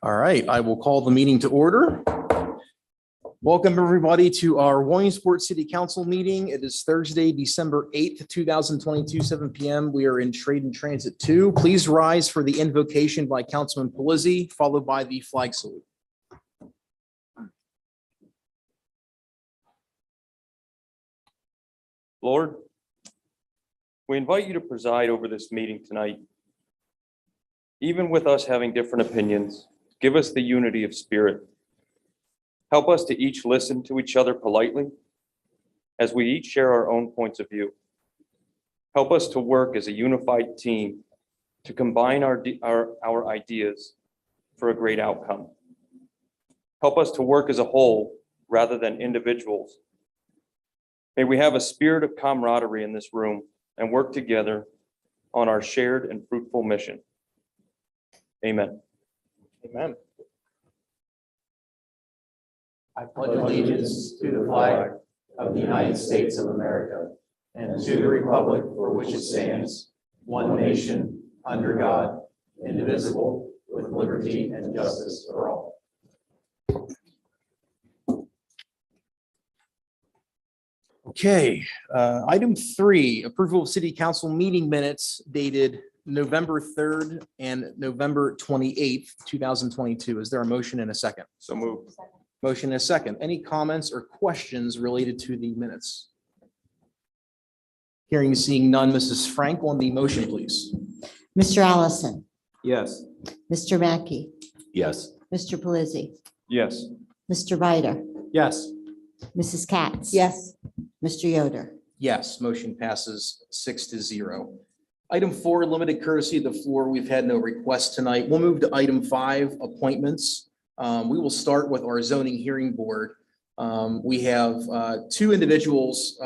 All right, I will call the meeting to order. Welcome, everybody, to our Williamsport City Council meeting. It is Thursday, December 8th, 2022, 7 p.m. We are in Trade and Transit 2. Please rise for the invocation by Councilman Pelizzi, followed by the flag salute. Lord, we invite you to preside over this meeting tonight. Even with us having different opinions, give us the unity of spirit. Help us to each listen to each other politely as we each share our own points of view. Help us to work as a unified team to combine our ideas for a great outcome. Help us to work as a whole rather than individuals. May we have a spirit of camaraderie in this room and work together on our shared and fruitful mission. Amen. Amen. I pledge allegiance to the flag of the United States of America and to the republic for which it stands, one nation, under God, indivisible, with liberty and justice for all. Okay, item 3, approval of city council meeting minutes dated November 3rd and November 28th, 2022. Is there a motion and a second? So moved. Motion and a second. Any comments or questions related to the minutes? Hearing and seeing none, Mrs. Frank on the motion, please. Mr. Allison, Yes. Mr. Mackey, Yes. Mr. Pelizzi, Yes. Mr. Ryder, Yes. Mrs. Katz. Yes. Mr. Yoder. Yes, motion passes 6-0. Item 4, limited courtesy of the floor. We've had no requests tonight. We'll move to item 5, appointments. We will start with our zoning hearing board. We have 2 individuals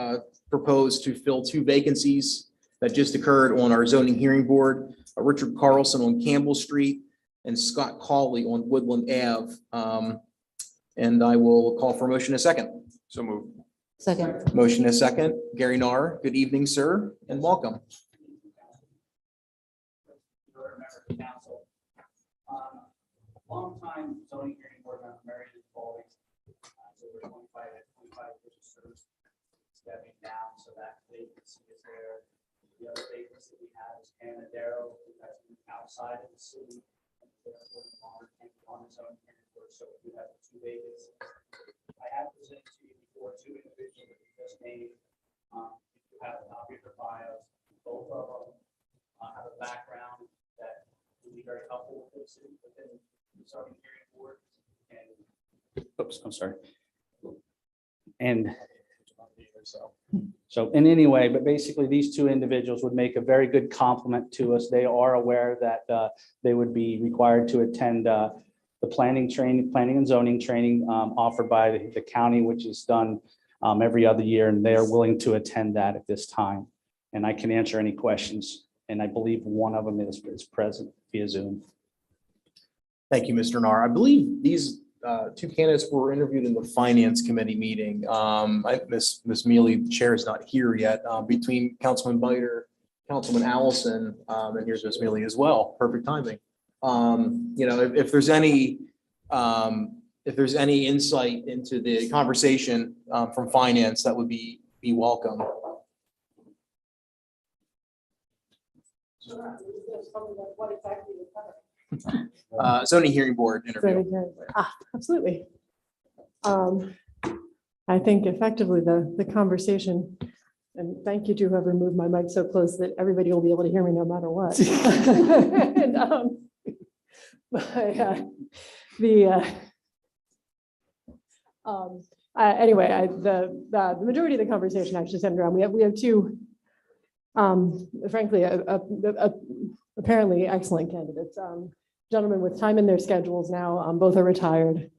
proposed to fill 2 vacancies that just occurred on our zoning hearing board. Richard Carlson on Campbell Street and Scott Cawley on Woodland Ave. And I will call for a motion in a second. So moved. Second. Motion in a second. Gary Narr, good evening, sir, and welcome. Long-time zoning hearing board member, Mary Foley, so we're 25 years of service, stepping down, so that vacancy is there. The other vacancy we have is Canadero, who has moved outside of the city, and therefore no longer can be on his own hearing board, so we do have 2 vacancies. I have presented to you before 2 individuals that we just named. You have a copy of their bios, both of them have a background that would be very helpful within the zoning hearing board, and Oops, I'm sorry. And so in any way, but basically these 2 individuals would make a very good complement to us. They are aware that they would be required to attend the planning and zoning training offered by the county, which is done every other year, and they are willing to attend that at this time. And I can answer any questions. And I believe one of them is present via Zoom. Thank you, Mr. Narr. I believe these 2 candidates were interviewed in the finance committee meeting. Ms. Mealy, the chair, is not here yet. Between Councilman Biter, Councilman Allison, and here's Ms. Mealy as well. Perfect timing. You know, if there's any insight into the conversation from finance, that would be welcome. Zoning hearing board interview. Absolutely. I think effectively the conversation, and thank you to whoever moved my mic so close that everybody will be able to hear me no matter what. Anyway, the majority of the conversation actually centered around, we have 2 frankly apparently excellent candidates, gentlemen with time in their schedules now. Both are retired.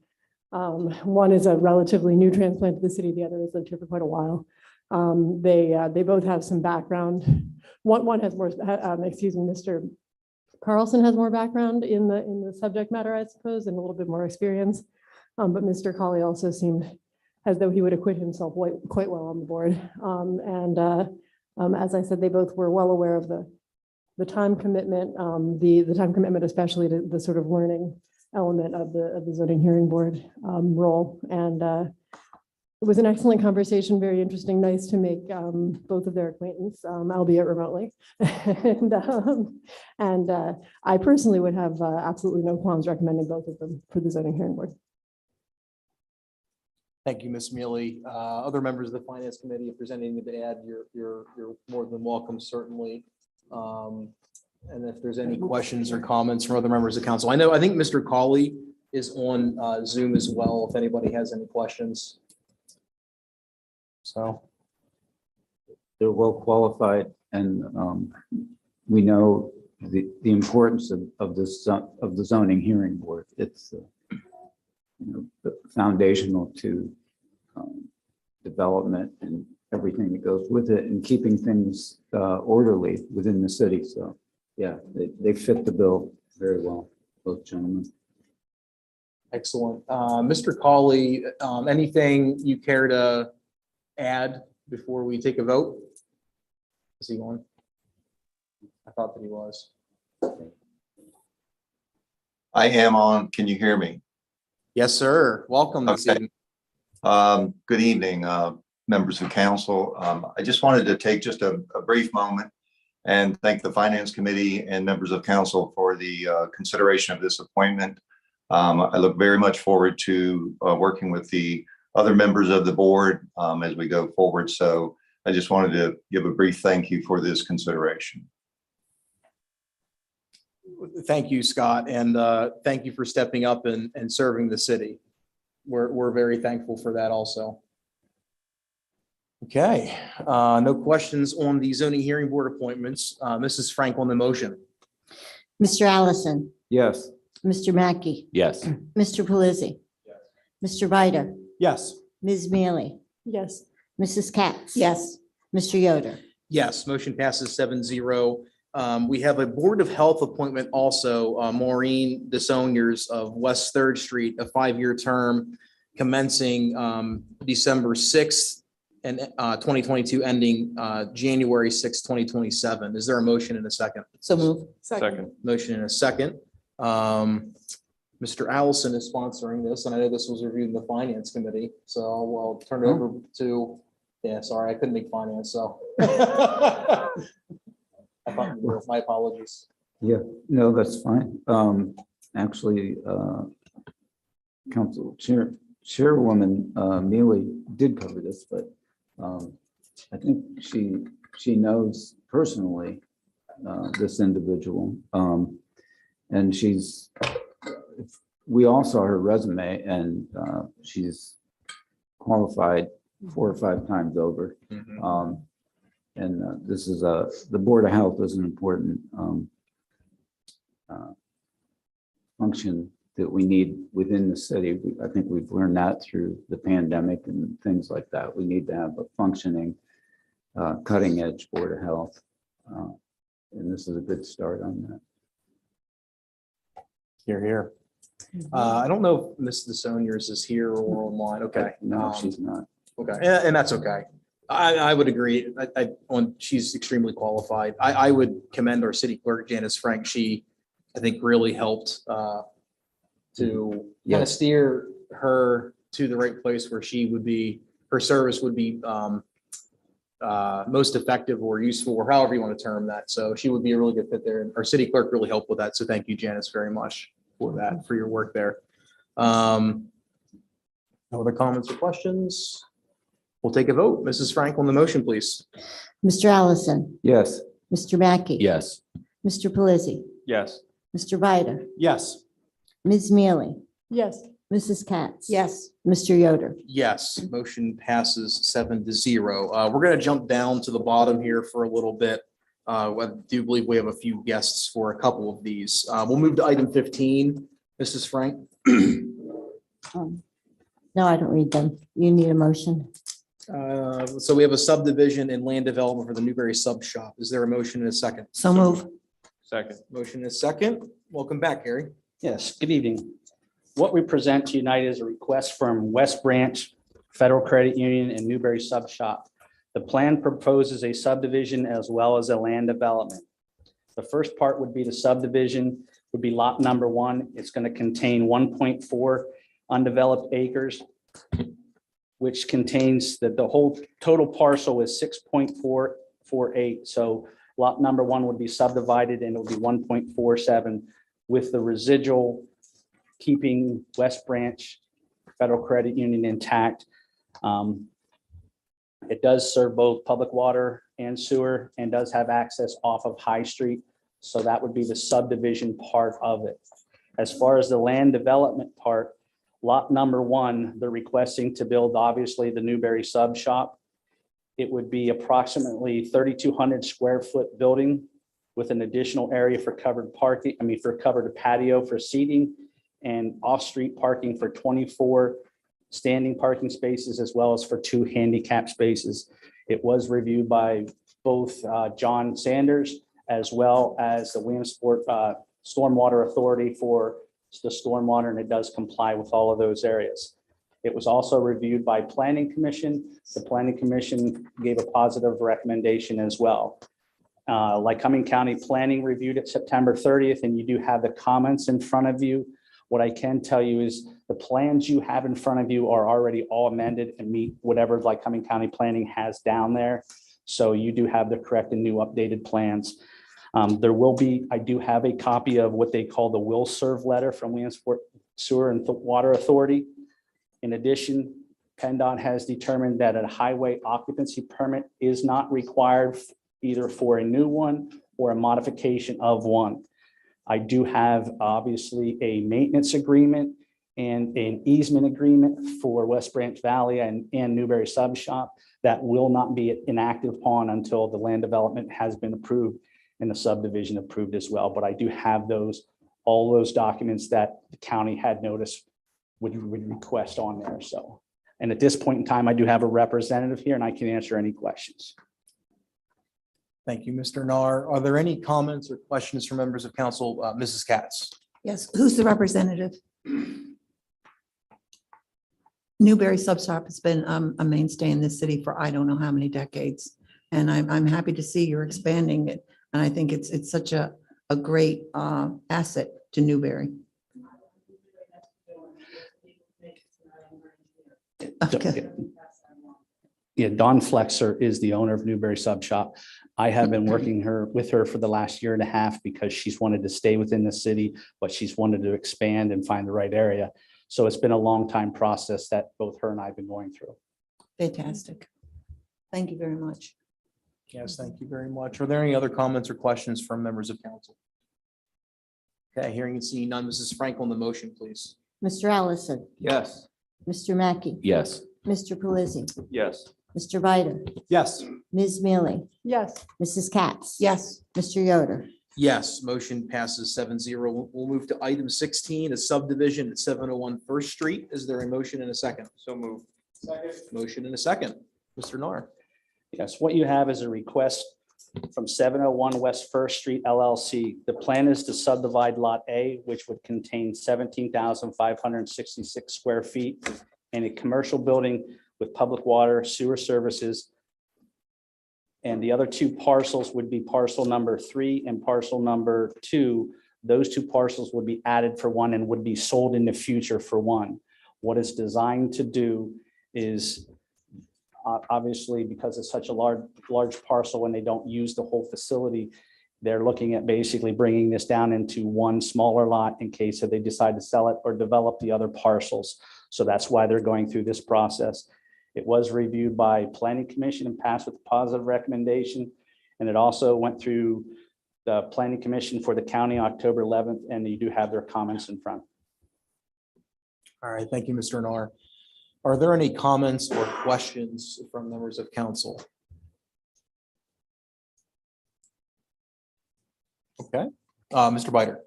One is a relatively new transplant to the city. The other has lived here for quite a while. They both have some background. One has more, Mr. Carlson has more background in the subject matter, I suppose, and a little bit more experience. But Mr. Colley also seemed as though he would acquit himself quite well on the board. As I said, they both were well aware of the time commitment, the time commitment, especially to the sort of learning element of the zoning hearing board role. And it was an excellent conversation, very interesting, nice to make both of their acquaintance, albeit remotely. and I personally would have absolutely no qualms recommending both of them for the zoning hearing board. Thank you, Ms. Mealy. Other members of the Finance Committee, if there's anything to add, you're more than welcome, certainly. And if there's any questions or comments from other members of council, I think Mr. Cawley is on Zoom as well, if anybody has any questions. So, They're well qualified, and we know the importance of the zoning hearing board. It's foundational to development and everything that goes with it, and keeping things orderly within the city. So, yeah, they fit the bill very well, both gentlemen. excellent. Mr. Cawley, anything you care to add before we take a vote? Is he on? I thought that he was. I am on. Can you hear me? Yes, sir. Welcome this Okay. evening. Good evening, members of council. I just wanted to take just a brief moment and thank the Finance Committee and members of council for the consideration of this appointment. I look very much forward to working with the other members of the board as we go forward. So I just wanted to give a brief thank you for this consideration. Thank you, Scott, and thank you for stepping up and serving the city. We're very thankful for that also. Okay, no questions on the zoning hearing board appointments. Mrs. Frank on the motion. Mr. Allison, Yes. Mr. Mackey, Yes. Mr. Pelisi, Mr. Ryder, Yes. Ms. Mealy, Yes. Mrs. Katz. Yes. Mr. Yoder. Yes, motion passes 7-0. We have a Board of Health appointment also, Maureen DeSoniers of West Third Street, a 5-year term commencing December 6th and 2022, ending January 6th, 2027. Is there a motion and a second? So move. Second. Motion and a second. Mr. Allison is sponsoring this, and I know this was reviewed in the Finance Committee, so I'll turn it over to, yeah, sorry, I couldn't make finance, so. I thought you were. My apologies. Yeah, no, that's fine. Actually, Council Chairwoman Mealy did cover this, but I think she knows personally this individual. And we all saw her resume, and she's qualified 4 or 5 times over. And this is the Board of Health is an important function that we need within the city. I think we've learned that through the pandemic and things like that. We need to have a functioning, cutting edge Board of Health. And this is a good start on that. Here, here. I don't know if Ms. DeSoniers is here or online. Okay. No, she's not. Okay, and that's okay. I would agree. She's extremely qualified. I would commend our city clerk, Janice Frank. She, I think, really helped to kind of steer her to the right place where her service would be most effective or useful, or however you want to term that. So she would be a really good fit there. And our city clerk really helped with that. So thank you, Janice, very much for that, for your work there. No other comments or questions? We'll take a vote. Mrs. Frank on the motion, please. Mr. Allison, Yes. Mr. Mackey. Yes. Mr. Pelisi, Yes. Mr. Ryder, Yes. Ms. Mealy, Yes. Mrs. Katz. Yes. Mr. Yoder. Yes, motion passes 7-0. We're going to jump down to the bottom here for a little bit. I do believe we have a few guests for a couple of these. We'll move to item 15. Mrs. Frank. No, I don't read them. You need a motion. So we have a subdivision and land development for the Newberry Sub Shop. Is there a motion in a second? So move. Second. Motion in a second. Welcome back, Gary. Yes, good evening. What we present to you tonight is a request from West Branch Federal Credit Union and Newberry Sub Shop The plan proposes a subdivision as well as a land development. The first part would be the subdivision, would be lot number 1. It's going to contain 1.4 undeveloped acres, which contains that the whole total parcel is 6.448. So lot number 1 would be subdivided and it would be 1.47 with the residual keeping West Branch Federal Credit Union intact. It does serve both public water and sewer and does have access off of High Street. So that would be the subdivision part of it. As far as the land development part, lot number 1, they're requesting to build obviously the Newberry sub shop. It would be approximately 3,200 square foot building with an additional area for covered parking, for covered patio for seating and off-street parking for 24 standing parking spaces as well as for 2 handicap spaces. It was reviewed by both John Sanders as well as the Williamsport Stormwater Authority for the stormwater, and it does comply with all of those areas. It was also reviewed by Planning Commission. The Planning Commission gave a positive recommendation as well. Lycoming County Planning reviewed it September 30th, and you do have the comments in front of you. What I can tell you is the plans you have in front of you are already all amended and meet whatever Lycoming County Planning has down there. So you do have the correct and new updated plans. I do have a copy of what they call the will serve letter from Williamsport Sewer and Water Authority. In addition, PennDOT has determined that a highway occupancy permit is not required either for a new one or a modification of one. I do have obviously a maintenance agreement and an easement agreement for West Branch Valley and Newberry Sub Shop that will not be enacted upon until the land development has been approved and the subdivision approved as well. But I do have all those documents that the county had noticed would request on there. So, and at this point in time, I do have a representative here and I can answer any questions. Thank you, Mr. Nar. Are there any comments or questions from members of council? Mrs. Katz? Yes, who's the representative? Newberry Sub Shop has been a mainstay in this city for I don't know how many decades. And I'm happy to see you're expanding it. And I think it's such a great asset to Newberry. Okay. Yeah, Dawn Flexer is the owner of Newberry Sub Shop. I have been working with her for the last year and a half because she's wanted to stay within the city, but she's wanted to expand and find the right area. So it's been a long time process that both her and I have been going through. Fantastic. Thank you very much. Yes, thank you very much. Are there any other comments or questions from members of council? Okay, hearing and seeing none. Mrs. Frankel on the motion, please. Mr. Allison, Yes. Mr. Mackey, Yes. Mr. Pelisi, Yes. Mr. Bider, Yes. Ms. Mealy, Yes. Mrs. Katz. Yes, Mr. Yoder. Yes, motion passes 7-0. We'll move to item 16, a subdivision at 701 First Street. Is there a motion and a second? So moved. Motion and a second. Mr. Nar. Yes, what you have is a request from 701 West First Street LLC. The plan is to subdivide Lot A, which would contain 17,566 square feet and a commercial building with public water, sewer services. And the other 2 parcels would be parcel number 3 and parcel number 2. Those 2 parcels would be added for one and would be sold in the future for one. What it's designed to do is obviously, because it's such a large parcel, when they don't use the whole facility, they're looking at basically bringing this down into one smaller lot in case if they decide to sell it or develop the other parcels. So that's why they're going through this process. It was reviewed by Planning Commission and passed with a positive recommendation. And it also went through the Planning Commission for the county October 11th, and you do have their comments in front. All right, thank you, Mr. Nar. Are there any comments or questions from members of council? Okay, Mr. Bider.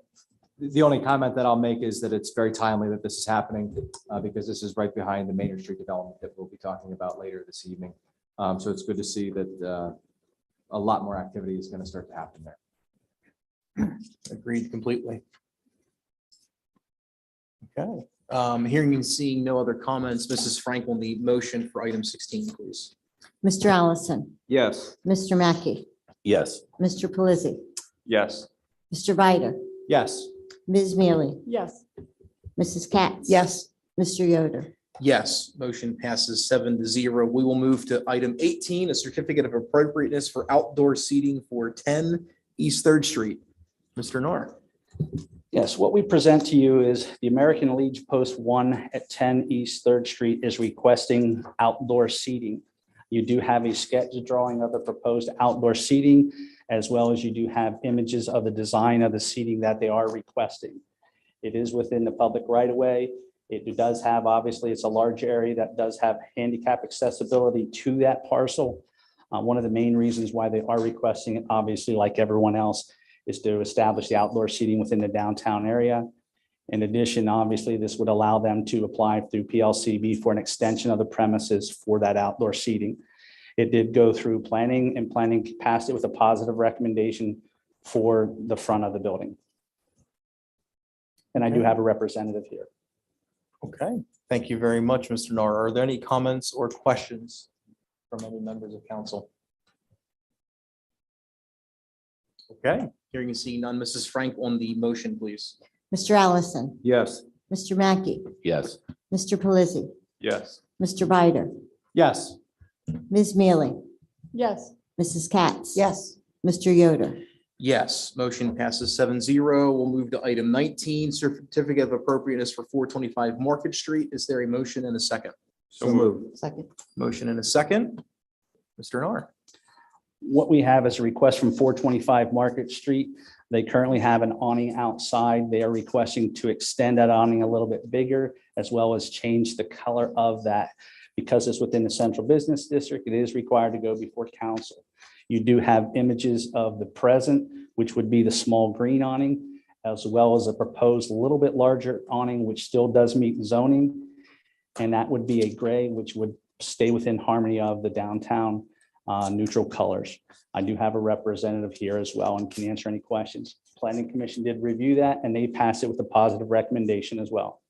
The only comment that I'll make is that it's very timely that this is happening because this is right behind the Maynard Street development that we'll be talking about later this evening. So it's good to see that a lot more activity is going to start to happen there. Agreed completely. Okay, hearing and seeing no other comments, Mrs. Frank will need motion for item 16, please. Mr. Allison, Yes. Mr. Mackey, Yes. Mr. Pelisi, Yes. Mr. Bider, Yes. Ms. Mealy, Yes. Mrs. Katz. Yes. Mr. Yoder. Yes, motion passes 7-0. We will move to item 18, a certificate of appropriateness for outdoor seating for 10 East Third Street. Mr. Narr. Yes, what we present to you is the American Legion Post 1 at 10 East Third Street is requesting outdoor seating. You do have a sketch drawing of the proposed outdoor seating, as well as you do have images of the design of the seating that they are requesting. It is within the public right of way. It does have, obviously, it's a large area that does have handicap accessibility to that parcel. One of the main reasons why they are requesting it, obviously, like everyone else, is to establish the outdoor seating within the downtown area. In addition, obviously, this would allow them to apply through PLCB for an extension of the premises for that outdoor seating. It did go through planning, and planning passed it with a positive recommendation for the front of the building. And I do have a representative here. Okay, thank you very much, Mr. Narr. Are there any comments or questions from any members of council? Okay, hearing and seeing none. Mrs. Frank on the motion, please. Mr. Allison, Yes. Mr. Mackey, Yes. Mr. Pelisi, Yes. Mr. Bider, Yes. Ms. Mealy, Yes. Mrs. Katz. Yes. Mr. Yoder. Yes, motion passes 7-0. We'll move to item 19, certificate of appropriateness for 425 Market Street. Is there a motion and a second? So moved. Second. Motion and a second. Mr. Narr. What we have is a request from 425 Market Street. They currently have an awning outside. They are requesting to extend that awning a little bit bigger, as well as change the color of that. Because it's within the central business district, it is required to go before council. You do have images of the present, which would be the small green awning, as well as a proposed little bit larger awning, which still does meet zoning. And that would be a gray, which would stay within harmony of the downtown neutral colors. I do have a representative here as well and can answer any questions. Planning Commission did review that and they passed it with a positive recommendation as well.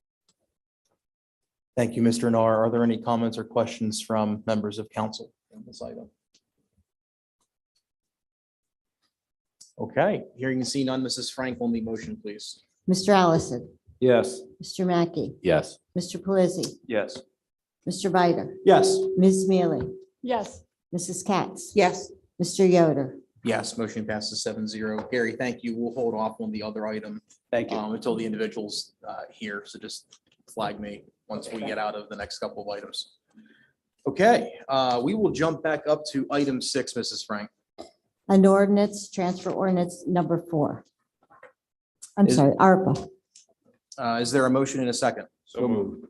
Thank you, Mr. Narr. Are there any comments or questions from members of council on this item? Okay, hearing and seeing none. Mrs. Frank on the motion, please. Mr. Allison, Yes. Mr. Mackey, Yes. Mr. Pelisi, Yes. Mr. Bider, Yes. Ms. Mealy, Yes. Mrs. Katz. Yes. Mr. Yoder. Yes, motion passes 7-0. Gary, thank you. We'll hold off on the other item Thank you. until the individual's here. So just flag me once we get out of the next couple of items. Okay, we will jump back up to item 6, Mrs. Frank. An ordinance, transfer ordinance number 4. I'm Is- sorry, ARPA. Is there a motion and a second? So moved.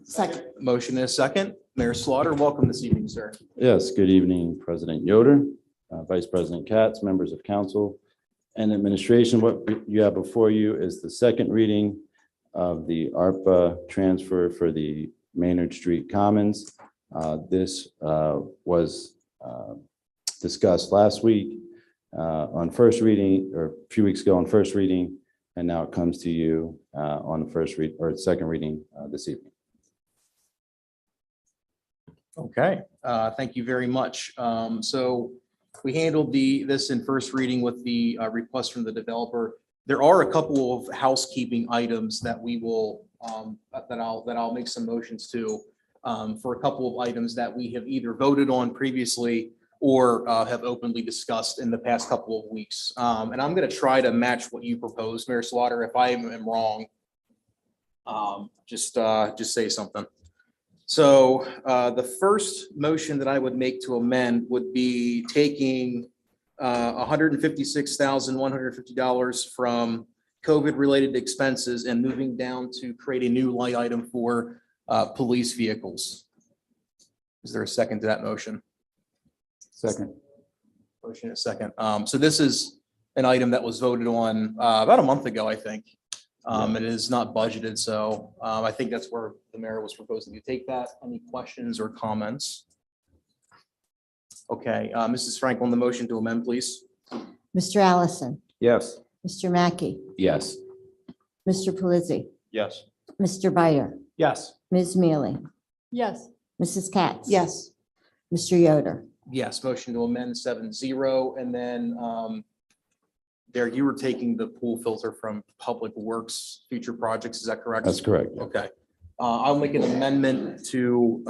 Second. Motion and a second. Mayor Slaughter, welcome this evening, sir. Yes, good evening, President Yoder, Vice President Katz, members of council and administration. What you have before you is the second reading of the ARPA transfer for the Maynard Street Commons. This was discussed last week on first reading, or a few weeks ago on first reading, and now it comes to you on the first read or second reading this evening. Okay, thank you very much. So we handled this in first reading with the request from the developer. There are a couple of housekeeping items that we will, that I'll make some motions to, for a couple of items that we have either voted on previously or have openly discussed in the past couple of weeks. And I'm going to try to match what you proposed, Mayor Slaughter. If I am wrong, just say something. So the first motion that I would make to amend would be taking $156,150 from COVID-related expenses and moving down to create a new line item for police vehicles. Is there a second to that motion? Second. Motion is second. So this is an item that was voted on about a month ago, I think. It is not budgeted, so I think that's where the mayor was proposing to take that. Any questions or comments? Okay, Mrs. Frank on the motion to amend, please. Mr. Allison, Yes. Mr. Mackey, Yes. Mr. Pelisi, Yes. Mr. Bider, Yes. Ms. Mealy, Yes. Mrs. Katz. Yes. Mr. Yoder. Yes, motion to amend 7-0, and then Derek, you were taking the pool filter from Public Works future projects, is that correct? That's correct. Okay. I'll make an amendment to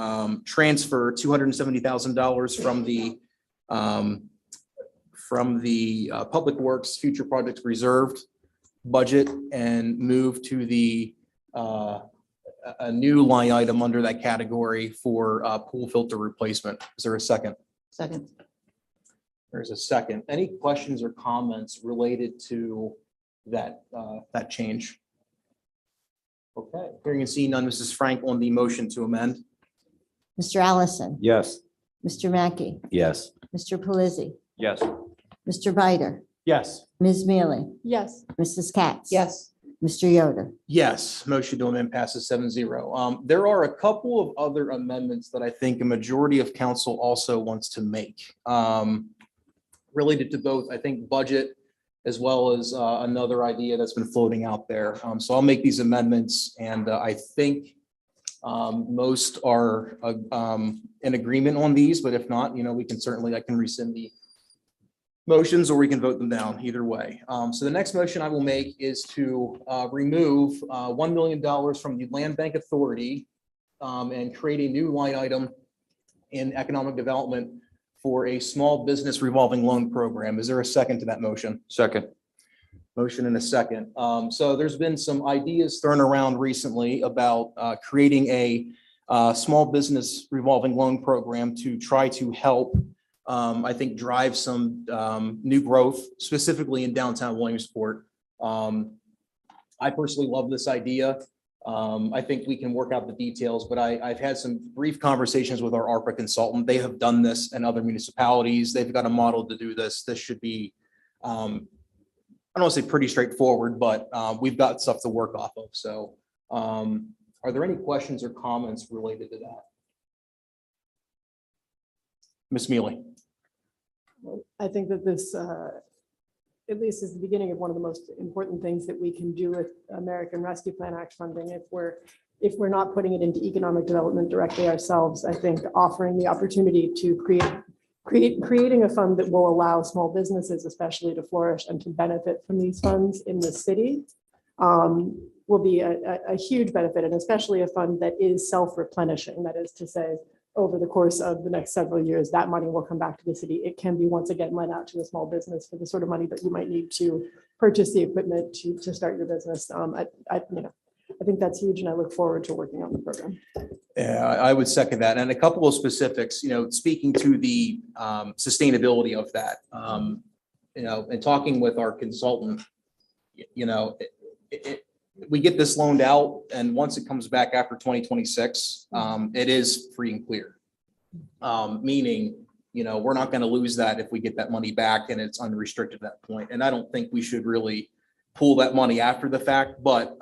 transfer $270,000 from the Public Works future projects reserved budget and move to the a new line item under that category for pool filter replacement. Is there a second? Second. There's a second. Any questions or comments related to that change? Okay, hearing and seeing none, Mrs. Frank on the motion to amend. Mr. Allison. Yes. Mr. Mackey. Yes. Mr. Pelisi. Yes. Mr. Bider. Yes. Ms. Mealy. Yes. Mrs. Katz. Yes. Mr. Yoder. Yes, motion to amend passes 7-0. There are a couple of other amendments that I think a majority of council also wants to make. Related to both, I think, budget as well as another idea that's been floating out there. So I'll make these amendments, and I think most are in agreement on these, but if not, we can certainly, I can rescind the motions or we can vote them down, either way. So the next motion I will make is to remove $1 million from the Land Bank Authority and create a new line item in economic development for a small business revolving loan program. Is there a second to that motion? Second. Motion and a second. So there's been some ideas thrown around recently about creating a small business revolving loan program to try to help, I think, drive some new growth, specifically in downtown Williamsport. I personally love this idea. I think we can work out the details, but I've had some brief conversations with our ARPA consultant. They have done this in other municipalities. They've got a model to do this. This should be, I don't want to say pretty straightforward, but we've got stuff to work off of. So are there any questions or comments related to that? Ms. Mealy. I think that this, at least is the beginning of one of the most important things that we can do with American Rescue Plan Act funding. If we're not putting it into economic development directly ourselves, I think offering the opportunity to creating a fund that will allow small businesses especially to flourish and to benefit from these funds in the city will be a huge benefit, and especially a fund that is self-replenishing. That is to say, over the course of the next several years, that money will come back to the city. It can be once again lent out to a small business for the sort of money that you might need to purchase the equipment to start your business. I think that's huge, and I look forward to working on the program. Yeah, I would second that. And a couple of specifics, speaking to the sustainability of that, and talking with our consultant, we get this loaned out, and once it comes back after 2026, it is free and clear. Meaning, we're not going to lose that if we get that money back and it's unrestricted at that point. And I don't think we should really pull that money after the fact, but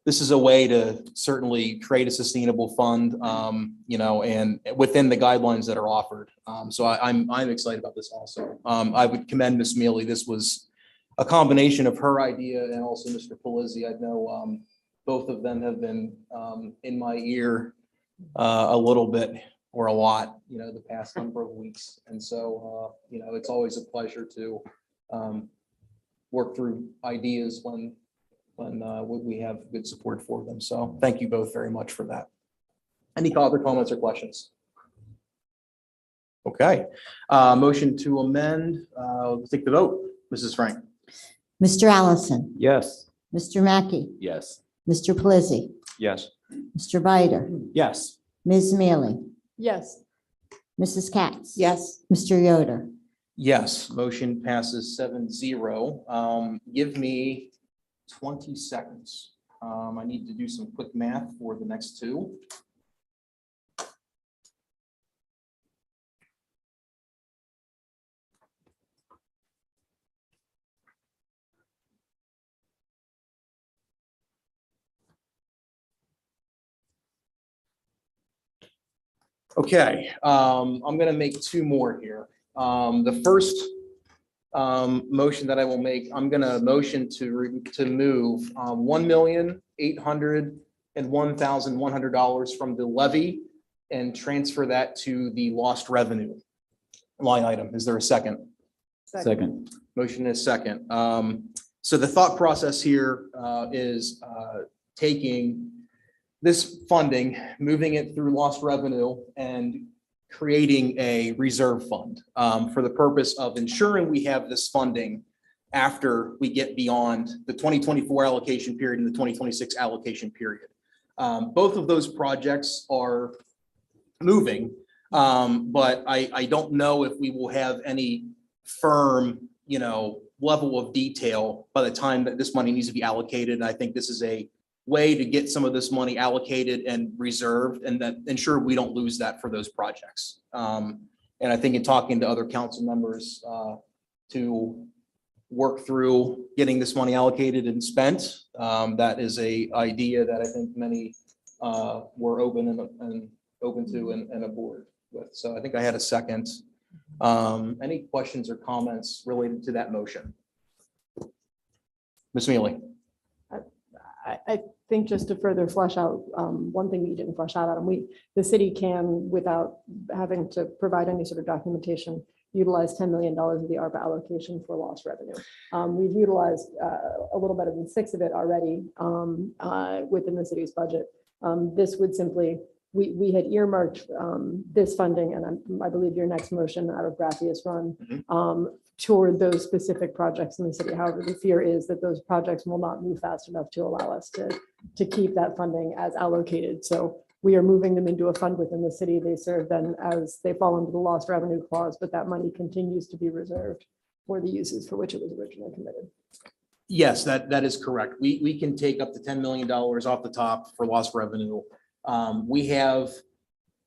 this is a way to certainly create a sustainable fund, and within the guidelines that are offered. So I'm excited about this also. I would commend Ms. Mealy. This was a combination of her idea and also Mr. Pelisi. I know both of them have been in my ear a little bit or a lot, the past number of weeks. And so, it's always a pleasure to work through ideas when we have good support for them. So thank you both very much for that. Any other comments or questions? Okay, motion to amend. Let's take the vote. Mrs. Frank. Mr. Allison. Yes. Mr. Mackey. Yes. Mr. Pelisi. Yes. Mr. Bider. Yes. Ms. Mealy. Yes. Mrs. Katz. Yes. Mr. Yoder. Yes, motion passes 7-0. Give me 20 seconds. I need to do some quick math for the next two. Okay, I'm going to make two more here. The first motion that I will make, I'm going to motion to move $1,801,100 from the levy and transfer that to the lost revenue line item. Is there a second? Second. Motion is second. So the thought process here is taking this funding, moving it through lost revenue and creating a reserve fund for the purpose of ensuring we have this funding after we get beyond the 2024 allocation period and the 2026 allocation period. Both of those projects are moving, but I don't know if we will have any firm, level of detail by the time that this money needs to be allocated. I think this is a way to get some of this money allocated and reserved and that ensure we don't lose that for those projects. And I think in talking to other council members to work through getting this money allocated and spent, that is a idea that I think many were open to and aboard with. So I think I had a second. Any questions or comments related to that motion? Ms. Mealy? I think just to further flesh out, one thing that you didn't flesh out, Adam, the city can, without having to provide any sort of documentation, utilize $10 million of the ARPA allocation for lost revenue. We've utilized a little better than 6 of it already within the city's budget. This would simply, we had earmarked this funding, and I believe your next motion out of Graffius Run toward those specific projects in the city. However, the fear is that those projects will not move fast enough to allow us to keep that funding as allocated. So we are moving them into a fund within the city. They serve then as they fall under the lost revenue clause, but that money continues to be reserved for the uses for which it was originally committed. Yes, that is correct. We can take up to $10 million off the top for lost revenue. We have,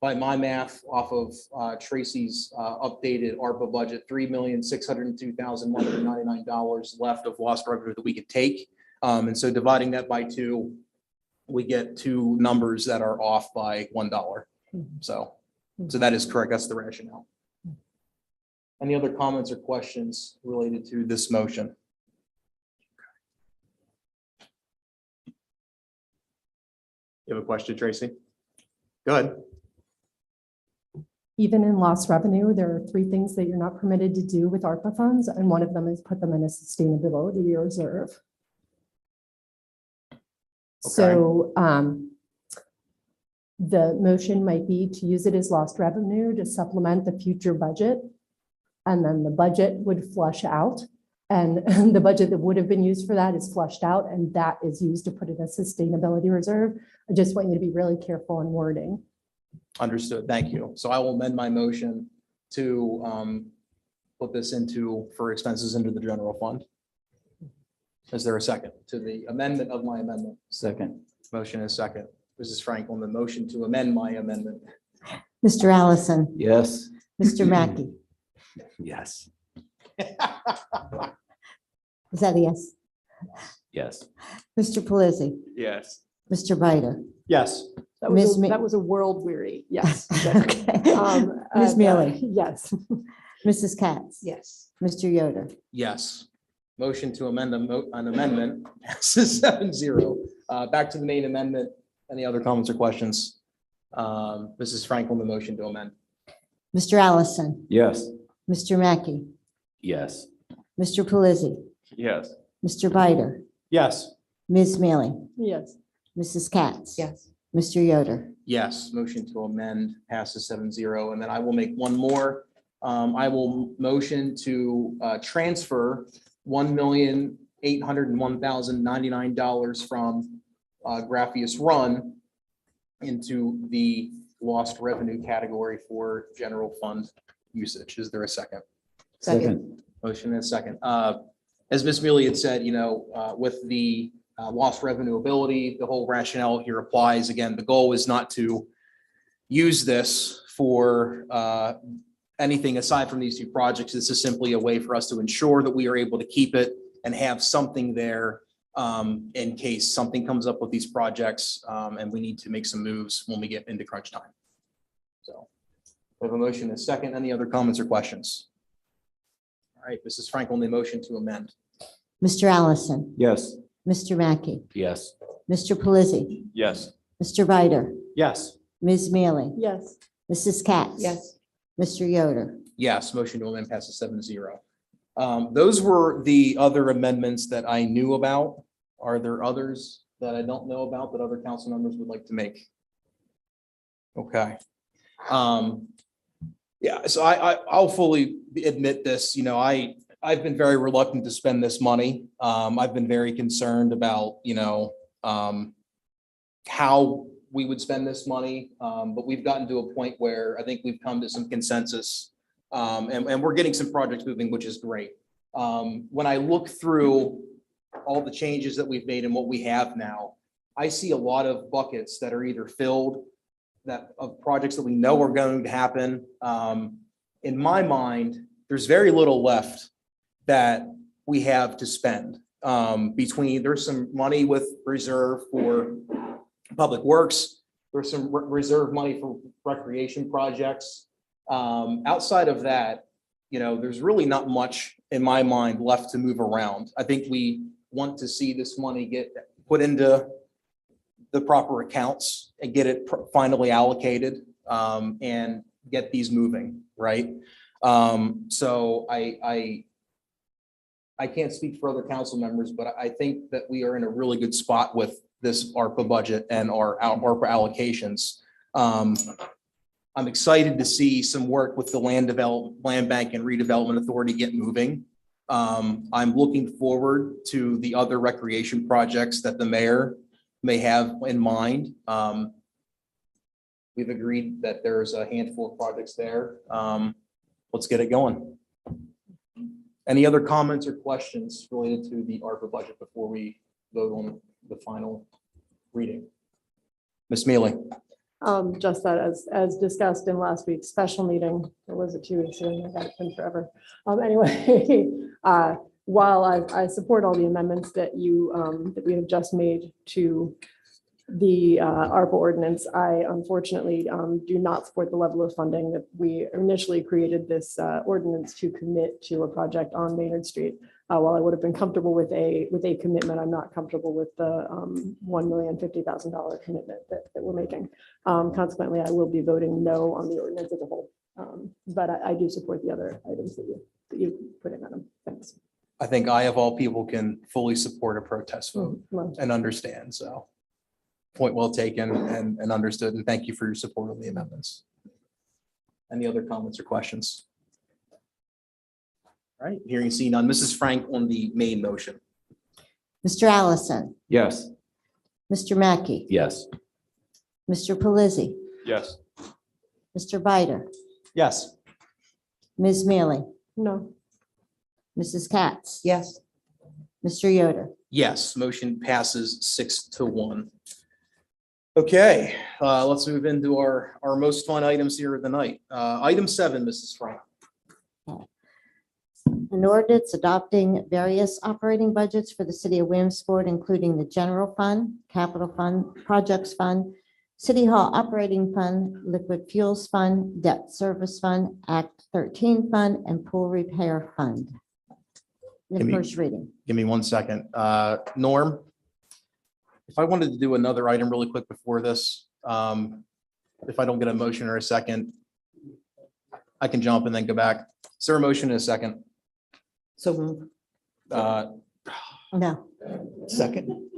by my math, off of Tracy's updated ARPA budget, $3,602,199 left of lost revenue that we could take. And so dividing that by 2, we get 2 numbers that are off by $1. So that is correct. That's the rationale. Any other comments or questions related to this motion? You have a question, Tracy? Go ahead. Even in lost revenue, there are 3 things that you're not permitted to do with ARPA funds, and one of them is put them in a sustainability reserve. So the motion might be to use it as lost revenue to supplement the future budget, and then the budget would flush out, and the budget that would have been used for that is flushed out, and that is used to put in a sustainability reserve. I just want you to be really careful in wording. Understood. Thank you. So I will amend my motion to put this for expenses into the general fund. Is there a second to the amendment of my amendment? Second. Motion is second. Mrs. Franklin, the motion to amend my amendment. Mr. Allison, Yes. Mr. Mackey. Yes. Is that a yes? Yes. Mr. Pelisi, Yes. Mr. Bider. Yes. That Ms. was a world weary, yes. Okay. Ms. Mealy, Yes. Mrs. Katz, Yes. Mr. Yoder. Yes. Motion to amend an amendment passes 7-0. Back to the main amendment. Any other comments or questions? Mrs. Franklin, the motion to amend. Mr. Allison, Yes. Mr. Mackey, Yes. Mr. Pelisi, Yes. Mr. Bider, Yes. Ms. Mealy, Yes. Mrs. Katz. Yes. Mr. Yoder. Yes, motion to amend passes 7-0. And then I will make one more. I will motion to transfer $1,801,099 from Graffius Run into the lost revenue category for general fund usage. Is there a second? Second. Motion and a second. As Ms. Mealy had said, with the lost revenue ability, the whole rationale here applies. Again, the goal is not to use this for anything aside from these 2 projects. This is simply a way for us to ensure that we are able to keep it and have something there in case something comes up with these projects and we need to make some moves when we get into crunch time. So we have a motion and a second. Any other comments or questions? All right, Mrs. Franklin, the motion to amend. Mr. Allison, Yes. Mr. Mackey, Yes. Mr. Pelisi, Yes. Mr. Bider, Yes. Ms. Mealy, Yes. Mrs. Katz. Yes. Mr. Yoder. Yes, motion to amend passes 7-0. Those were the other amendments that I knew about. Are there others that I don't know about that other council members would like to make? Okay. Yeah, so I'll fully admit this, I've been very reluctant to spend this money. I've been very concerned about, how we would spend this money. But we've gotten to a point where I think we've come to some consensus. And we're getting some projects moving, which is great. When I look through all the changes that we've made and what we have now, I see a lot of buckets that are either filled of projects that we know are going to happen. In my mind, there's very little left that we have to spend. There's some money with reserve for public works. There's some reserve money for recreation projects. Outside of that, there's really not much in my mind left to move around. I think we want to see this money get put into the proper accounts and get it finally allocated, and get these moving, right? So I can't speak for other council members, but I think that we are in a really good spot with this ARPA budget and our ARPA allocations. I'm excited to see some work with the Land Bank and Redevelopment Authority get moving. I'm looking forward to the other recreation projects that the mayor may have in mind. We've agreed that there's a handful of projects there. Let's get it going. Any other comments or questions related to the ARPA budget before we vote on the final reading? Ms. Mealy. Just that as discussed in last week's special meeting, or was it 2 weeks ago? That's been forever. Anyway, while I support all the amendments that that we have just made to the ARPA ordinance, I unfortunately do not support the level of funding that we initially created this ordinance to commit to a project on Maynard Street. While I would have been comfortable with a commitment, I'm not comfortable with the $1,050,000 commitment that we're making. Consequently, I will be voting no on the ordinance as a whole. But I do support the other items that you put in on them. Thanks. I think I, of all people, can fully support a protest vote Well, and understand. So point well taken and understood. And thank you for your support of the amendments. Any other comments or questions? All right, hearing and seeing none. Mrs. Frank on the main motion. Mr. Allison, Yes. Mr. Mackey, Yes. Mr. Pelisi, Yes. Mr. Bider, Yes. Ms. Mealy, no. Mrs. Katz. Yes. Mr. Yoder. Yes, motion passes 6-1. Okay, let's move into our most fun items here of the night. Item 7, Mrs. Frank. An ordinance adopting various operating budgets for the city of Williamsport, including the general fund, capital fund, projects fund, city hall operating fund, liquid fuels fund, debt service fund, Act 13 fund, and pool repair fund. The Give me- first reading. Give me 1 second. Norm, if I wanted to do another item really quick before this, if I don't get a motion or a second, I can jump and then go back. Is there a motion in a second? So move. No, Second.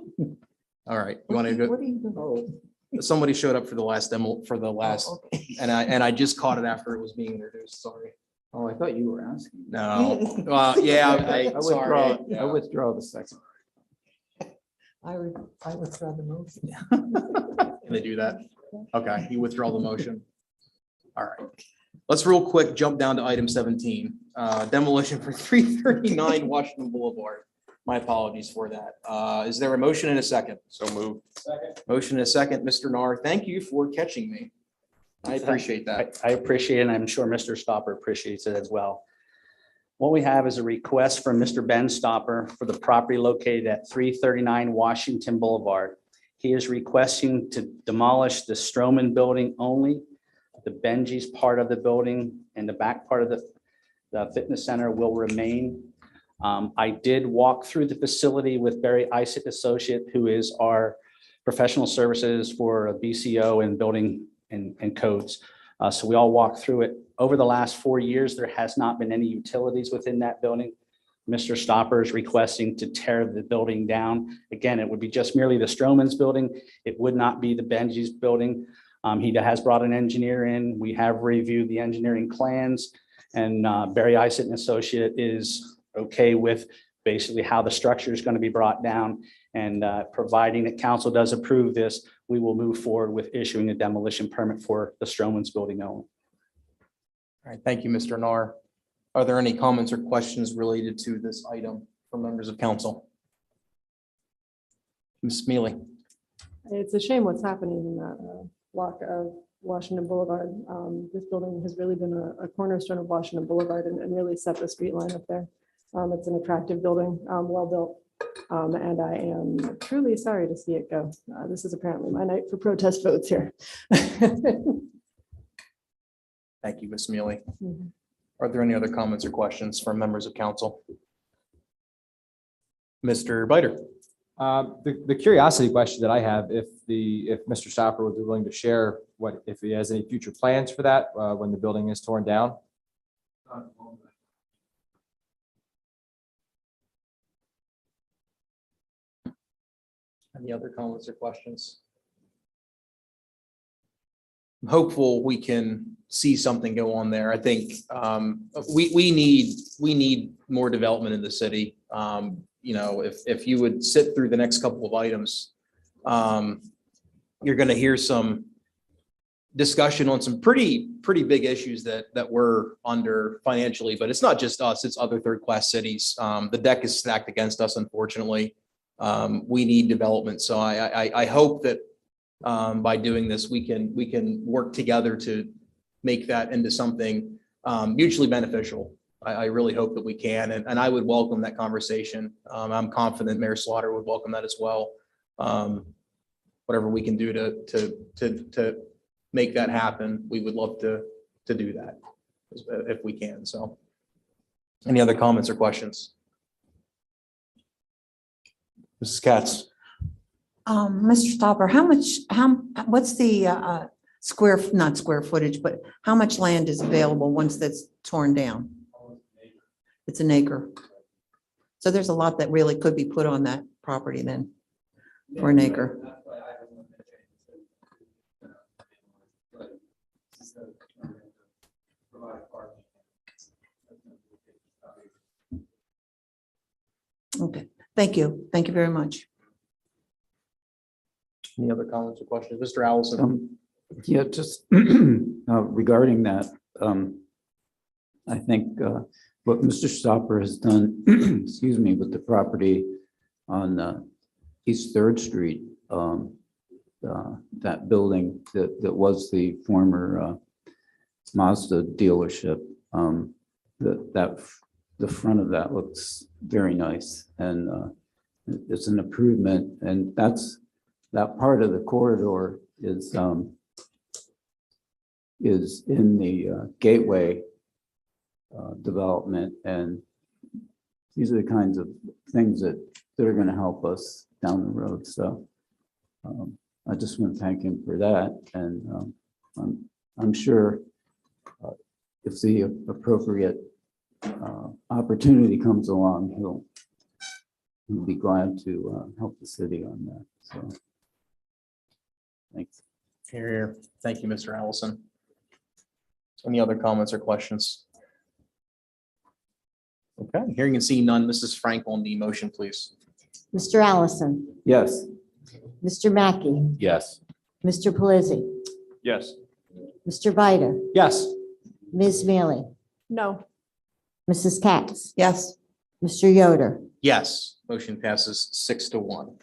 All right, you want to go? What are you doing? Somebody showed up for the last demo, and I just caught it after it was being introduced, sorry. Oh, I thought you were asking. No, yeah, I sorry. withdraw, I withdraw the second. I withdraw the motion. Can they do that? Okay, you withdraw the motion. All right. Let's real quick jump down to item 17, demolition for 339 Washington Boulevard. My apologies for that. Is there a motion and a second? So moved. Motion and a second, Mr. Nar. Thank you for catching me. I appreciate that. I appreciate it, and I'm sure Mr. Stopper appreciates it as well. What we have is a request from Mr. Ben Stopper for the property located at 339 Washington Boulevard. He is requesting to demolish the Stroman building only. The Benji's part of the building and the back part of the fitness center will remain. I did walk through the facility with Barry Isaac Associate, who is our professional services for BCO and building and codes. So we all walk through it. Over the last 4 years, there has not been any utilities within that building. Mr. Stopper is requesting to tear the building down. Again, it would be just merely the Stroman's building. It would not be the Benji's building. He has brought an engineer in. We have reviewed the engineering plans, and Barry Isett and Associate is okay with basically how the structure is going to be brought down. And providing that council does approve this, we will move forward with issuing a demolition permit for the Stroman's building only. All right, thank you, Mr. Nar. Are there any comments or questions related to this item from members of council? Ms. Mealy? It's a shame what's happening in that block of Washington Boulevard. This building has really been a cornerstone of Washington Boulevard and really set the street line up there. It's an attractive building, well built, and I am truly sorry to see it go. This is apparently my night for protest votes here. Thank you, Ms. Mealy. Mhm. Are there any other comments or questions from members of council? Mr. Biter? The curiosity question that I have, if Mr. Stopper would be willing to share if he has any future plans for that when the building is torn down? Any other comments or questions? I'm hopeful we can see something go on there. I think we need more development in the city. If you would sit through the next couple of items, you're going to hear some discussion on some pretty big issues that we're under financially, but it's not just us, it's other third-class cities. The deck is stacked against us, unfortunately. We need development. So I hope that by doing this, we can work together to make that into something mutually beneficial. I really hope that we can, and I would welcome that conversation. I'm confident Mayor Slaughter would welcome that as well. Whatever we can do to make that happen, we would love to do that if we can. So, any other comments or questions? Mrs. Katz? Mr. Stopper, what's the not square footage, but how much land is available once that's torn down? It's an acre. So there's a lot that really could be put on that property then for an acre. Okay, thank you. Thank you very much. Any other comments or questions? Mr. Allison? Yeah, just regarding that, I think what Mr. Stopper has done, excuse me, with the property on East Third Street, that building that was the former Mazda dealership, the front of that looks very nice, and it's an improvement, and that part of the corridor is in the gateway development, and these are the kinds of things that are going to help us down the road. So I just want to thank him for that, and I'm sure if the appropriate opportunity comes along, he'll be glad to help the city on that. So thanks. Here, here. Thank you, Mr. Allison. Any other comments or questions? Okay, hearing and seeing none, Mrs. Frank on the motion, please. Mr. Allison, Yes. Mr. Mackey, Yes. Mr. Pelisi, Yes. Mr. Biter, Yes. Ms. Mealy, No. Mrs. Katz, Yes, Mr. Yoder. Yes, motion passes 6-1.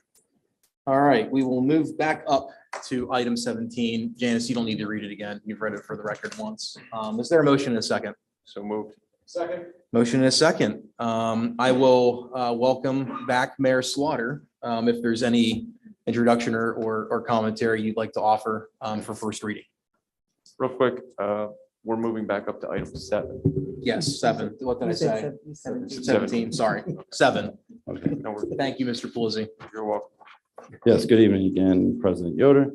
All right, we will move back up to item 17. Janice, you don't need to read it again. You've read it for the record once. Is there a motion in a second? So moved. Second. Motion in a second. I will welcome back Mayor Slaughter. If there's any introduction or commentary you'd like to offer for first reading. Real quick, we're moving back up to item 7. Yes, 7. What did I say? 17. 17, sorry. 7. Okay, no, Thank you, Mr. Pelisi. you're welcome. Yes, good evening again, President Yoder,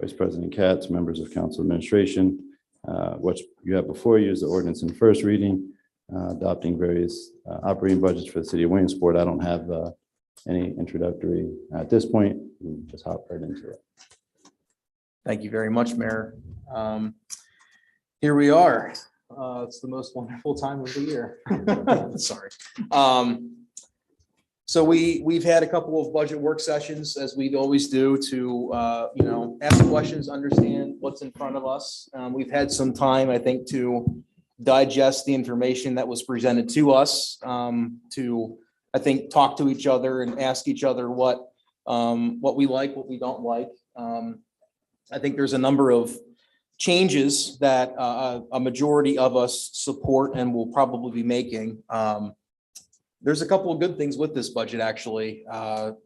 Vice President Katz, members of council administration. What you have before you is the ordinance in first reading, adopting various operating budgets for the city of Williamsport. I don't have any introductory at this point. We'll just hop right into it. Thank you very much, Mayor. Here we are. It's the most wonderful time of the year. Sorry. So we've had a couple of budget work sessions, as we always do, to ask questions, understand what's in front of us. We've had some time, I think, to digest the information that was presented to us, to, I think, talk to each other and ask each other what we like, what we don't like. I think there's a number of changes that a majority of us support and will probably be making. There's a couple of good things with this budget, actually. I'm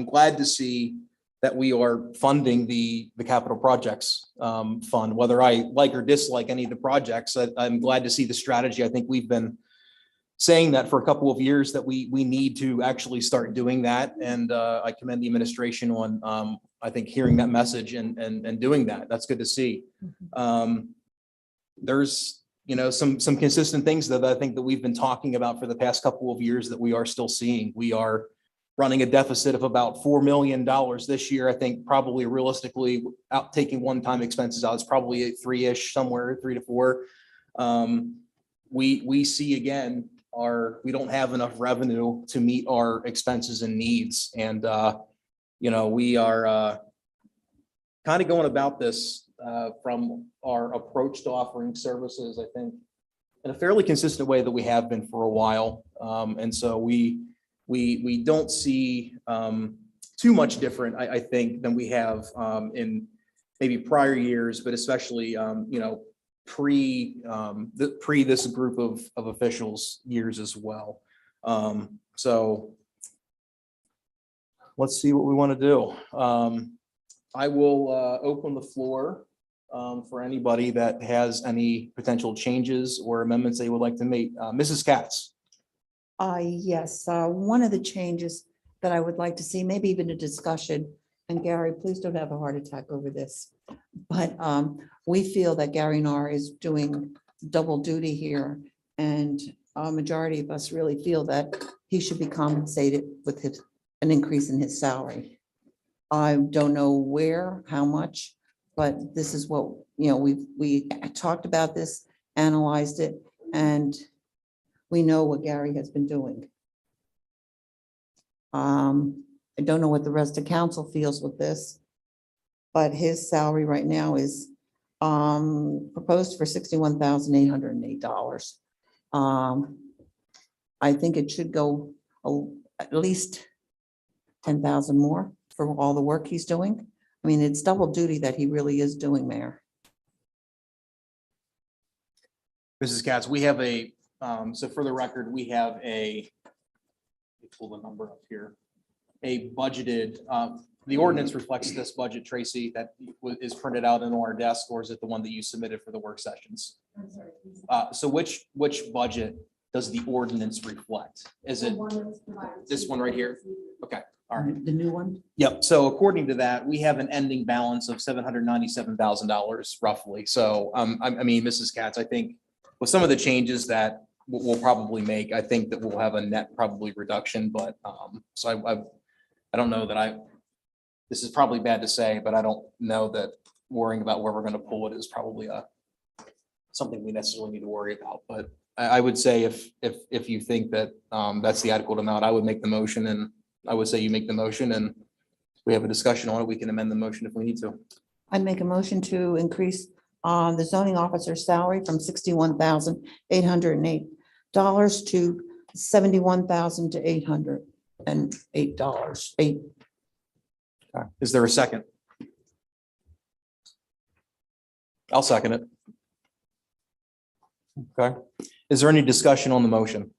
glad to see that we are funding the capital projects fund, whether I like or dislike any of the projects. I'm glad to see the strategy. I think we've been saying that for a couple of years, that we need to actually start doing that. And I commend the administration on, I think, hearing that message and doing that. That's good to see. There's some consistent things that I think that we've been talking about for the past couple of years that we are still seeing. We are running a deficit of about $4 million this year. I think probably realistically, out taking one-time expenses out, it's probably a 3-ish, somewhere 3 to 4. We see again, we don't have enough revenue to meet our expenses and needs. And, we are kind of going about this from our approach to offering services, I think, in a fairly consistent way that we have been for a while. And so we don't see too much different, I think, than we have in maybe prior years, but especially, pre this group of officials years as well. So let's see what we want to do. I will open the floor for anybody that has any potential changes or amendments they would like to make. Mrs. Katz. Yes, one of the changes that I would like to see, maybe even a discussion, and Gary, please don't have a heart attack over this, but we feel that Gary Nar is doing double duty here, and a majority of us really feel that he should be compensated with an increase in his salary. I don't know where, how much, but this is what, we talked about this, analyzed it, and we know what Gary has been doing. I don't know what the rest of council feels with this, but his salary right now is proposed for $61,808. I think it should go at least 10,000 more for all the work he's doing. I mean, it's double duty that he really is doing, Mayor. Mrs. Katz, we have so for the record, we have let me pull the number up here, a budgeted, the ordinance reflects this budget, Tracy, that is printed out on our desk, or is it the one that you submitted for the work sessions? So which budget does the ordinance reflect? Is it this one right here? Okay. All right. The new one? Yep. So according to that, we have an ending balance of $797,000 roughly. So, I mean, Mrs. Katz, I think with some of the changes that we'll probably make, I think that we'll have a net probably reduction, but, so I don't know that this is probably bad to say, but I don't know that worrying about where we're going to pull it is probably something we necessarily need to worry about. But I would say if you think that that's the adequate amount, I would make the motion, and I would say you make the motion and we have a discussion on it. We can amend the motion if we need to. I make a motion to increase the zoning officer's salary from $61,808 to $71,808. Is there a second? I'll second it. Okay. Is there any discussion on the motion?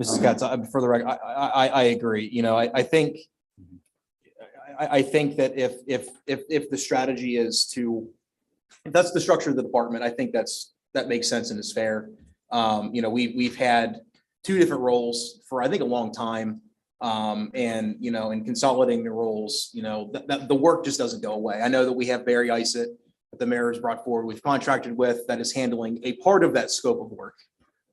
Mrs. Katz, for the record, I agree. I think that if the strategy is if that's the structure of the department, I think that makes sense and is fair. We've had two different roles for, I think, a long time. And, in consolidating the roles, the work just doesn't go away. I know that we have Barry Isett that the mayor has brought forward, we've contracted with, that is handling a part of that scope of work.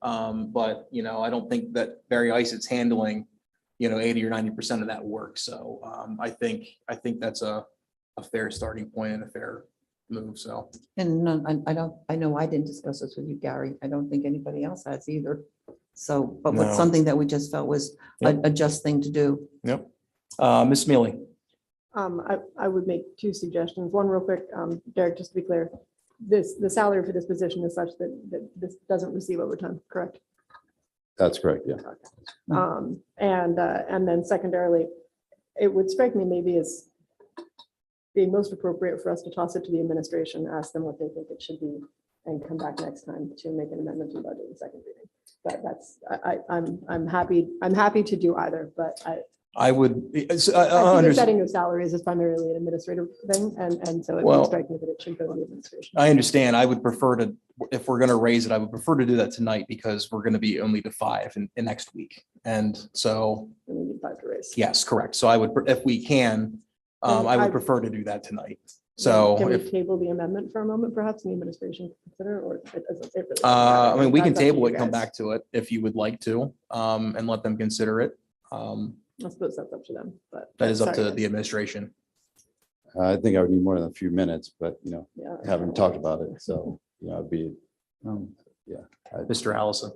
But, I don't think that Barry Isett's handling, 80 or 90% of that work. So I think that's a fair starting point and a fair move. So. And I know I didn't discuss this with you, Gary. I don't think anybody else has either. So, but No. what's something that we just felt was a just thing to do. Yep. Ms. Mealy. I would make two suggestions. One real quick, Derek, just to be clear, the salary for this position is such that this doesn't receive overtime, correct? That's correct, yeah. And then secondarily, it would strike me maybe as being most appropriate for us to toss it to the administration, ask them what they think it should be, and come back next time to make an amendment to the budget in second reading. But I'm happy to do either, but I would. I think the setting of salaries is primarily an administrative thing, and so it Well, would strike me that it should go to the administration. I understand. I would prefer to, if we're going to raise it, I would prefer to do that tonight because we're going to be only to 5 in next week. And so, And we need 5 to raise. yes, correct. So I would, if we can, I would prefer to do that tonight. Can we So table the amendment for a moment, perhaps, and the administration can consider, or it doesn't? It really doesn't I matter. mean, we can That's up to table you it, come guys. back to it if you would like to, and let them consider it. I suppose that's up to them, but. That is up sorry, to the administration. I think I would need more than a few minutes, but, Yeah. haven't talked about it, so, it'd be, Mr. Allison.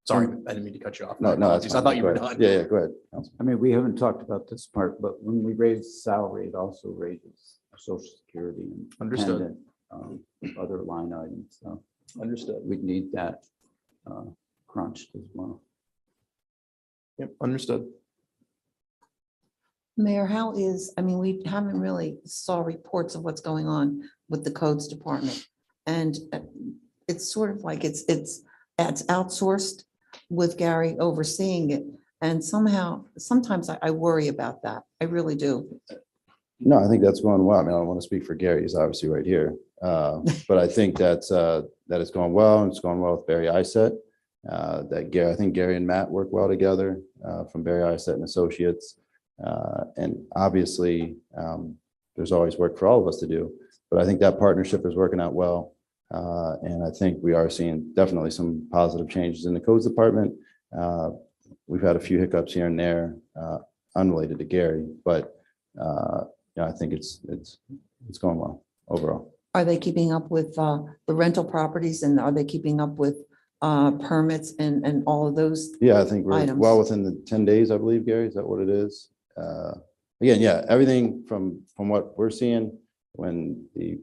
Sorry, I didn't mean to cut you off. no, that's I fine. thought you Go were ahead. done. Yeah, go ahead. Councilman. I mean, we haven't talked about this part, but when we raise salary, it also raises social security and Understood. dependent, other line items. So Understood. we'd need that crunched as well. Yep, understood. Mayor, we haven't really saw reports of what's going on with the codes department. And it's sort of like it's outsourced with Gary overseeing it. And sometimes I worry about that. I really do. No, I think that's going well. I mean, I don't want to speak for Gary. He's obviously right here. But I think that it's going well, and it's going well with Barry Isett. I think Gary and Matt work well together from Barry Isett and Associates. And obviously, there's always work for all of us to do, but I think that partnership is working out well. And I think we are seeing definitely some positive changes in the codes department. We've had a few hiccups here and there, unrelated to Gary, but I think it's going well overall. Are they keeping up with the rental properties, and are they keeping up with permits and all of those? Yeah, I think we're items? well within the 10 days, I believe, Gary, is that what it is? Again, yeah, everything from what we're seeing when the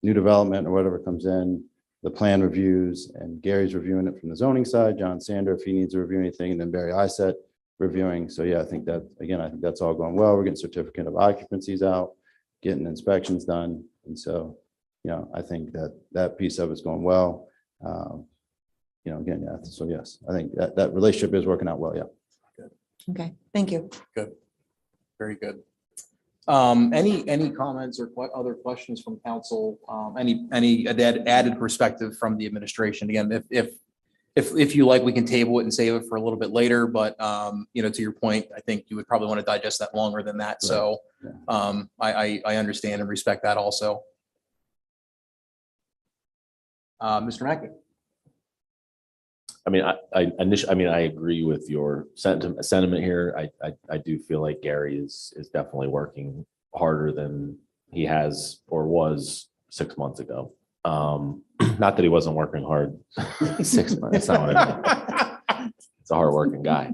new development or whatever comes in, the plan reviews, and Gary's reviewing it from the zoning side, John Sander, if he needs to review anything, and then Barry Isett reviewing. So yeah, I think that's all going well. We're getting certificate of occupancies out, getting inspections done. And so, I think that piece of it's going well. Again, yeah, so yes, I think that relationship is working out well, yeah. Okay, thank you. Good. Very good. Any comments or other questions from council? Any added perspective from the administration? Again, if you like, we can table it and save it for a little bit later, but to your point, I think you would probably want to digest that longer than that. So I understand and respect that also. Mr. Mackey. I mean, I agree with your sentiment here. I do feel like Gary is definitely working harder than he has or was 6 months ago. Not that he wasn't working hard 6 months. That's not what I mean. It's a hardworking guy.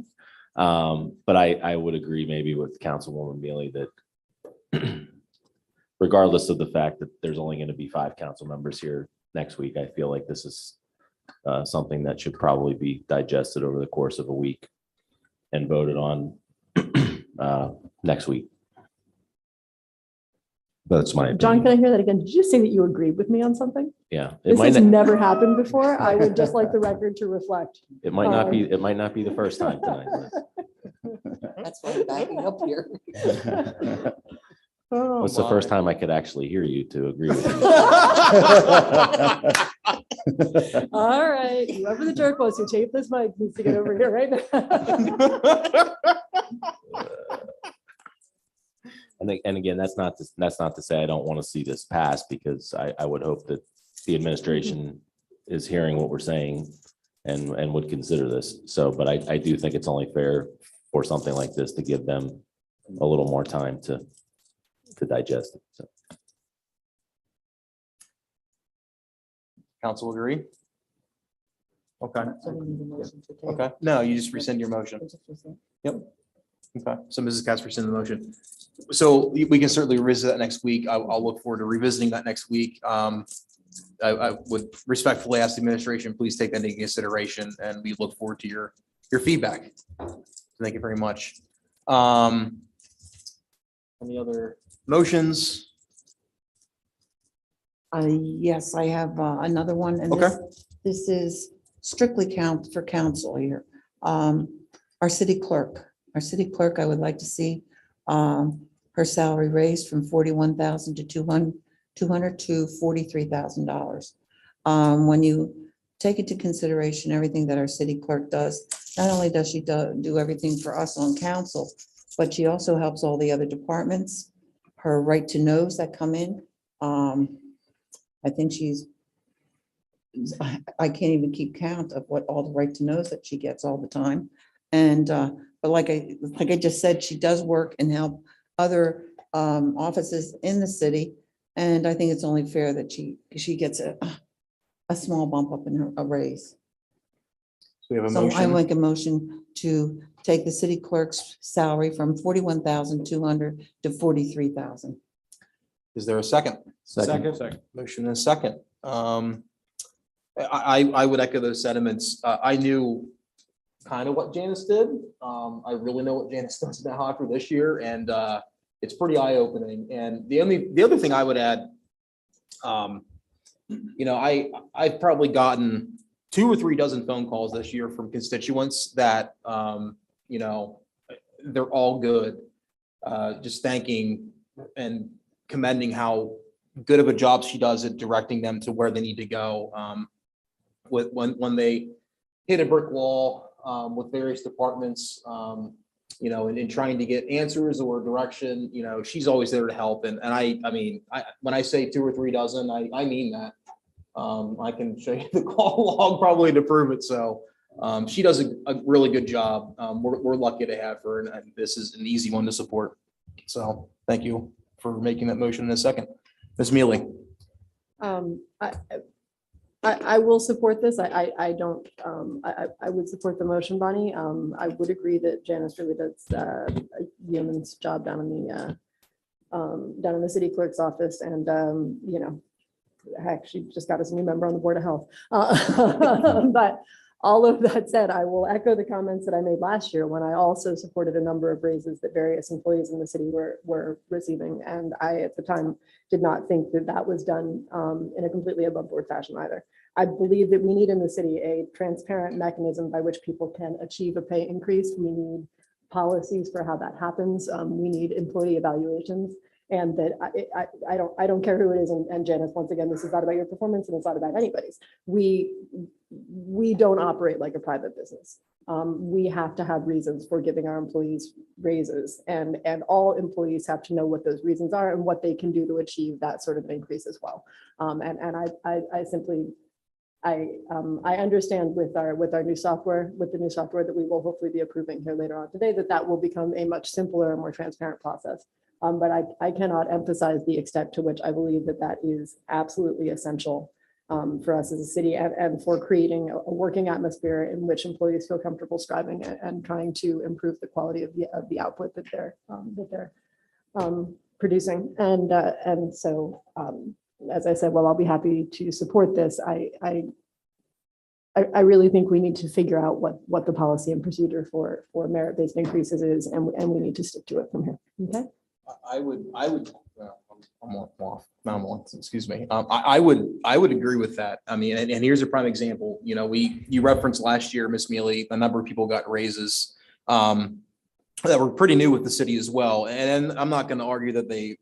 But I would agree maybe with Councilwoman Mealy that regardless of the fact that there's only going to be 5 council members here next week, I feel like this is something that should probably be digested over the course of a week and voted on next week. That's my opinion. John, can I hear that again? Did you say that you agreed with me on something? Yeah, This has never happened before. I would just like the record to reflect. it might not be. It might not be the first time tonight. That's why I'm backing up here. Oh, What's the first time I could actually hear you to agree with you? all right, whoever the jerk was who taped this mic needs to get over here right now. and again, that's not to say I don't want to see this pass, because I would hope that the administration is hearing what we're saying and would consider this. So, but I do think it's only fair for something like this to give them a little more time to digest it. So. Council agree? Okay, So we need a motion to table. okay. No, you just rescind your motion. Just rescind. Okay, so Mrs. Katz rescind the motion. So we can certainly revisit that next week. I'll look forward to revisiting that next week. I would respectfully ask the administration, please take that into consideration, and we look forward to your feedback. Thank you very much. Any other motions? Yes, I have another one. And Okay. this is strictly for council here. Our city clerk, I would like to see her salary raised from 41,000 to 200 to $43,000. When you take into consideration everything that our city clerk does, not only does she do everything for us on council, but she also helps all the other departments. Her right to knows that come in. I think I can't even keep count of what all the right to knows that she gets all the time. And, but like I just said, she does work and help other offices in the city. And I think it's only fair that she gets a small bump up in her raise. So we have a So I motion. make a motion to take the city clerk's salary from 41,200 to 43,000. Is there a second? Second. Motion and a second. I would echo those sentiments. I knew kind of what Janice did. I really know what Janice does now after this year, and it's pretty eye-opening. And the other thing I would add, I've probably gotten 2 or 3 dozen phone calls this year from constituents that, they're all good. Just thanking and commending how good of a job she does at directing them to where they need to go. When they hit a brick wall with various departments, and in trying to get answers or direction, she's always there to help. And when I say 2 or 3 dozen, I mean that. I can show you the call log probably to prove it. So she does a really good job. We're lucky to have her, and this is an easy one to support. So thank you for making that motion in a second. Ms. Mealy. I will support this. I would support the motion, Bonnie. I would agree that Janice really does a yeoman's job down in the city clerk's office, and heck, she just got us a new member on the Board of Health. But all of that said, I will echo the comments that I made last year when I also supported a number of raises that various employees in the city were receiving. And I, at the time, did not think that was done in a completely above board fashion either. I believe that we need in the city a transparent mechanism by which people can achieve a pay increase. We need policies for how that happens. We need employee evaluations. And that I don't care who it is. And Janice, once again, this is not about your performance and it's not about anybody's. We don't operate like a private business. We have to have reasons for giving our employees raises, and all employees have to know what those reasons are and what they can do to achieve that sort of an increase as well. I understand with our new software, that we will hopefully be approving here later on today, that will become a much simpler and more transparent process. But I cannot emphasize the extent to which I believe that is absolutely essential for us as a city, and for creating a working atmosphere in which employees feel comfortable striving and trying to improve the quality of the output that they're producing. And so, as I said, well, I'll be happy to support this. I really think we need to figure out what the policy and procedure for merit-based increases is, and we need to stick to it from here. Okay. I would, excuse me. I would agree with that. I mean, and here's a prime example. You referenced last year, Ms. Mealy, a number of people got raises that were pretty new with the city as well. And I'm not going to argue that they,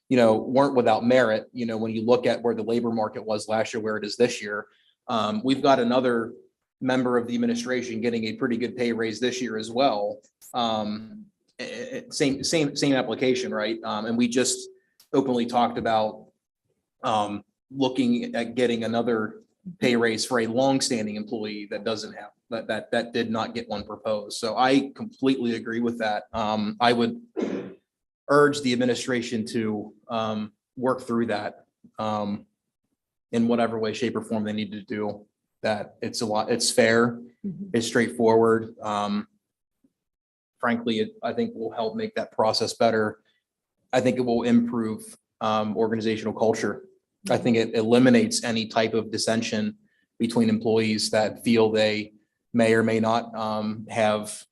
weren't without merit. When you look at where the labor market was last year, where it is this year, we've got another member of the administration getting a pretty good pay raise this year as well. same application, right? And we just openly talked about looking at getting another pay raise for a longstanding employee that doesn't have, that did not get one proposed. So I completely agree with that. I would urge the administration to work through that in whatever way, shape, or form they need to do that. It's fair, it's straightforward. Frankly, I think will help make that process better. I think it will improve organizational culture. I think it eliminates any type of dissension between employees that feel they may or may not have,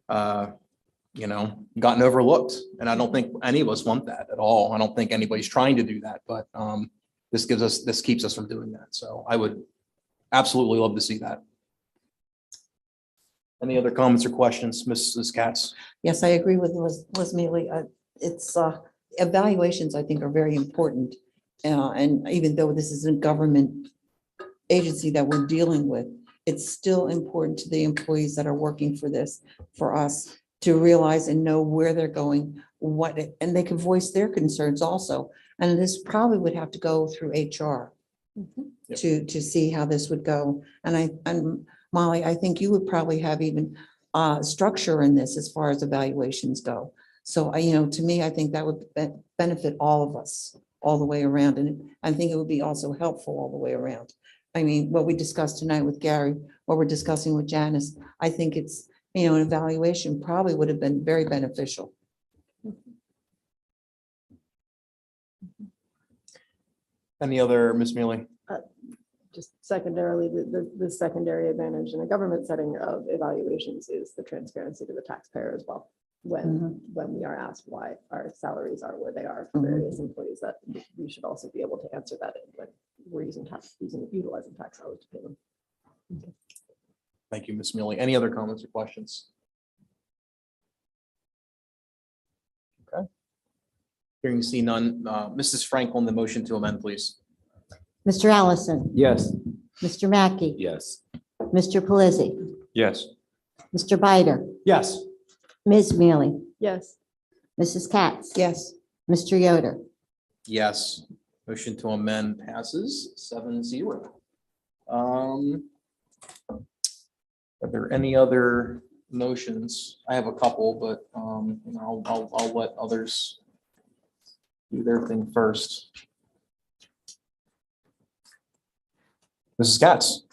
gotten overlooked. And I don't think any of us want that at all. I don't think anybody's trying to do that, but this keeps us from doing that. So I would absolutely love to see that. Any other comments or questions, Mrs. Katz? Yes, I agree with Liz Mealy. It's evaluations, I think, are very important. And even though this is a government agency that we're dealing with, it's still important to the employees that are working for this, for us to realize and know where they're going, and they can voice their concerns also. And this probably would have to go through HR to see how this would go. And Molly, I think you would probably have even structure in this as far as evaluations go. So, to me, I think that would benefit all of us all the way around. And I think it would be also helpful all the way around. I mean, what we discussed tonight with Gary, what we're discussing with Janice, I think it's, an evaluation probably would have been very beneficial. Any other, Ms. Mealy? Just secondarily, the secondary advantage in a government setting of evaluations is the transparency to the taxpayer as well. When we are asked why our salaries are where they are for various employees, that we should also be able to answer that when we're utilizing tax dollars to pay them. Okay. Thank you, Ms. Mealy. Any other comments or questions? Okay. Hearing see none, Mrs. Franklin, the motion to amend, please. Mr. Allison. Yes. Mr. Mackey. Yes. Mr. Pelisi. Yes. Mr. Bider. Yes. Ms. Mealy. Yes. Mrs. Katz. Yes. Mr. Yoder. Yes. Motion to amend passes 7-0. Are there any other motions? I have a couple, but I'll let others do their thing first. Mrs. Katz.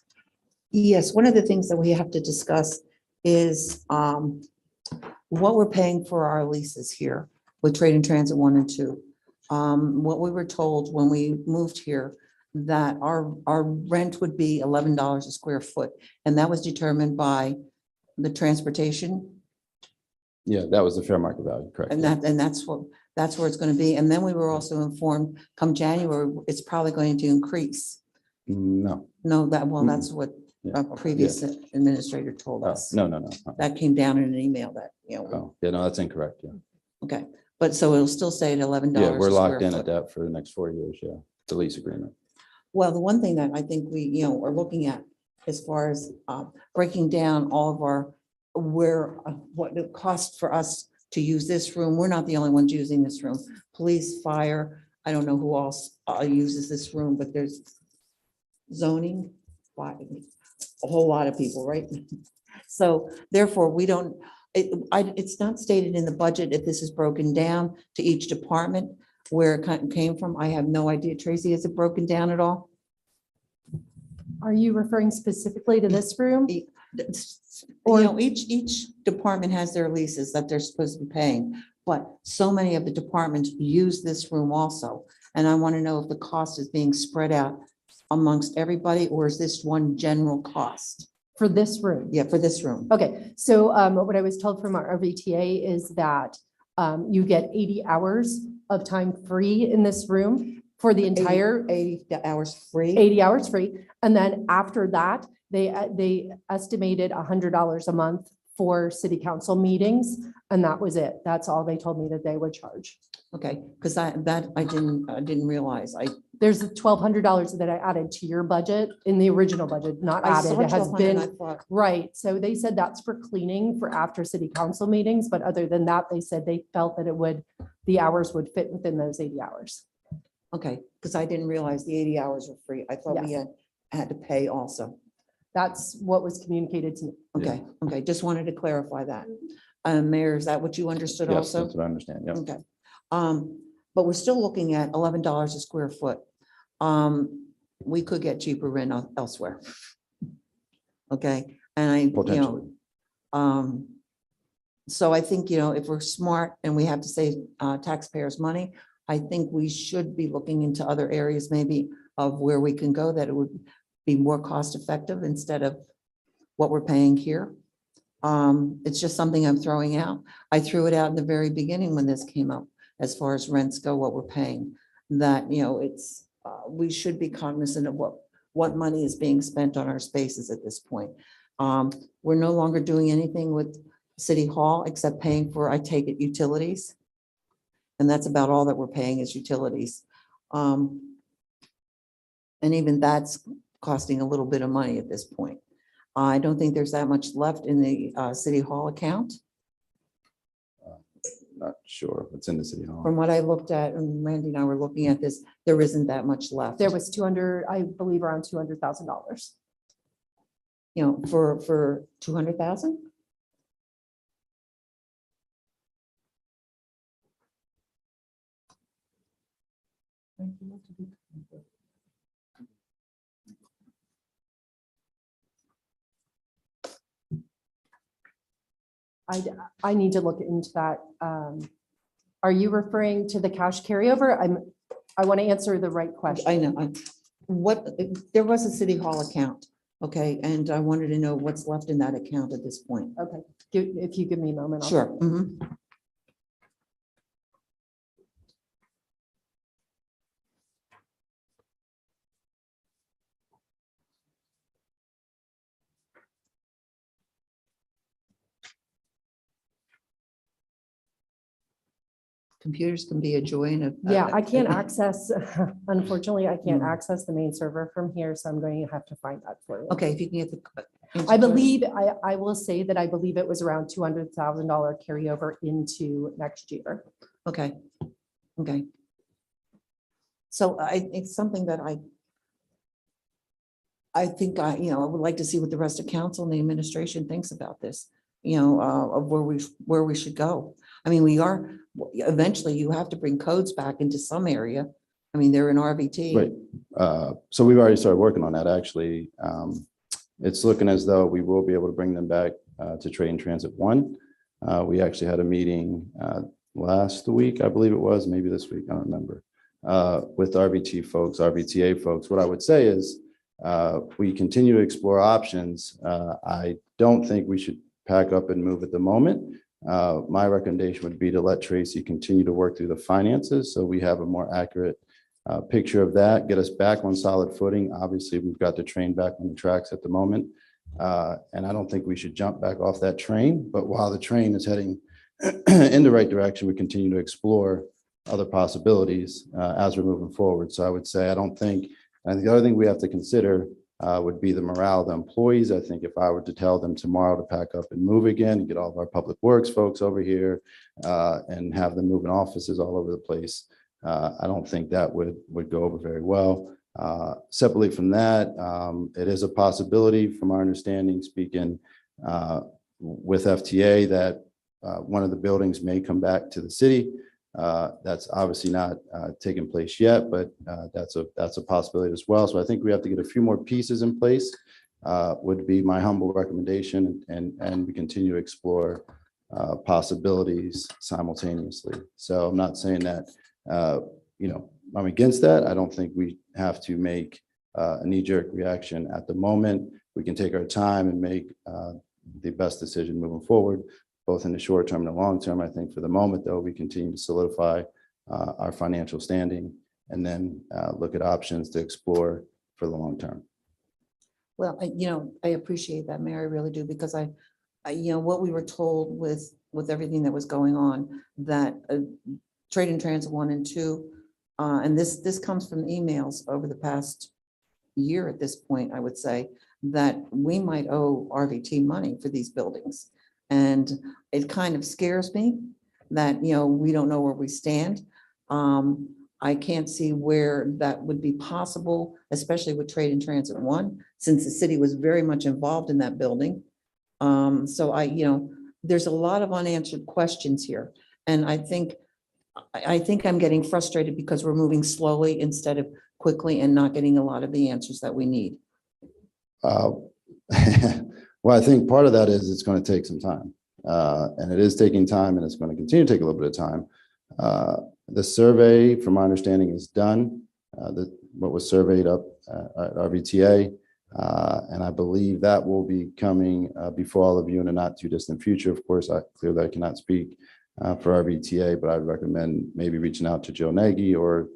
Yes, one of the things that we have to discuss is what we're paying for our leases here with Trade and Transit 1 and 2. What we were told when we moved here, that our rent would be $11 a square foot, and that was determined by the transportation. Yeah, that was the fair market value, correct. And that's where it's going to be. And then we were also informed come January, it's probably going to increase. No. No, that's what Yeah. a previous administrator told us. No. That came down in an email that, Oh, yeah, no, that's incorrect. Yeah. okay. But so it'll still say at $11. Yeah, we're a locked square in foot. at that for the next 4 years. Yeah. The lease agreement. Well, the one thing that I think we, are looking at as far as breaking down all of our, what it costs for us to use this room. We're not the only ones using this room. Police, fire, I don't know who else uses this room, but there's zoning, a whole lot of people, right? So therefore, we don't, it's not stated in the budget if this is broken down to each department where it came from. I have no idea. Tracy, is it broken down at all? Are you referring specifically to this room? Each department has their leases that they're supposed to be paying, but so many of the departments use this room also. And I want to know if the cost is being spread out amongst everybody, or is this one general cost? For this room? Yeah, for this room. Okay, so what I was told from our RVTA is that you get 80 hours of time free in this room for the entire 80 hours free. 80 hours free. And then after that, they estimated $100 a month for city council meetings, and that was it. That's all they told me that they would charge. Okay, because I didn't realize. There's $1,200 that I added to your budget in the original budget, not I added. saw It has 1,200 and I been, thought, right. So they said that's for cleaning for after city council meetings, but other than that, they said they felt that the hours would fit within those 80 hours. okay, because I didn't realize the 80 hours were free. I thought we Yes. had to pay also. That's what was communicated to me. Okay, okay, just wanted to clarify that. Mayor, is that what you understood Yes, also? that's what I understand. Yeah. Okay. But we're still looking at $11 a square foot. We could get cheaper rent elsewhere. Okay, and Potentially. so I think, if we're smart and we have to save taxpayers' money, I think we should be looking into other areas maybe of where we can go, that it would be more cost effective instead of what we're paying here. It's just something I'm throwing out. I threw it out in the very beginning when this came up, as far as rents go, what we're paying, that, it's, we should be cognizant of what money is being spent on our spaces at this point. We're no longer doing anything with City Hall except paying for, I take it, utilities. And that's about all that we're paying is utilities. And even that's costing a little bit of money at this point. I don't think there's that much left in the City Hall account. Not sure what's in the city hall. From what I looked at, and Randy and I were looking at this, there isn't that much left. There was I believe around $200,000. For 200,000? I need to look into that. Are you referring to the cash carryover? I want to answer the right question. I know. There was a City Hall account, okay, and I wanted to know what's left in that account at this point. Okay, if you give me a moment. I'll- Sure. Mhm. Computers can be a joy and a. Yeah, I can't access, unfortunately, I can't access the main server from here, so I'm going to have to find that for you. Okay, if you can get the. I believe, I will say that I believe it was around $200,000 carryover into next year. Okay, okay. So it's something that I think I would like to see what the rest of council and the administration thinks about this, of where we should go. I mean, eventually you have to bring codes back into some area. I mean, they're in RVT. Right. So we've already started working on that, actually. It's looking as though we will be able to bring them back to Trade and Transit 1. We actually had a meeting last week, I believe it was, maybe this week, I don't remember, with RVTA folks. What I would say is we continue to explore options. I don't think we should pack up and move at the moment. My recommendation would be to let Tracy continue to work through the finances so we have a more accurate picture of that, get us back on solid footing. Obviously, we've got the train back on the tracks at the moment. And I don't think we should jump back off that train. But while the train is heading in the right direction, we continue to explore other possibilities as we're moving forward. So I would say, I think the other thing we have to consider would be the morale of the employees. I think if I were to tell them tomorrow to pack up and move again and get all of our public works folks over here and have them moving offices all over the place, I don't think that would go over very well. Separately from that, it is a possibility from our understanding, speaking with FTA, that one of the buildings may come back to the city. That's obviously not taking place yet, but that's a possibility as well. So I think we have to get a few more pieces in place, would be my humble recommendation, and we continue to explore possibilities simultaneously. So I'm not saying that, I'm against that. I don't think we have to make a knee-jerk reaction at the moment. We can take our time and make the best decision moving forward, both in the short term and the long term. I think for the moment, though, we continue to solidify our financial standing and then look at options to explore for the long term. Well, I appreciate that, Mayor, I really do, because what we were told with everything that was going on, that Trade and Transit 1 and 2, and this comes from emails over the past year at this point, I would say, that we might owe RVT money for these buildings. And it kind of scares me that, we don't know where we stand. I can't see where that would be possible, especially with Trade and Transit 1, since the city was very much involved in that building. So there's a lot of unanswered questions here. And I think I'm getting frustrated because we're moving slowly instead of quickly and not getting a lot of the answers that we need. Well, I think part of that is it's going to take some time. And it is taking time, and it's going to continue to take a little bit of time. The survey, from my understanding, is done. What was surveyed up at RVTA. And I believe that will be coming before all of you in a not too distant future. Of course, clearly I cannot speak for RVTA, but I'd recommend maybe reaching out to Joe Nagy or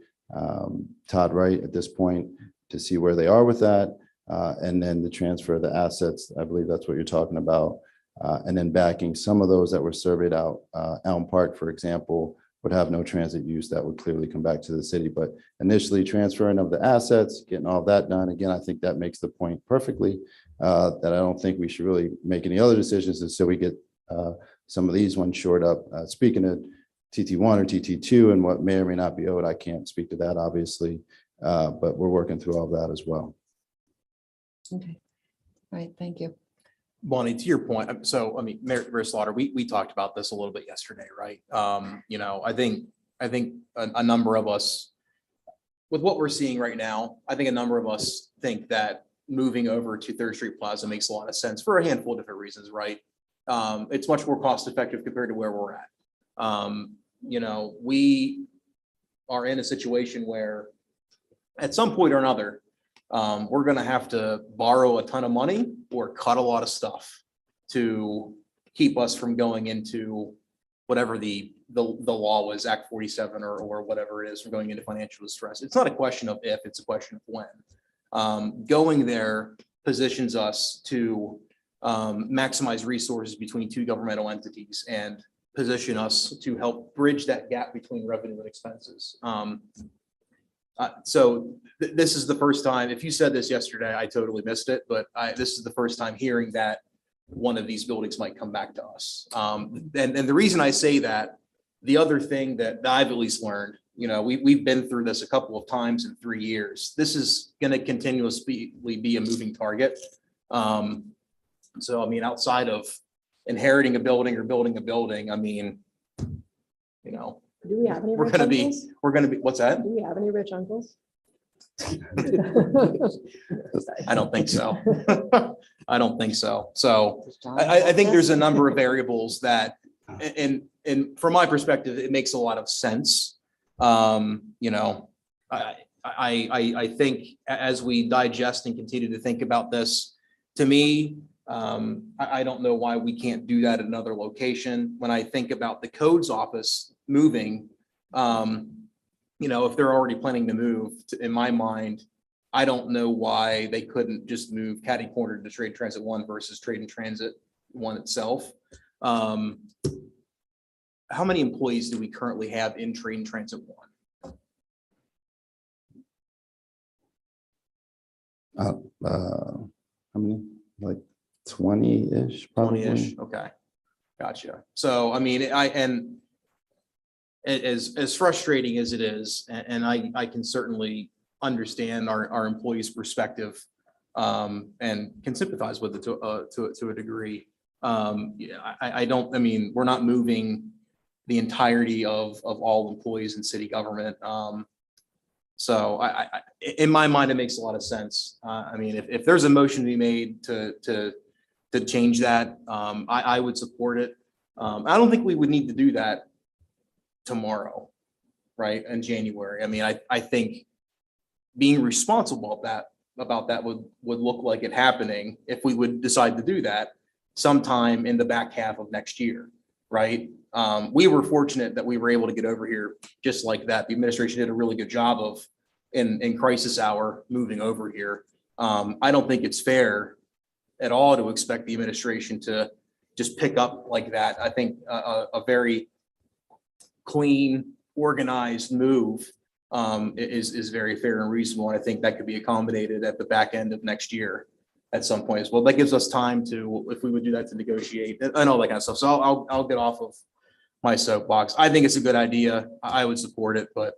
Todd Wright at this point to see where they are with that. And then the transfer of the assets, I believe that's what you're talking about. And then backing some of those that were surveyed out. Elm Park, for example, would have no transit use. That would clearly come back to the city. But initially transferring of the assets, getting all that done, again, I think that makes the point perfectly, that I don't think we should really make any other decisions until we get some of these ones shored up. Speaking of TT1 or TT2 and what may or may not be owed, I can't speak to that, obviously, but we're working through all that as well. Okay. All right. Thank you. Bonnie, to your point, so, Mayor Slaughter, we talked about this a little bit yesterday, right? I think a number of us, with what we're seeing right now, I think a number of us think that moving over to Third Street Plaza makes a lot of sense for a handful of different reasons, right? It's much more cost effective compared to where we're at. We are in a situation where at some point or another, we're going to have to borrow a ton of money or cut a lot of stuff to keep us from going into whatever the law was, Act 47 or whatever it is, from going into financial distress. It's not a question of if, it's a question of when. Going there positions us to maximize resources between two governmental entities and position us to help bridge that gap between revenue and expenses. So this is the first time, if you said this yesterday, I totally missed it, but this is the first time hearing that one of these buildings might come back to us. And the reason I say that, the other thing that I've at least learned, we've been through this a couple of times in 3 years. This is going to continuously be a moving target. So, outside of inheriting a building or building a building, Do we have any we're rich going to be, uncles? what's that? Do we have any rich uncles? I don't think so. I don't think so. So I think there's a number of variables that, and from my perspective, it makes a lot of sense. I think as we digest and continue to think about this, to me, I don't know why we can't do that at another location. When I think about the codes office moving, if they're already planning to move, in my mind, I don't know why they couldn't just move catty corner to Trade Transit 1 versus Trade and Transit 1 itself. How many employees do we currently have in Trade and Transit 1? How many? Like 20-ish, probably. 20-ish. Okay. Gotcha. So, and as frustrating as it is, and I can certainly understand our employees' perspective, and can sympathize with it to a degree. We're not moving the entirety of all employees in city government. So in my mind, it makes a lot of sense. If there's a motion to be made to change that, I would support it. I don't think we would need to do that tomorrow, right, in January. I think being responsible about that would look like it happening if we would decide to do that sometime in the back half of next year, right? We were fortunate that we were able to get over here just like that. The administration did a really good job of in crisis hour moving over here. I don't think it's fair at all to expect the administration to just pick up like that. I think a very clean, organized move is very fair and reasonable. And I think that could be accommodated at the back end of next year at some point as well. That gives us time to, if we would do that, to negotiate and all that kind of stuff. So I'll get off of my soapbox. I think it's a good idea. I would support it, but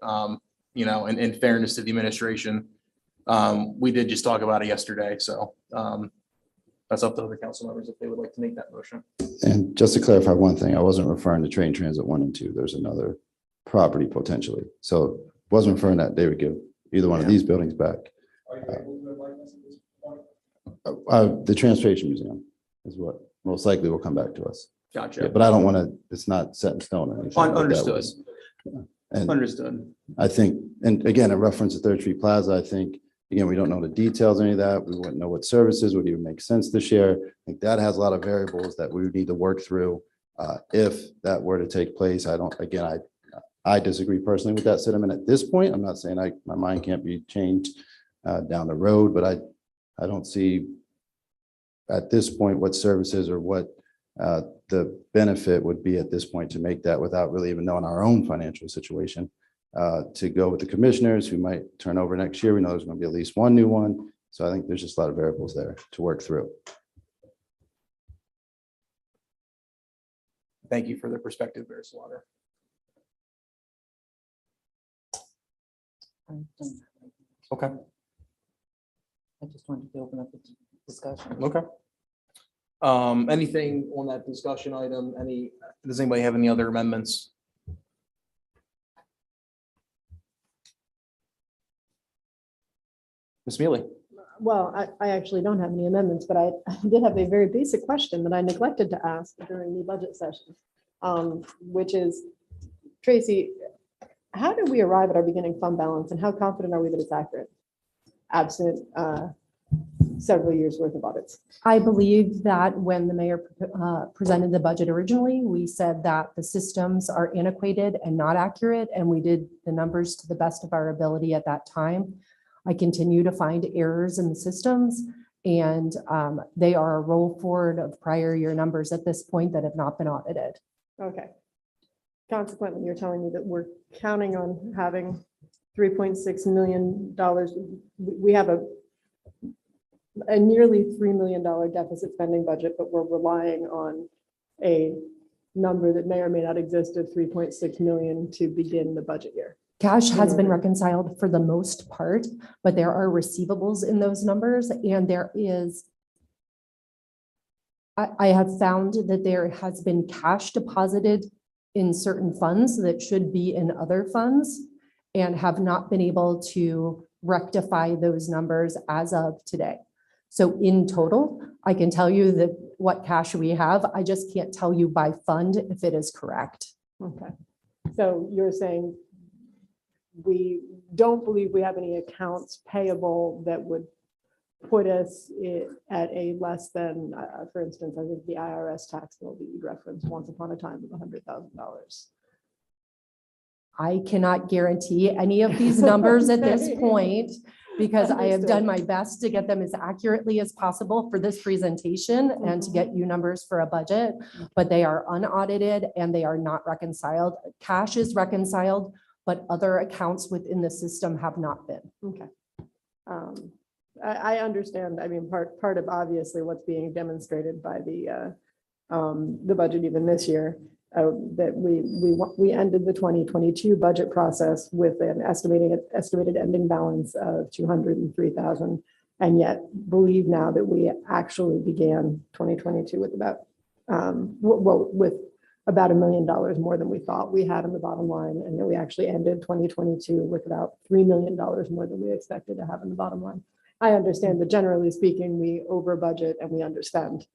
you know, in fairness to the administration, we did just talk about it yesterday. So that's up to other council members if they would like to make that motion. And just to clarify one thing, I wasn't referring to train transit 1 and 2. There's another property potentially. So wasn't referring that they would give either one of these buildings back. The Transportation Museum is what most likely will come back to us. Gotcha. Yeah, but I don't want to, it's not set in stone or anything. but that Understood. was- And Understood. I think, and again, a reference to Third Street Plaza, I think, again, we don't know the details, any of that. We wouldn't know what services would even make sense to share. I think that has a lot of variables that we would need to work through. If that were to take place, I disagree personally with that sentiment at this point. I'm not saying my mind can't be changed down the road, but I don't see at this point what services or what the benefit would be at this point to make that without really even knowing our own financial situation. To go with the commissioners who might turn over next year. We know there's going to be at least one new one. So I think there's just a lot of variables there to work through. Thank you for the perspective, Bear Slaughter. Okay. I just wanted to open up the discussion. Okay. Anything on that discussion item? Does anybody have any other amendments? Ms. Mealy? Well, I actually don't have any amendments, but I did have a very basic question that I neglected to ask during the budget session, which is, Tracy, how did we arrive at our beginning fund balance and how confident are we that it's accurate? Absent several years worth of audits. I believe that when the mayor presented the budget originally, we said that the systems are antiquated and not accurate, and we did the numbers to the best of our ability at that time. I continue to find errors in the systems, and they are a roll forward of prior year numbers at this point that have not been audited. Okay. Consequently, you're telling me that we're counting on having $3.6 million. We have a nearly $3 million deficit spending budget, but we're relying on a number that may or may not exist of 3.6 million to begin the budget year. Cash has been reconciled for the most part, but there are receivables in those numbers, and there is, I have found that there has been cash deposited in certain funds that should be in other funds and have not been able to rectify those numbers as of today. So in total, I can tell you that what cash we have, I just can't tell you by fund if it is correct. Okay. So you're saying we don't believe we have any accounts payable that would put us at a less than, for instance, I think the IRS tax bill that you referenced once upon a time of $100,000. I cannot guarantee any of these numbers at this point because I have done my best to get them as accurately as possible for this presentation and to get you numbers for a budget, but they are unaudited and they are not reconciled. Cash is reconciled, but other accounts within the system have not been. Okay. I understand. I mean, part of obviously what's being demonstrated by the budget even this year, that we ended the 2022 budget process with an estimated ending balance of 203,000, and yet believe now that we actually began 2022 with about with about $1 million more than we thought we had in the bottom line, and that we actually ended 2022 with about $3 million more than we expected to have in the bottom line. I understand that generally speaking, we over budget and we underspend.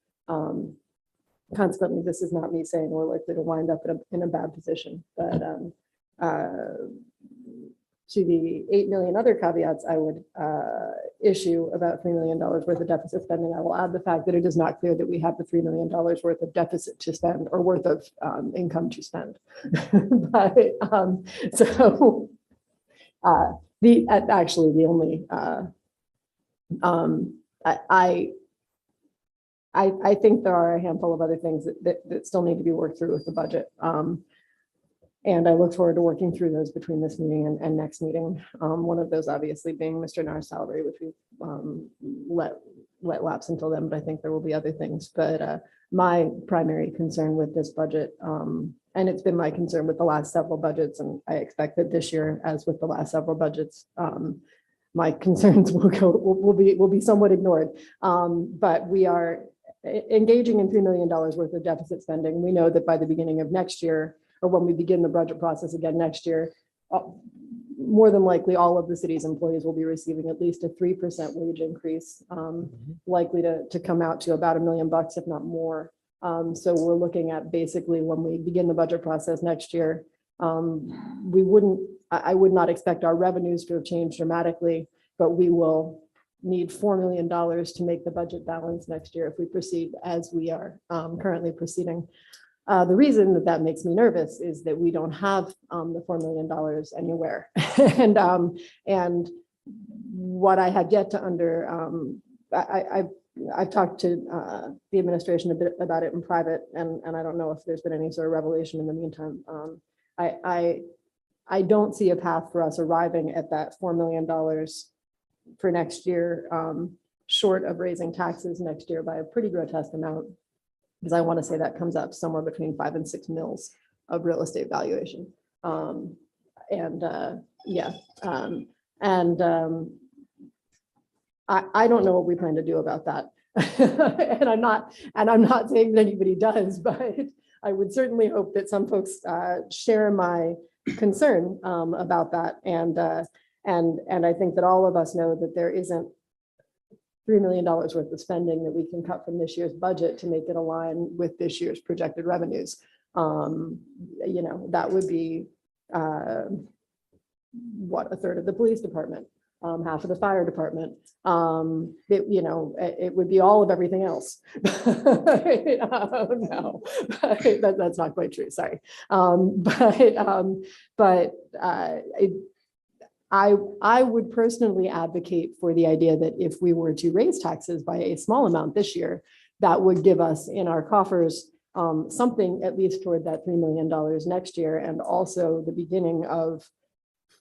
Consequently, this is not me saying we're likely to wind up in a bad position, but to the 8 million other caveats I would issue about $3 million worth of deficit spending, I will add the fact that it is not clear that we have the $3 million worth of deficit to spend or worth of income to spend. But so actually the only I think there are a handful of other things that still need to be worked through with the budget. And I look forward to working through those between this meeting and next meeting. One of those obviously being Mr. Nar's salary, which we let lapse until then, but I think there will be other things. But my primary concern with this budget, and it's been my concern with the last several budgets, and I expect that this year, as with the last several budgets, my concerns will be somewhat ignored. But we are engaging in $3 million worth of deficit spending. We know that by the beginning of next year, or when we begin the budget process again next year, more than likely all of the city's employees will be receiving at least a 3% wage increase, likely to come out to about $1 million, if not more. So we're looking at basically when we begin the budget process next year, I would not expect our revenues to have changed dramatically, but we will need $4 million to make the budget balance next year if we proceed as we are currently proceeding. The reason that makes me nervous is that we don't have the $4 million anywhere. and what I have yet to I've talked to the administration a bit about it in private, and I don't know if there's been any sort of revelation in the meantime. I don't see a path for us arriving at that $4 million for next year, short of raising taxes next year by a pretty grotesque amount, because I want to say that comes up somewhere between 5 and 6 mils of real estate valuation. I don't know what we plan to do about that. and I'm not saying that anybody does, but I would certainly hope that some folks share my concern about that. And I think that all of us know that there isn't $3 million worth of spending that we can cut from this year's budget to make it align with this year's projected revenues. That would be what, a third of the police department, half of the fire department. It would be all of everything else. No, that's not quite true. Sorry. I would personally advocate for the idea that if we were to raise taxes by a small amount this year, that would give us in our coffers something at least toward that $3 million next year, and also the beginning of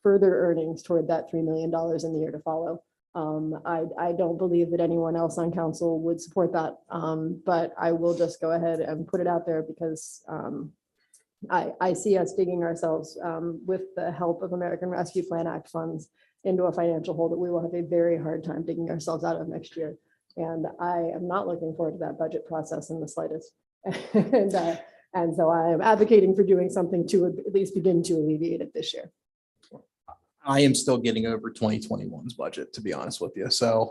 further earnings toward that $3 million in the year to follow. I don't believe that anyone else on council would support that, but I will just go ahead and put it out there because I see us digging ourselves with the help of American Rescue Plan Act funds into a financial hole that we will have a very hard time digging ourselves out of next year. And I am not looking forward to that budget process in the slightest. And so I am advocating for doing something to at least begin to alleviate it this year. I am still getting over 2021's budget, to be honest with you. So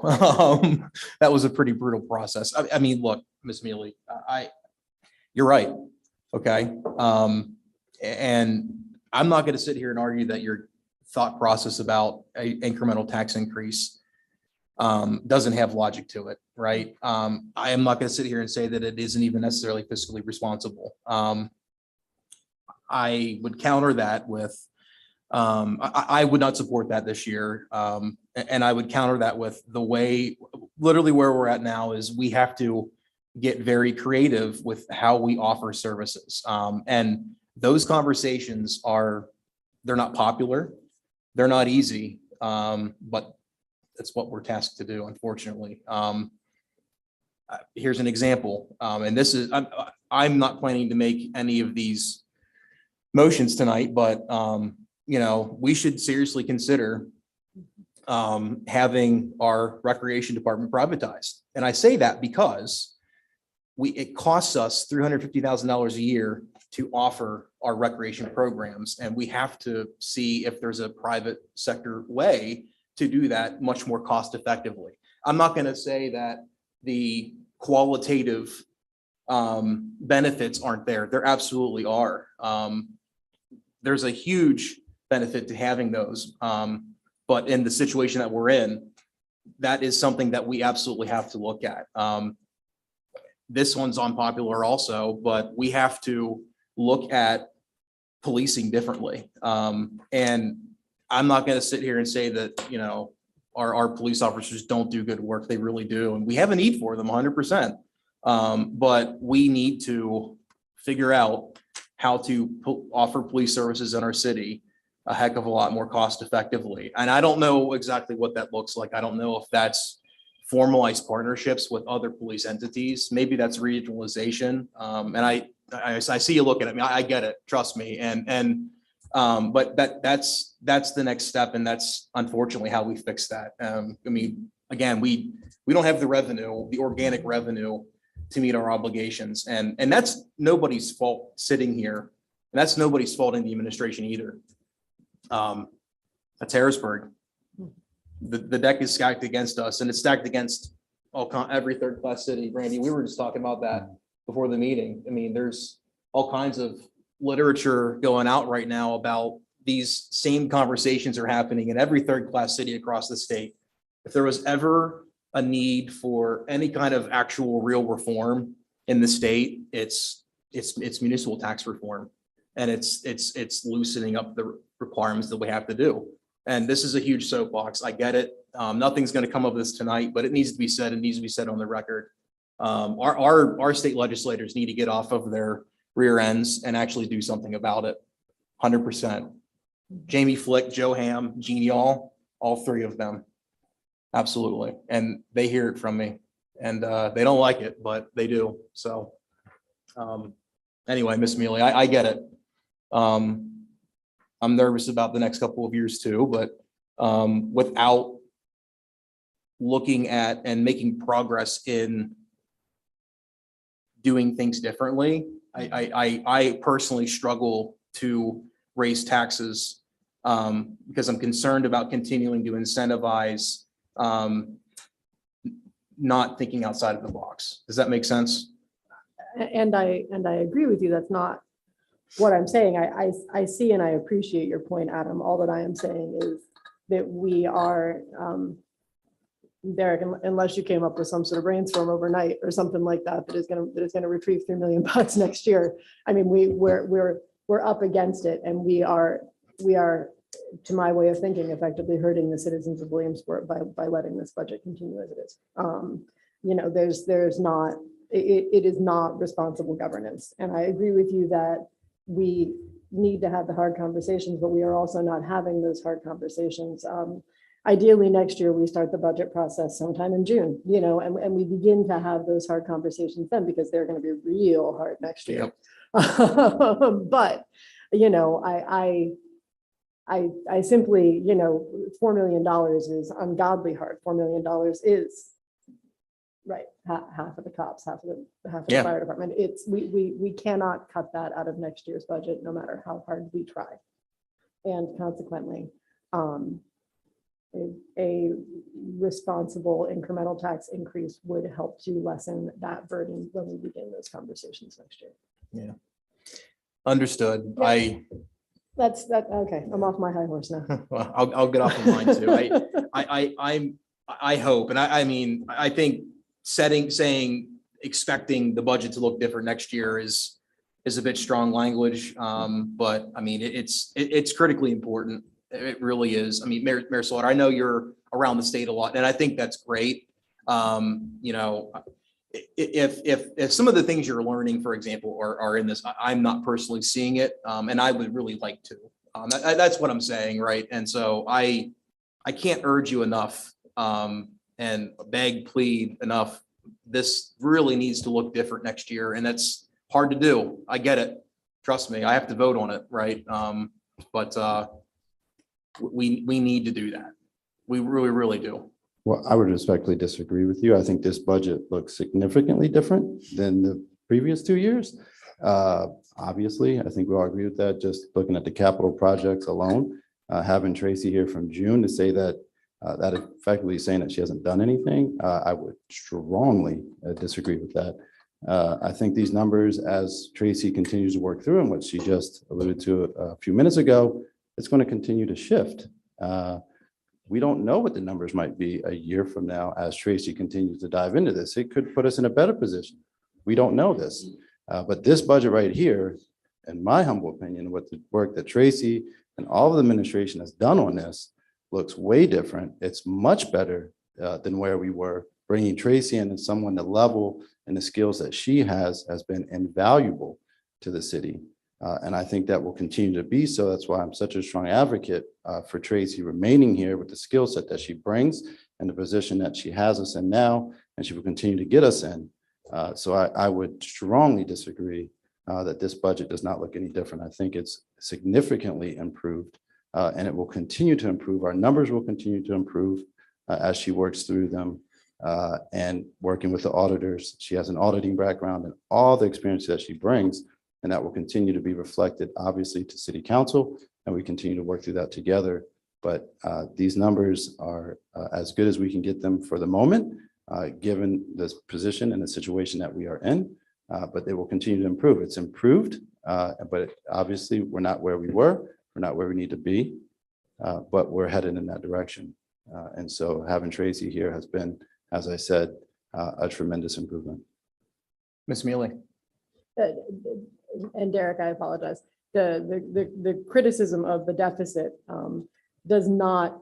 that was a pretty brutal process. I mean, look, Ms. Mealy, you're right. Okay. And I'm not going to sit here and argue that your thought process about an incremental tax increase doesn't have logic to it, right? I am not going to sit here and say that it isn't even necessarily fiscally responsible. I would counter that with, I would not support that this year. And I would counter that with the way, literally where we're at now is we have to get very creative with how we offer services. And those conversations they're not popular. They're not easy, but it's what we're tasked to do, unfortunately. Here's an example. And this is, I'm not planning to make any of these motions tonight, but we should seriously consider having our recreation department privatized. And I say that because it costs us $350,000 a year to offer our recreation programs. And we have to see if there's a private sector way to do that much more cost effectively. I'm not going to say that the qualitative benefits aren't there. There absolutely are. There's a huge benefit to having those. But in the situation that we're in, that is something that we absolutely have to look at. This one's unpopular also, but we have to look at policing differently. And I'm not going to sit here and say that, our police officers don't do good work. They really do. And we have a need for them 100%. But we need to figure out how to offer police services in our city a heck of a lot more cost effectively. And I don't know exactly what that looks like. I don't know if that's formalized partnerships with other police entities. Maybe that's regionalization. And I see you looking at me. I get it. Trust me. But that's the next step. And that's unfortunately how we fix that. I mean, again, we don't have the revenue, the organic revenue to meet our obligations. And that's nobody's fault sitting here. And that's nobody's fault in the administration either. That's Harrisburg. The deck is stacked against us, and it's stacked against every third class city. Randy, we were just talking about that before the meeting. I mean, there's all kinds of literature going out right now about these same conversations are happening in every third class city across the state. If there was ever a need for any kind of actual real reform in the state, it's municipal tax reform. And it's loosening up the requirements that we have to do. And this is a huge soapbox. I get it. Nothing's going to come of this tonight, but it needs to be said. It needs to be said on the record. Our state legislators need to get off of their rear ends and actually do something about it. 100%. Jamie Flick, Joe Ham, Jeannie all three of them. Absolutely. And they hear it from me, and they don't like it, but they do. So anyway, Miss Mealy, I get it. I'm nervous about the next couple of years too, but without looking at and making progress in doing things differently, I personally struggle to raise taxes because I'm concerned about continuing to incentivize not thinking outside of the box. Does that make sense? And I agree with you. That's not what I'm saying. I see and I appreciate your point, Adam. All that I am saying is that we are, Derek, unless you came up with some sort of brainstorm overnight or something like that, that is going to retrieve $3 million next year. I mean, we're up against it, and we are, to my way of thinking, effectively hurting the citizens of Williamsport by letting this budget continue as it is. You know, there's not, it is not responsible governance. And I agree with you that we need to have the hard conversations, but we are also not having those hard conversations. Ideally, next year, we start the budget process sometime in June, you know, and we begin to have those hard conversations then, because they're going to be real hard next year. Yep. But, you know, I simply, you know, $4 million is ungodly hard. $4 million is right. Half of the cops, half of the fire department. We cannot cut that out of next year's budget, no matter how hard we try. And consequently, a responsible incremental tax increase would help to lessen that burden when we begin those conversations next year. Yeah. Understood. Yeah. That's okay. I'm off my high horse now. Well, I'll get off of mine too. I hope, and I mean, I think expecting the budget to look different next year is a bit strong language. But I mean, it's critically important. It really is. I mean, Mayor Slaughter, I know you're around the state a lot, and I think that's great. You know, if some of the things you're learning, for example, are in this, I'm not personally seeing it, and I would really like to. That's what I'm saying, right? And so I can't urge you enough and beg, plead enough. This really needs to look different next year, and that's hard to do. I get it. Trust me, I have to vote on it, right? But we need to do that. We really, really do. Well, I would respectfully disagree with you. I think this budget looks significantly different than the previous 2 years. Obviously, I think we all agree with that. Just looking at the capital projects alone, having Tracy here from June to say that that effectively saying that she hasn't done anything, I would strongly disagree with that. I think these numbers, as Tracy continues to work through, and what she just alluded to a few minutes ago, it's going to continue to shift. We don't know what the numbers might be a year from now as Tracy continues to dive into this. It could put us in a better position. We don't know this. But this budget right here, in my humble opinion, with the work that Tracy and all of the administration has done on this, looks way different. It's much better than where we were bringing Tracy in as someone the level and the skills that she has been invaluable to the city. And I think that will continue to be so. That's why I'm such a strong advocate for Tracy remaining here with the skill set that she brings and the position that she has us in now, and she will continue to get us in. So I would strongly disagree that this budget does not look any different. I think it's significantly improved, and it will continue to improve. Our numbers will continue to improve as she works through them and working with the auditors. She has an auditing background and all the experience that she brings, and that will continue to be reflected, obviously, to City Council, and we continue to work through that together. But these numbers are as good as we can get them for the moment, given this position and the situation that we are in, but they will continue to improve. It's improved, but obviously we're not where we were. We're not where we need to be, but we're headed in that direction. And so having Tracy here has been, as I said, a tremendous improvement. Ms. Mealy. And Derek, I apologize. The criticism of the deficit does not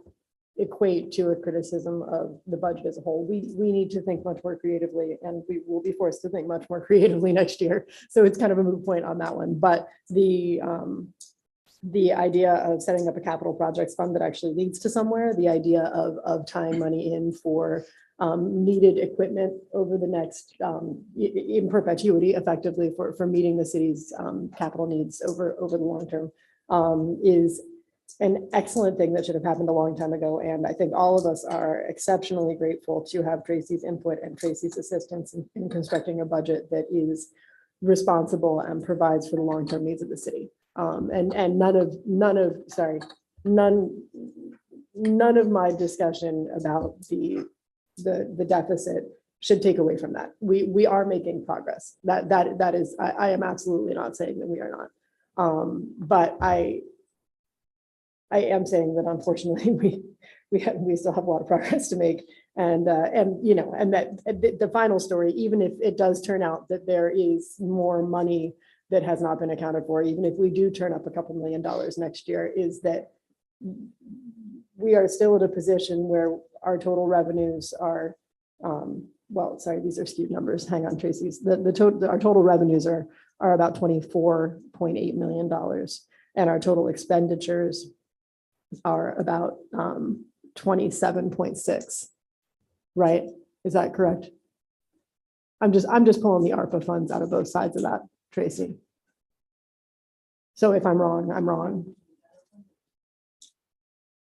equate to a criticism of the budget as a whole. We need to think much more creatively, and we will be forced to think much more creatively next year. So it's kind of a moot point on that one. But the idea of setting up a capital projects fund that actually leads to somewhere, the idea of tying money in for needed equipment over the next, in perpetuity, effectively for meeting the city's capital needs over the long term, is an excellent thing that should have happened a long time ago. And I think all of us are exceptionally grateful to have Tracy's input and Tracy's assistance in constructing a budget that is responsible and provides for the long-term needs of the city. And none of my discussion about the deficit should take away from that. We are making progress. That is, I am absolutely not saying that we are not. But I am saying that unfortunately we still have a lot of progress to make, and that the final story, even if it does turn out that there is more money that has not been accounted for, even if we do turn up a couple $1 million next year, is that we are still at a position where our total revenues are, well, sorry, these are skewed numbers. Hang on, Tracy's. Our total revenues are about $24.8 million, and our total expenditures are about 27.6. Right? Is that correct? I'm just pulling the ARPA funds out of both sides of that, Tracy. So if I'm wrong, I'm wrong.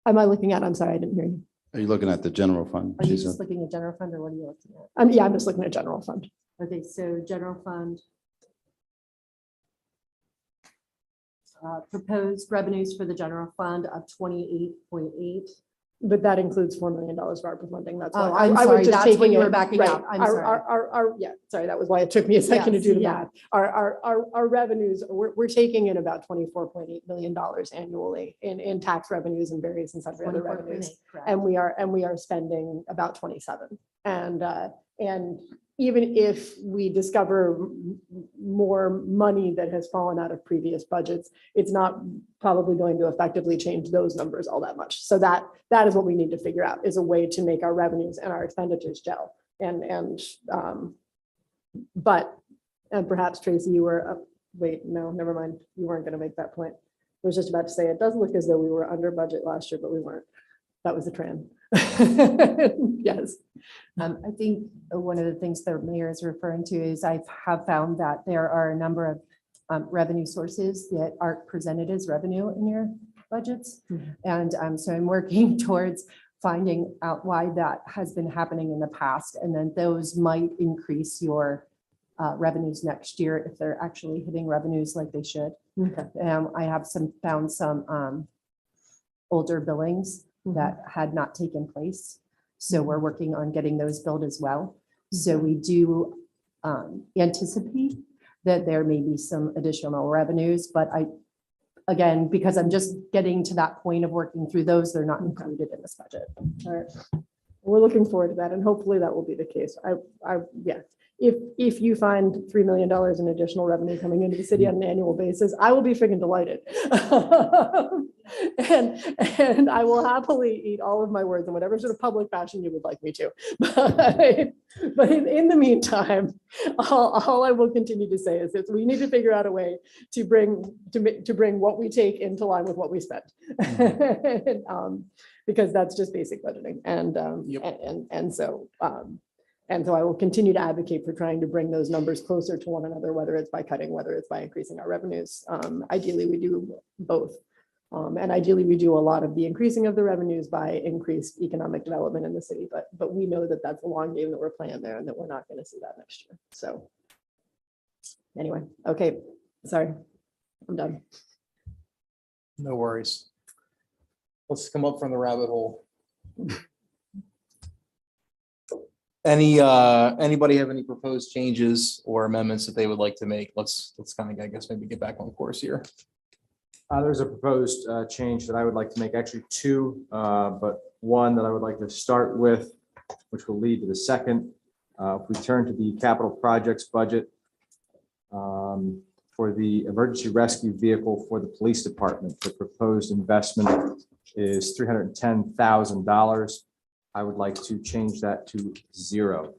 Am I looking at? I'm sorry, I didn't hear you. Are you looking at the general fund? Are you Lisa? just looking at general fund, or what are you looking at? Yeah, I'm just looking at general fund. Okay, so general fund. Proposed revenues for the general fund of 28.8. But that includes $4 million of ARPA funding. That's why Oh, I'm I was sorry, just that's what taking you were it, backing right. out. I'm sorry. Yeah, sorry, that was why it took me a second to Yes, do the yeah. math. Our revenues, we're taking in about $24.8 million annually in tax revenues and various and sundry other 24.8, revenues. correct. And we are spending about 27. And even if we discover more money that has fallen out of previous budgets, it's not probably going to effectively change those numbers all that much. So that is what we need to figure out, is a way to make our revenues and our expenditures gel. And perhaps Tracy, you were wait, no, never mind. You weren't going to make that point. I was just about to say, it does look as though we were under budget last year, but we weren't. That was the trend. Yes. I think one of the things the mayor is referring to is I have found that there are a number of revenue sources that aren't presented as revenue in your budgets. And so I'm working towards finding out why that has been happening in the past. And then those might increase your revenues next year if they're actually hitting revenues like they should. I have found some older billings that had not taken place. So we're working on getting those billed as well. So we do anticipate that there may be some additional revenues, but again, because I'm just getting to that point of working through those, they're not included in this budget. All right. We're looking forward to that, and hopefully that will be the case. Yeah. if you find $3 million in additional revenue coming into the city on an annual basis, I will be freaking delighted. And I will happily eat all of my words in whatever sort of public fashion you would like me to. But in the meantime, all I will continue to say is that we need to figure out a way to bring what we take into line with what we spend. Because that's just basic budgeting. And so I will continue to advocate for trying to bring those numbers closer to one another, whether it's by cutting, whether it's by increasing our revenues. Ideally, we do both. And ideally, we do a lot of the increasing of the revenues by increased economic development in the city. But we know that that's a long game that we're playing there and that we're not going to see that next year. So anyway, okay, sorry, I'm done. No worries. Let's come up from the rabbit hole. Anybody have any proposed changes or amendments that they would like to make? Let's kind of, I guess, maybe get back on course here. There's a proposed change that I would like to make, actually two, but one that I would like to start with, which will lead to the second. If we turn to the capital projects budget for the emergency rescue vehicle for the police department, the proposed investment is $310,000. I would like to change that to 0.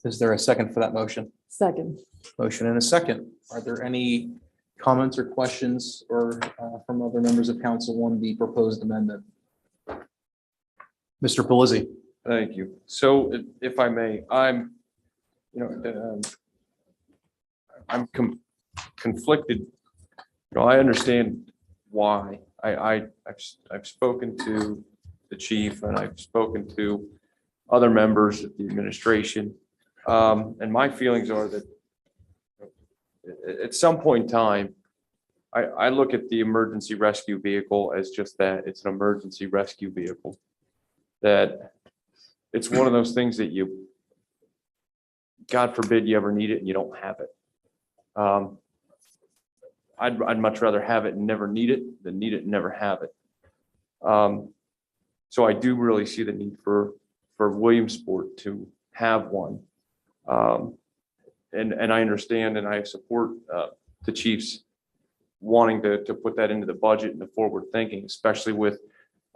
Is there a second for that motion? Second. Motion and a second. Are there any comments or questions or from other members of council on the proposed amendment? Mr. Pelisi. Thank you. So if I may, I'm conflicted. I understand why. I've spoken to the chief and I've spoken to other members of the administration. And my feelings are that at some point in time, I look at the emergency rescue vehicle as just that. It's an emergency rescue vehicle. That it's one of those things that you, God forbid you ever need it and you don't have it. I'd much rather have it and never need it than need it and never have it. So I do really see the need for Williamsport to have one. And I understand and I support the chiefs wanting to put that into the budget and the forward thinking, especially with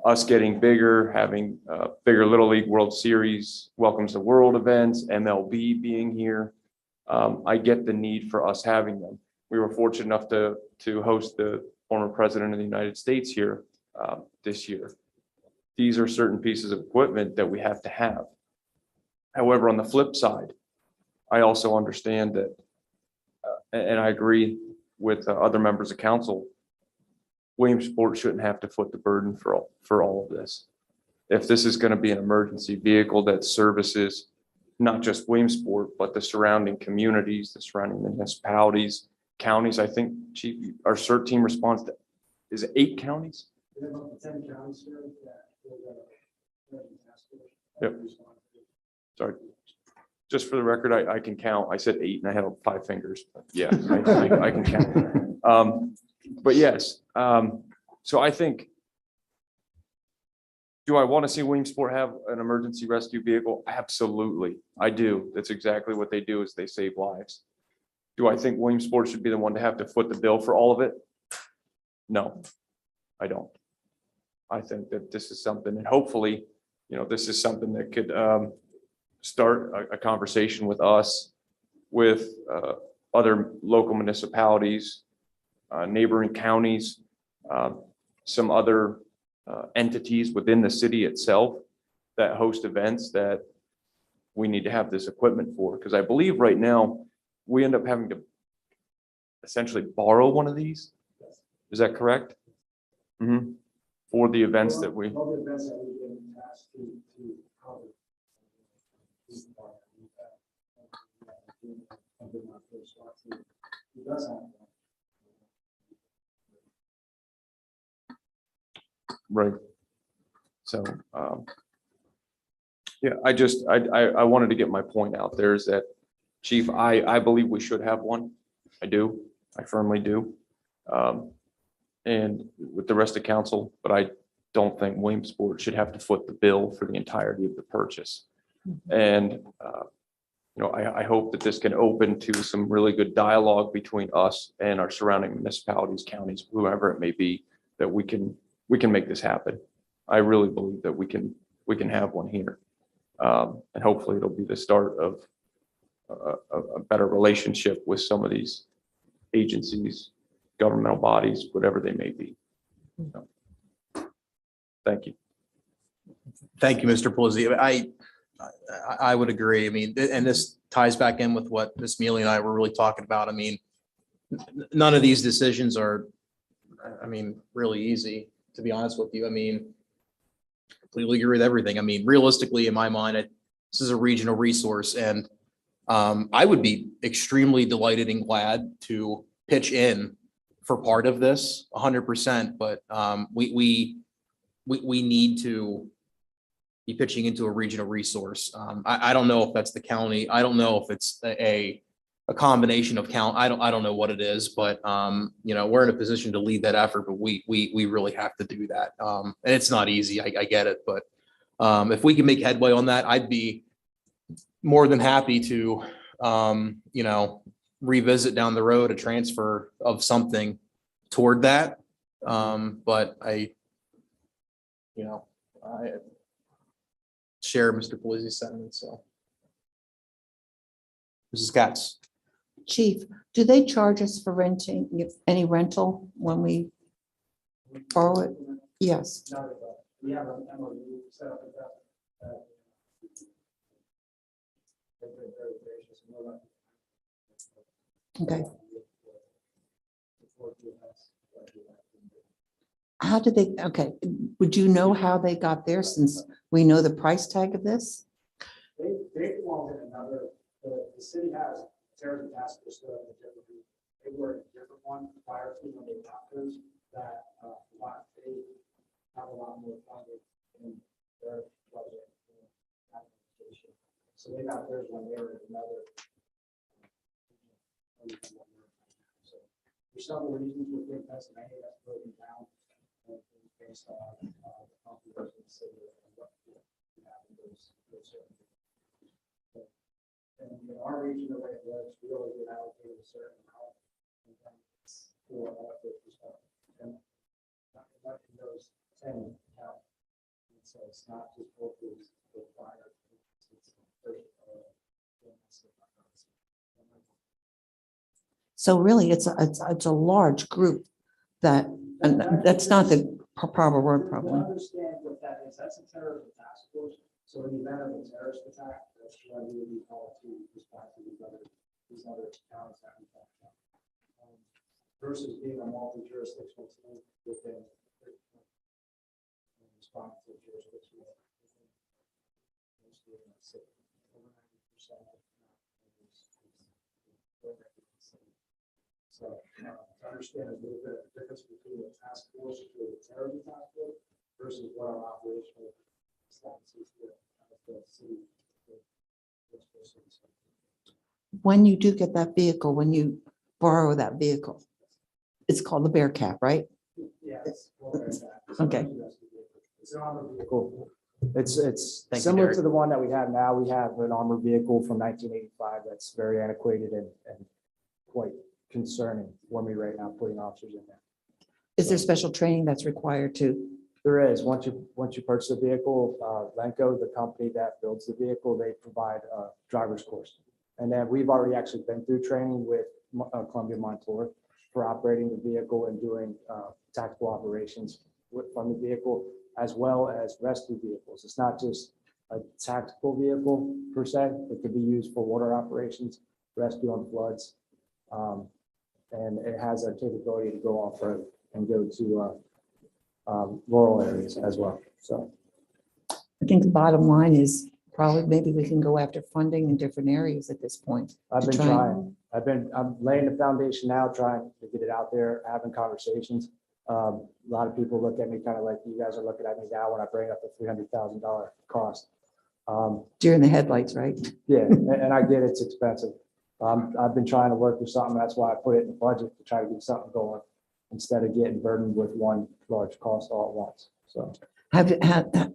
us getting bigger, having bigger Little League World Series, Welcomes to World events, MLB being here. I get the need for us having them. We were fortunate enough to host the former president of the United States here this year. These are certain pieces of equipment that we have to have. However, on the flip side, I also understand that, and I agree with other members of council, Williamsport shouldn't have to foot the burden for all of this. If this is going to be an emergency vehicle that services not just Williamsport, but the surrounding communities, the surrounding municipalities, counties, I think, Chief, our CERT team responds to, is it 8 counties? We have up to 10 counties here that Yep. Sorry. Just for the record, I can count. I said 8 and I had 5 fingers. But yeah, I can count. But yes, so I think, do I want to see Williamsport have an emergency rescue vehicle? Absolutely, I do. That's exactly what they do, is they save lives. Do I think Williamsport should be the one to have to foot the bill for all of it? No, I don't. I think that this is something, and hopefully, this is something that could start a conversation with us, with other local municipalities, neighboring counties, some other entities within the city itself that host events that we need to have this equipment for. Because I believe right now, we end up having to essentially borrow one of these. Is that correct? Mm-hmm. For the events that we. All the events that we've been asked to cover. It does have one. Right. So, yeah, I wanted to get my point out there is that, Chief, I believe we should have one. I do. I firmly do. And with the rest of council, but I don't think Williamsport should have to foot the bill for the entirety of the purchase. And I hope that this can open to some really good dialogue between us and our surrounding municipalities, counties, whoever it may be, that we can make this happen. I really believe that we can have one here. And hopefully it'll be the start of a better relationship with some of these agencies, governmental bodies, whatever they may be. So, thank you. Thank you, Mr. Pelisi. I would agree. I mean, and this ties back in with what Ms. Mealy and I were really talking about. I mean, none of these decisions are, really easy, to be honest with you. I mean, completely agree with everything. I mean, realistically, in my mind, this is a regional resource, and I would be extremely delighted and glad to pitch in for part of this 100%, but we need to be pitching into a regional resource. I don't know if that's the county. I don't know if it's a combination of count. I don't know what it is, but we're in a position to lead that effort, but we really have to do that. And it's not easy. I get it, but if we can make headway on that, I'd be more than happy to revisit down the road a transfer of something toward that. But I share Mr. Pelisi's sentiments, so. Mrs. Katz. Chief, do they charge us for renting, any rental when we borrow it? Yes. We have an MOU set up with that. They've been very gracious and we're not- Okay. How did they, okay, would you know how they got there since we know the price tag of this? They belong in another, the city has terrorism task force, they were in a different one prior to when they got those, that they have a lot more funding in their budget. So they got theirs when they were in another. So for some reasons within Pennsylvania, that's broken down based on the population of the city and what we have in those certain. And in our region, the way it works, we always get allocated a certain amount and then it's for all the stuff. And not in those 10 count. And so it's not just focused for fire. So really, it's a large group that, and that's not the proper word To probably. understand what that is, that's a terrorism task force. So in the event of a terrorist attack, that's when we would be called to respond to these other counties that we talked about. Versus being a multi-jurisdictional team within responding to jurisdiction. So to understand a little bit of the difference between a task force to a terrorism task force versus what our operational status is with the city. When you do get that vehicle, when you borrow that vehicle, it's called the Bear Cap, right? Yes. Okay. It's an armored vehicle. Cool. It's Thank you, similar Derek. to the one that we have now. We have an armored vehicle from 1985 that's very antiquated and quite concerning when we right now putting officers in there. Is there special training that's required to? There is, once you purchase a vehicle, Lenco, the company that builds the vehicle, they provide a driver's course. And then we've already actually been through training with Columbia Montour for operating the vehicle and doing tactical operations from the vehicle, as well as rescue vehicles. It's not just a tactical vehicle per se. It could be used for water operations, rescue on floods. And it has a capability to go off-road and go to rural areas as well. So I think the bottom line is probably maybe we can go after funding in different areas at this point. I've to been try- trying. I'm laying the foundation now, trying to get it out there, having conversations. A lot of people look at me kind of like you guys are looking at me now when I bring up the $300,000 cost. During the headlights, right? Yeah, and I get it's expensive. I've been trying to work with something. That's why I put it in the budget to try to get something going instead of getting burdened with one large cost all at once. So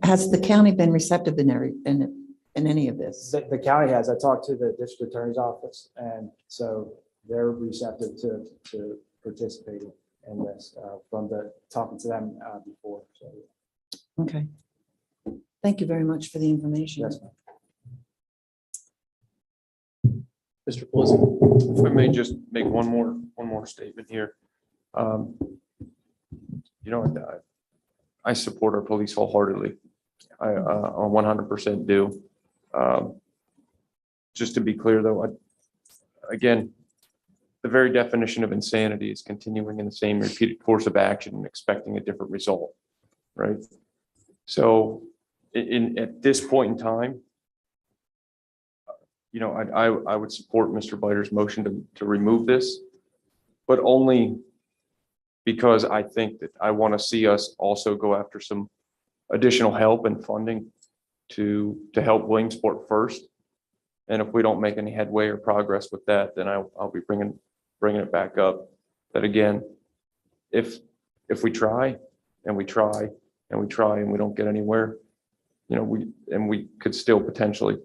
Has the county been receptive in in any of this? The county has, I talked to the district attorney's office, and so they're receptive to participating in this, from talking to them before. So, Okay. Thank you very much for the information. yes, ma'am. Mr. Pelisi. If I may just make one more statement here. You know, I support our police wholeheartedly. I 100% do. Just to be clear, though, again, the very definition of insanity is continuing in the same repeated course of action and expecting a different result, right? So at this point in time, you know, I would support Mr. Biter's motion to remove this, but only because I think that I want to see us also go after some additional help and funding to help Williamsport first. And if we don't make any headway or progress with that, then I'll be bringing it back up. But again, if we try and we try and we try and we don't get anywhere, you know, we could still potentially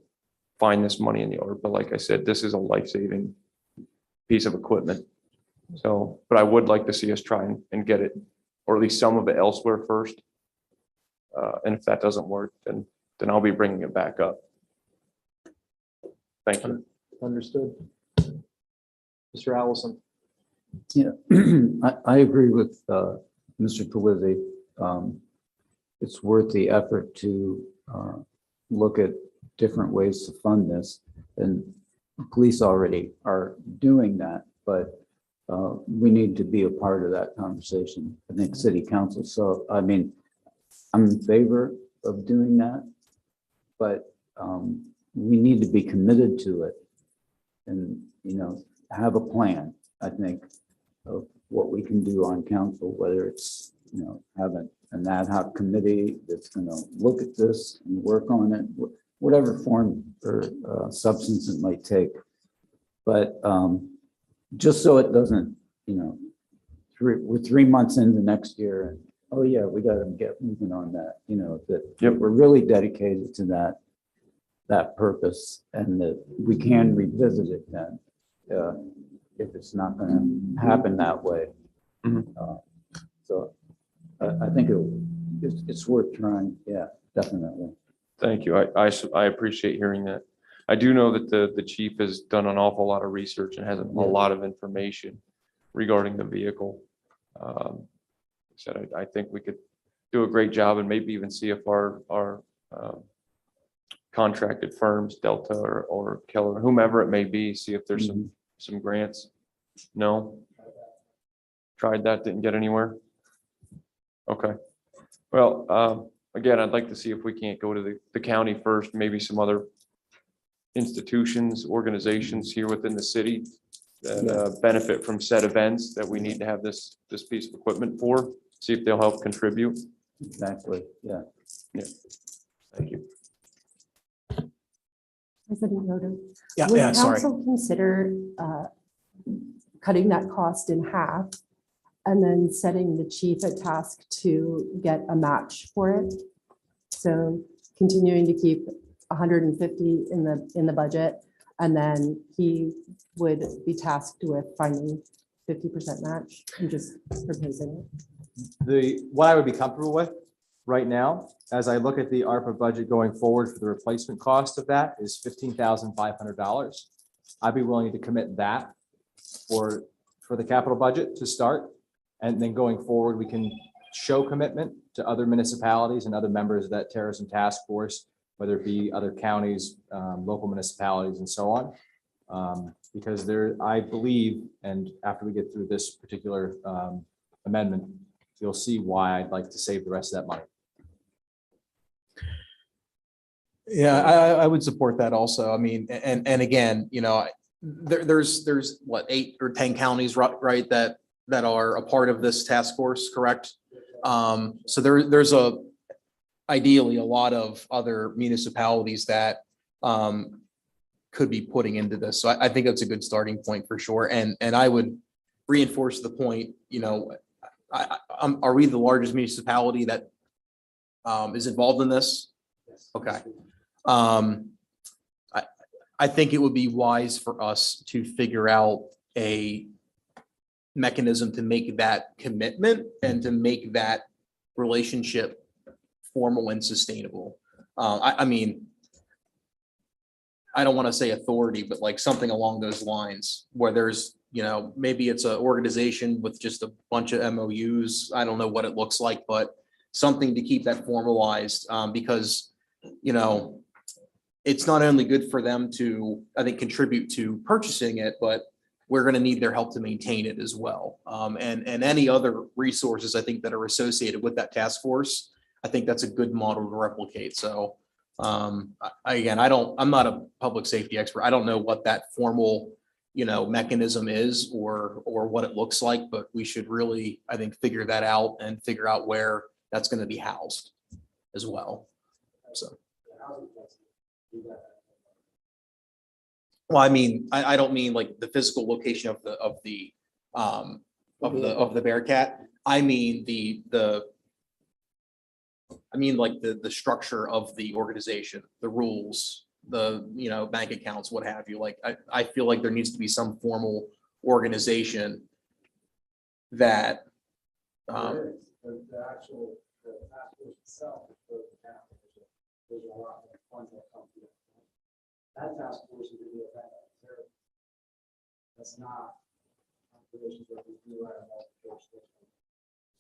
find this money in the order. But like I said, this is a life-saving piece of equipment. So, but I would like to see us try and get it, or at least some of it elsewhere first. And if that doesn't work, then I'll be bringing it back up. Thank you. Understood. Mr. Allison. Yeah, I agree with Mr. Pelisi. It's worth the effort to look at different ways to fund this. And the police already are doing that, but we need to be a part of that conversation. I think city council. So, I mean, I'm in favor of doing that, but we need to be committed to it and, you know, have a plan, I think, of what we can do on council, whether it's, you know, have an ad hoc committee that's going to look at this and work on it, whatever form or substance it might take. But just so it doesn't, you know, we're 3 months into next year and, oh yeah, we got to get moving on that, you know, that we're really dedicated to that purpose and that we can revisit it then if it's not going to happen that way. So I think it's worth trying. Yeah, definitely. Thank you. I appreciate hearing that. I do know that the chief has done an awful lot of research and has a lot of information regarding the vehicle. Said I think we could do a great job and maybe even see if our contracted firms, Delta or Keller, whomever it may be, see if there's some grants. No? Tried that, didn't get anywhere? Okay. Well, again, I'd like to see if we can't go to the county first, maybe some other institutions, organizations here within the city that benefit from said events that we need to have this piece of equipment for, see if they'll help contribute. Exactly. Yeah. Yeah. Thank you. President Yoder. Yeah, Would yeah, sorry. council consider cutting that cost in half and then setting the chief a task to get a match for it? So continuing to keep 150 in the budget, and then he would be tasked with finding 50% match and just proposing it. What I would be comfortable with right now, as I look at the ARPA budget going forward for the replacement cost of that is $15,500. I'd be willing to commit that for the capital budget to start. And then going forward, we can show commitment to other municipalities and other members of that terrorism task force, whether it be other counties, local municipalities, and so on. Because I believe, and after we get through this particular amendment, you'll see why I'd like to save the rest of that money. Yeah, I would support that also. I mean, and again, you know, there's what, 8 or 10 counties, right, that are a part of this task force, correct? So there's ideally a lot of other municipalities that could be putting into this. So I think that's a good starting point for sure. And I would reinforce the point, you know, are we the largest municipality that is involved in this? Okay. I think it would be wise for us to figure out a mechanism to make that commitment and to make that relationship formal and sustainable. I mean, I don't want to say authority, but like something along those lines where there's, maybe it's an organization with just a bunch of MOUs. I don't know what it looks like, but something to keep that formalized, because, it's not only good for them to, I think, contribute to purchasing it, but we're going to need their help to maintain it as well. And any other resources, I think, that are associated with that task force, I think that's a good model to replicate. So again, I'm not a public safety expert. I don't know what that formal, mechanism is or what it looks like, but we should really, I think, figure that out and figure out where that's going to be housed as well. So. Well, I mean, I don't mean like the physical location of the Bearcat. I mean like the structure of the organization, the rules, the bank accounts, what have you. Like I feel like there needs to be some formal organization that The actual task force itself is broken down. There's a lot of funds that come to it. That task force is going to be a vendor. That's not operations that we do at a multi-jurisdictional.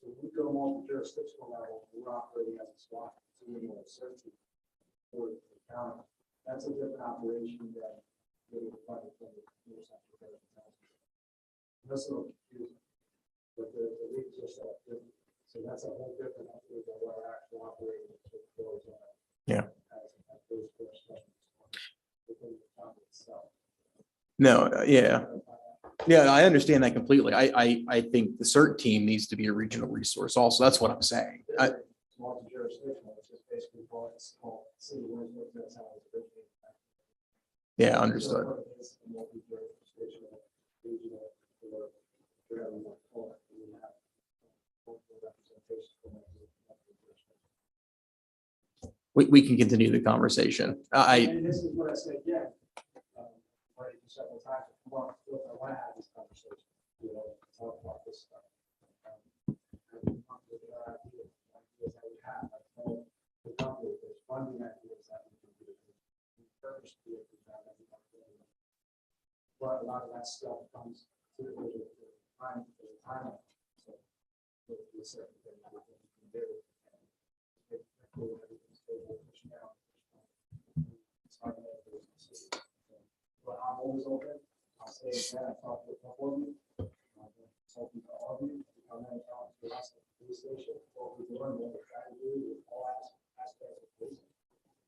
So we go multi-jurisdictional level, we're operating as a SWAT team or a search team for the county. That's a different operation than getting the funding from the central government. That's a little confusing, but the leagues are set up different. So that's a whole different than what our actual operating goes on. Yeah. As those first within the county itself. No, yeah. Yeah, I understand that completely. I think the CERT team needs to be a regional resource also. That's what I'm saying. It's multi-jurisdictional, it's just basically called city Williamsport, that's how it's originated. Yeah, understood. So it's multi-jurisdictional, regional, or whatever you want to call it. We have multiple representations from multiple jurisdictions. We can continue the conversation. And this is what I said, yeah. Already several times, I want to have this conversation, talk about this stuff. Ideas that we have, I told the company, there's funding ideas that we can do. First, but a lot of that stuff comes to the time. So there's a certain thing that we can do. But I'm always open. I'll say that I talked to a couple of you. Talking to all of you. I'm going to talk to us at the police station. What we're doing, what we're trying to do with all aspects of policing.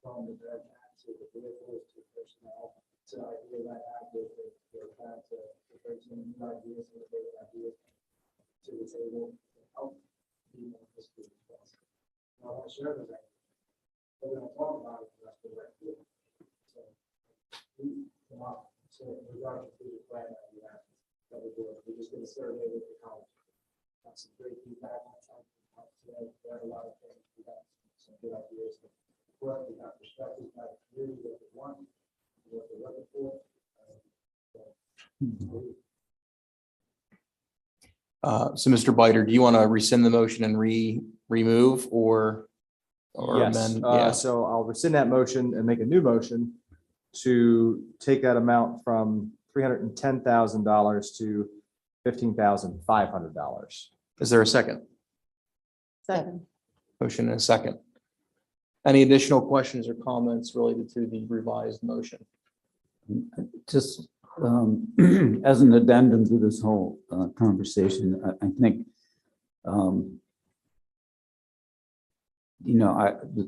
From the Bearcat to the vehicles to personnel to the idea that I have with the trying to bring some new ideas and great ideas to the table to help people in this group as well. I want to share those ideas. We're going to talk about it. That's the right thing. So so regarding the plan that we have, that we're doing, we're just going to survey with the college. Got some great feedback on today. We had a lot of things. We got some good ideas. But we got perspectives by the community, what they want, what they're looking for. So Mr. Biter, do you want to rescind the motion and remove or Yes, amend? Yeah. so I'll rescind that motion and make a new motion to take that amount from $310,000 to $15,500. Is there a second? Second. Motion and a second. Any additional questions or comments related to the revised motion? Just as an addendum to this whole conversation, I think,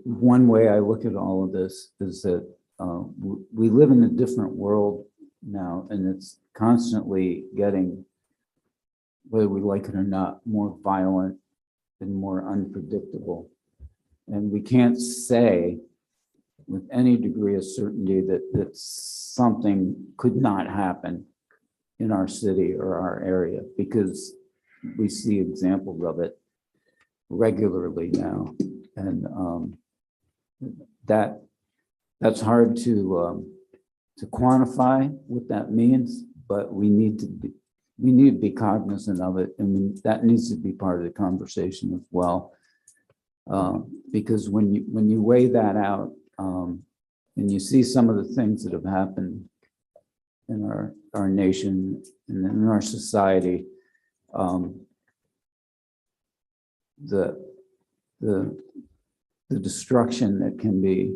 one way I look at all of this is that we live in a different world now, and it's constantly getting, whether we like it or not, more violent and more unpredictable. And we can't say with any degree of certainty that something could not happen in our city or our area, because we see examples of it regularly now. And that's hard to quantify what that means, but we need to be cognizant of it. And that needs to be part of the conversation as well. Because when you weigh that out, and you see some of the things that have happened in our nation and in our society, the destruction that can be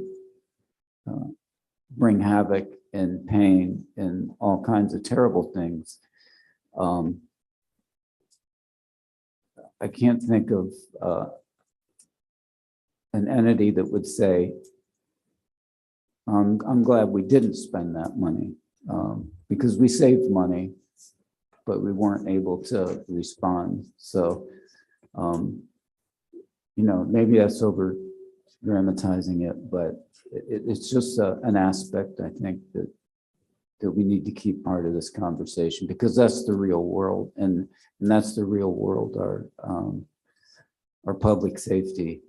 bring havoc and pain and all kinds of terrible things. I can't think of an entity that would say, I'm glad we didn't spend that money, because we saved money, but we weren't able to respond. So, maybe that's over dramatizing it, but it's just an aspect, I think, that we need to keep part of this conversation, because that's the real world, and that's the real world our public safety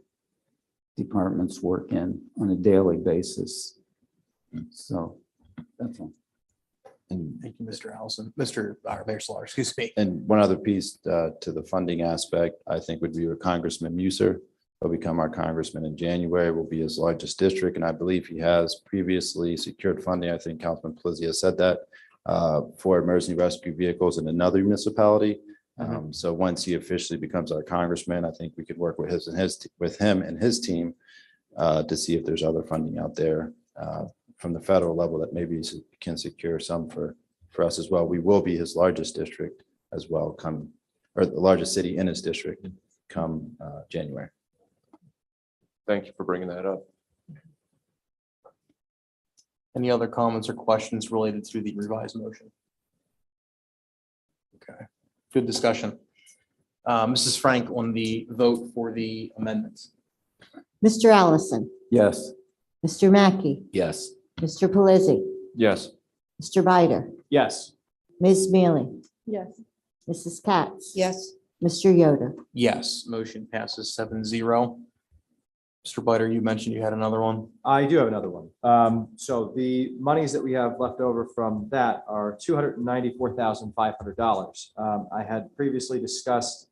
departments work in on a daily basis. So that's all. And Thank you, Mr. Allison, Mr. Mayor Slaughter, excuse me. And one other piece to the funding aspect, I think would be with Congressman Muser. He'll become our congressman in January, will be his largest district, and I believe he has previously secured funding. I think Councilman Pelisi has said that for emergency rescue vehicles in another municipality. So once he officially becomes our congressman, I think we could work with him and his team to see if there's other funding out there from the federal level that maybe can secure some for us as well. We will be his largest district as well or the largest city in his district come January. Thank you for bringing that up. Any other comments or questions related to the revised motion? Okay, good discussion. Mrs. Frank on the vote for the amendments. Mr. Allison, Yes. Mr. Mackey, Yes. Mr. Pelisi, Yes. Mr. Bider, Yes. Ms. Mealy, Yes. Mrs. Katz. Yes. Mr. Yoder. Yes, motion passes 7-0. Mr. Bider, you mentioned you had another one. I do have another one. So the monies that we have left over from that are $294,500. I had previously discussed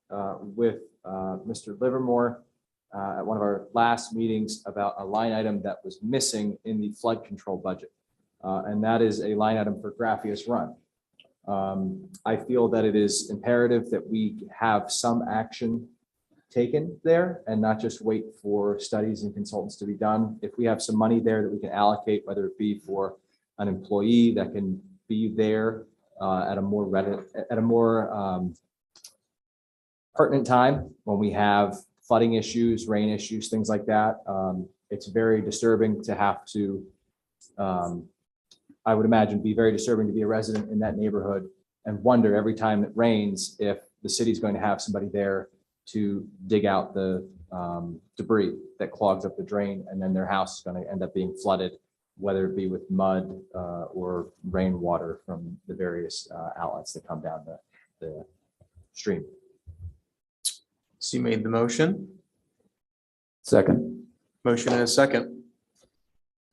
with Mr. Livermore at one of our last meetings about a line item that was missing in the flood control budget. And that is a line item for Graffius Run. I feel that it is imperative that we have some action taken there and not just wait for studies and consultants to be done. If we have some money there that we can allocate, whether it be for an employee that can be there at a more pertinent time when we have flooding issues, rain issues, things like that. It's very disturbing to have to, I would imagine, be very disturbing to be a resident in that neighborhood and wonder every time it rains if the city's going to have somebody there to dig out the debris that clogs up the drain, and then their house is going to end up being flooded, whether it be with mud or rainwater from the various outlets that come down the stream. So you made the motion. Second. Motion and a second.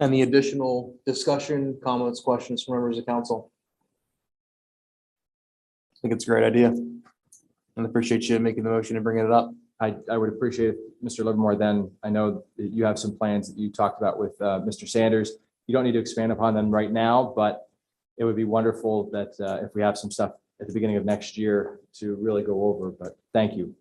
Any additional discussion, comments, questions from members of council? I think it's a great idea. And appreciate you making the motion and bringing it up. I would appreciate it, Mr. Livermore. Then I know that you have some plans that you talked about with Mr. Sanders. You don't need to expand upon them right now, but it would be wonderful that if we have some stuff at the beginning of next year to really go over, but thank you.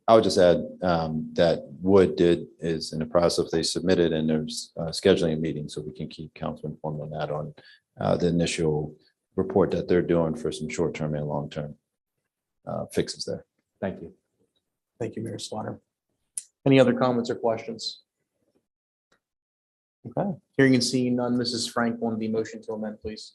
I would just add that Wood is in the process, they submitted and there's scheduling a meeting, so we can keep council informed on that, on the initial report that they're doing for some short-term and long-term fixes there. Thank you. Thank you, Mayor Slaughter. Any other comments or questions? Okay, hearing and seeing none, Mrs. Frank on the motion to amend, please.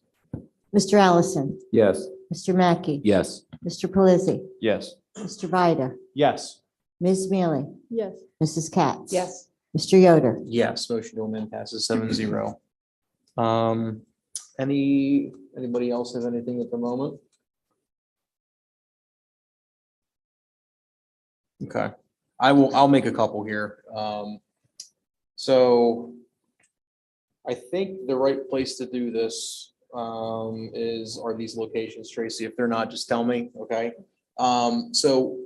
Mr. Allison, Yes. Mr. Mackey, Yes. Mr. Pelisi, Yes. Mr. Bider, Yes. Ms. Mealy, Yes. Mrs. Katz. Yes. Mr. Yoder. Yes, motion to amend passes 7-0. Anybody else have anything at the moment? Okay, I'll make a couple here. So I think the right place to do this are these locations, Tracy. If they're not, just tell me, okay? So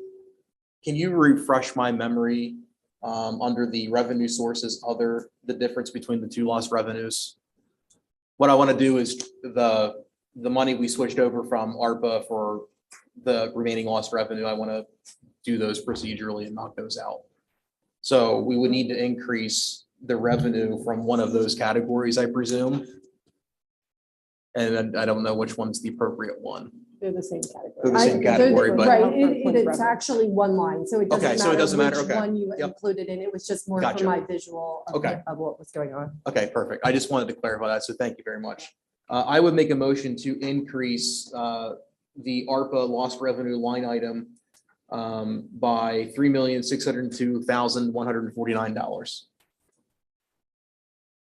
can you refresh my memory under the revenue sources, the difference between the two lost revenues? What I want to do is the money we switched over from ARPA for the remaining lost revenue, I want to do those procedurally and knock those out. So we would need to increase the revenue from one of those categories, I presume. And then I don't know which one's the appropriate one. They're the same category. They're the same category, but. Right, it's actually one line, so it Okay, so it doesn't matter, which okay. one you Yep. included in. It was just more Gotcha. for my visual Okay. of what was going on. Okay, perfect. I just wanted to clarify that, so thank you very much. I would make a motion to increase the ARPA lost revenue line item by $3,602,149.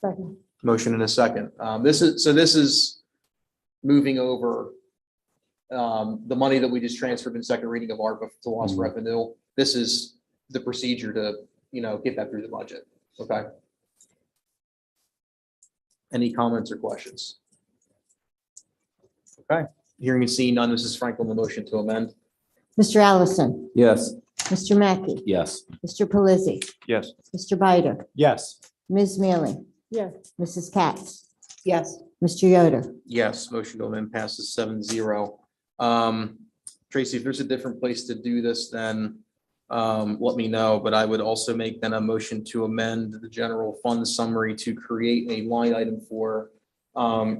Second. Motion in a second. This is moving over the money that we just transferred in second reading of ARPA to lost revenue. This is the procedure to, get that through the budget. Okay. Any comments or questions? Okay. Hearing and seeing none, Mrs. Franklin, the motion to amend. Mr. Allison, Yes. Mr. Mackey, Yes. Mr. Pelisi, Yes. Mr. Bider, Yes. Ms. Mealy, Yes. Mrs. Katz, Yes. Mr. Yoder. Yes, motion to amend passes 7-0. Tracy, if there's a different place to do this, then let me know, but I would also make then a motion to amend the general fund summary to create a line item for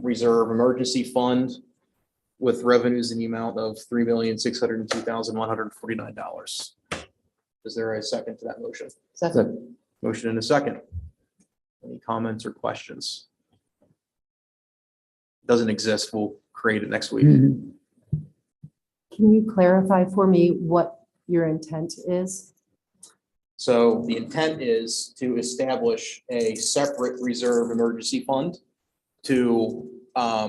reserve emergency fund with revenues in the amount of $3,602,149. Is there a second to that motion? Second. Motion in a second. Any comments or questions? Doesn't exist. We'll create it next week. Mhm. Can you clarify for me what your intent is? So the intent is to establish a separate reserve emergency fund to,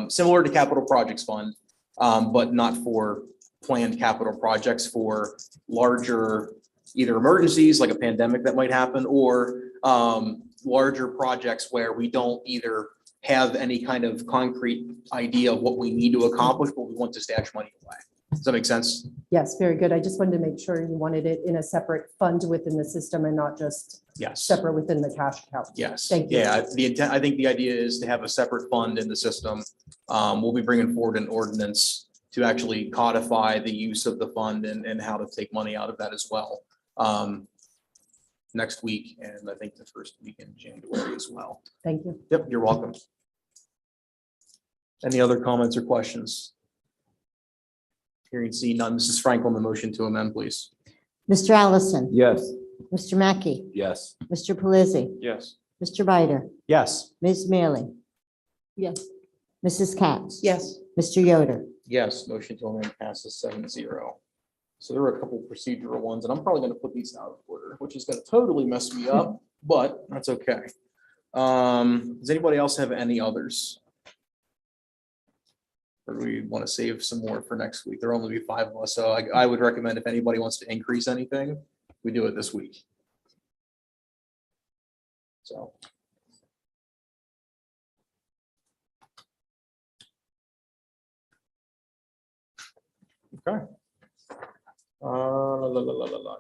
similar to capital projects fund, but not for planned capital projects, for larger either emergencies like a pandemic that might happen, or larger projects where we don't either have any kind of concrete idea of what we need to accomplish, but we want to stash money away. Does that make sense? Yes, very good. I just wanted to make sure you wanted it in a separate fund within the system and not just Yes. separate within the cash account. Yes. Thank you. Yeah, the intent, I think the idea is to have a separate fund in the system. We'll be bringing forward an ordinance to actually codify the use of the fund and how to take money out of that as well. Next week, and I think the first week in January as well. Thank you. Yep, you're welcome. Any other comments or questions? Hearing see none. Mrs. Franklin, the motion to amend, please. Mr. Allison, Yes. Mr. Mackey, Yes. Mr. Pelisi, Yes. Mr. Bider, Yes. Ms. Mealy, Yes. Mrs. Katz. Yes. Mr. Yoder. Yes, motion to amend passes 7-0. So there are a couple procedural ones, and I'm probably going to put these out of order, which is going to totally mess me up, but that's okay. Does anybody else have any others? Or do we want to save some more for next week? There'll only be 5 of us, so I would recommend if anybody wants to increase anything, we do it this week. So. Okay.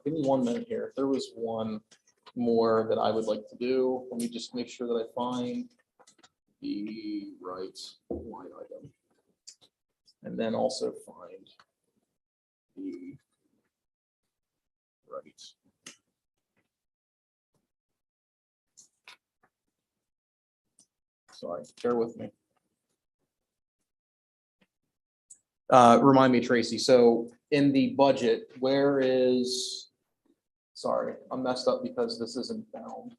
Give me 1 minute here. There was one more that I would like to do. Let me just make sure that I find the right line item. And then also find the right. Sorry, bear with me. Remind me, Tracy, so in the budget, where is, sorry, I'm messed up because this isn't found.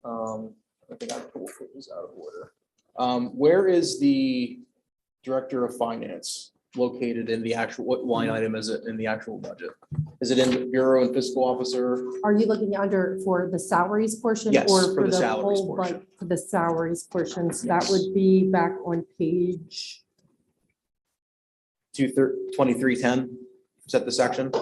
I think I pulled things out of order. Where is the Director of Finance located in the actual, what line item is it in the actual budget? Is it in the Bureau and Fiscal Officer? Are you looking under for the salaries portion? Yes, or for the the salaries whole portion. For the salaries portion, so that Yes. would be back on page, 2310, is that the section?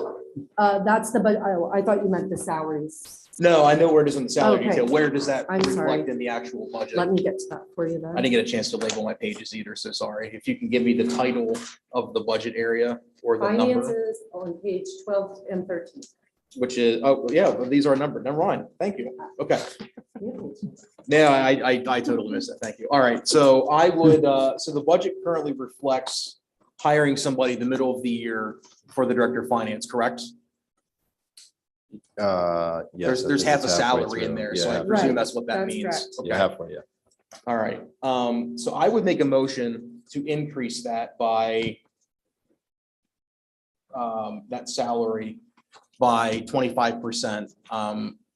That's the, but I thought you meant the salaries. No, I know where it is in the salary Okay. detail. Where does that I'm sorry. reflect in the actual budget? Let me get to that for you I then. didn't get a chance to label my pages either, so sorry. If you can give me the title of the budget area or the number, Finances on page 12 and 13. which is, oh, yeah, well, these are numbered. Never mind. Thank you. Okay. Yeah, I totally missed that. Thank you. All right, so I would, so the budget currently reflects hiring somebody the middle of the year for the director of finance, correct? Yes. There's half a salary in there, so I presume that's what that That's means. correct. Okay. Yeah, halfway, yeah. All right, so I would make a motion to increase that by that salary by 25%.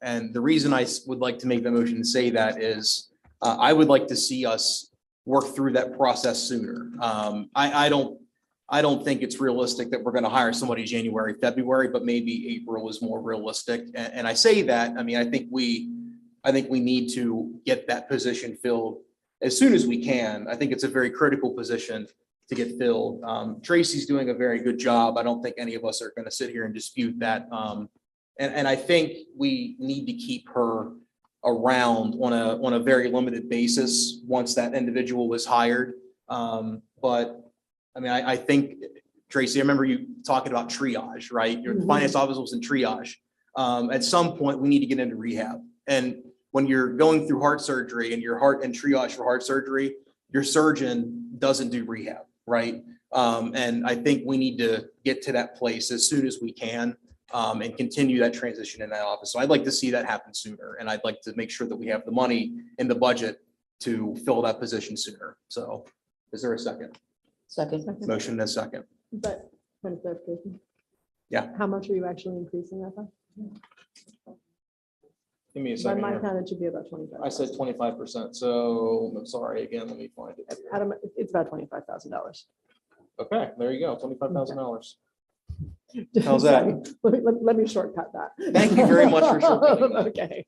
And the reason I would like to make the motion to say that is I would like to see us work through that process sooner. I don't think it's realistic that we're going to hire somebody January, February, but maybe April is more realistic. And I say that, I mean, I think we need to get that position filled as soon as we can. I think it's a very critical position to get filled. Tracy's doing a very good job. I don't think any of us are going to sit here and dispute that. And I think we need to keep her around on a very limited basis once that individual is hired. But I mean, I think, Tracy, I remember you talking about triage, right? Your finance office was in triage. At some point, we need to get into rehab. And when you're going through heart surgery and your heart and triage for heart surgery, your surgeon doesn't do rehab, right? And I think we need to get to that place as soon as we can and continue that transition in that office. So I'd like to see that happen sooner. And I'd like to make sure that we have the money in the budget to fill that position sooner. So is there a second? Second. Motion and a second. But, point of clarification. Yeah. How much are you actually increasing that by? Give me a By second. my here. count, it should be about 25. I said 25%. So I'm sorry, again, let me find it. here. Adam, it's about $25,000. Okay, there you go, $25,000. How's that? Let me shortcut that. Thank you very much for shortcutting that. Okay.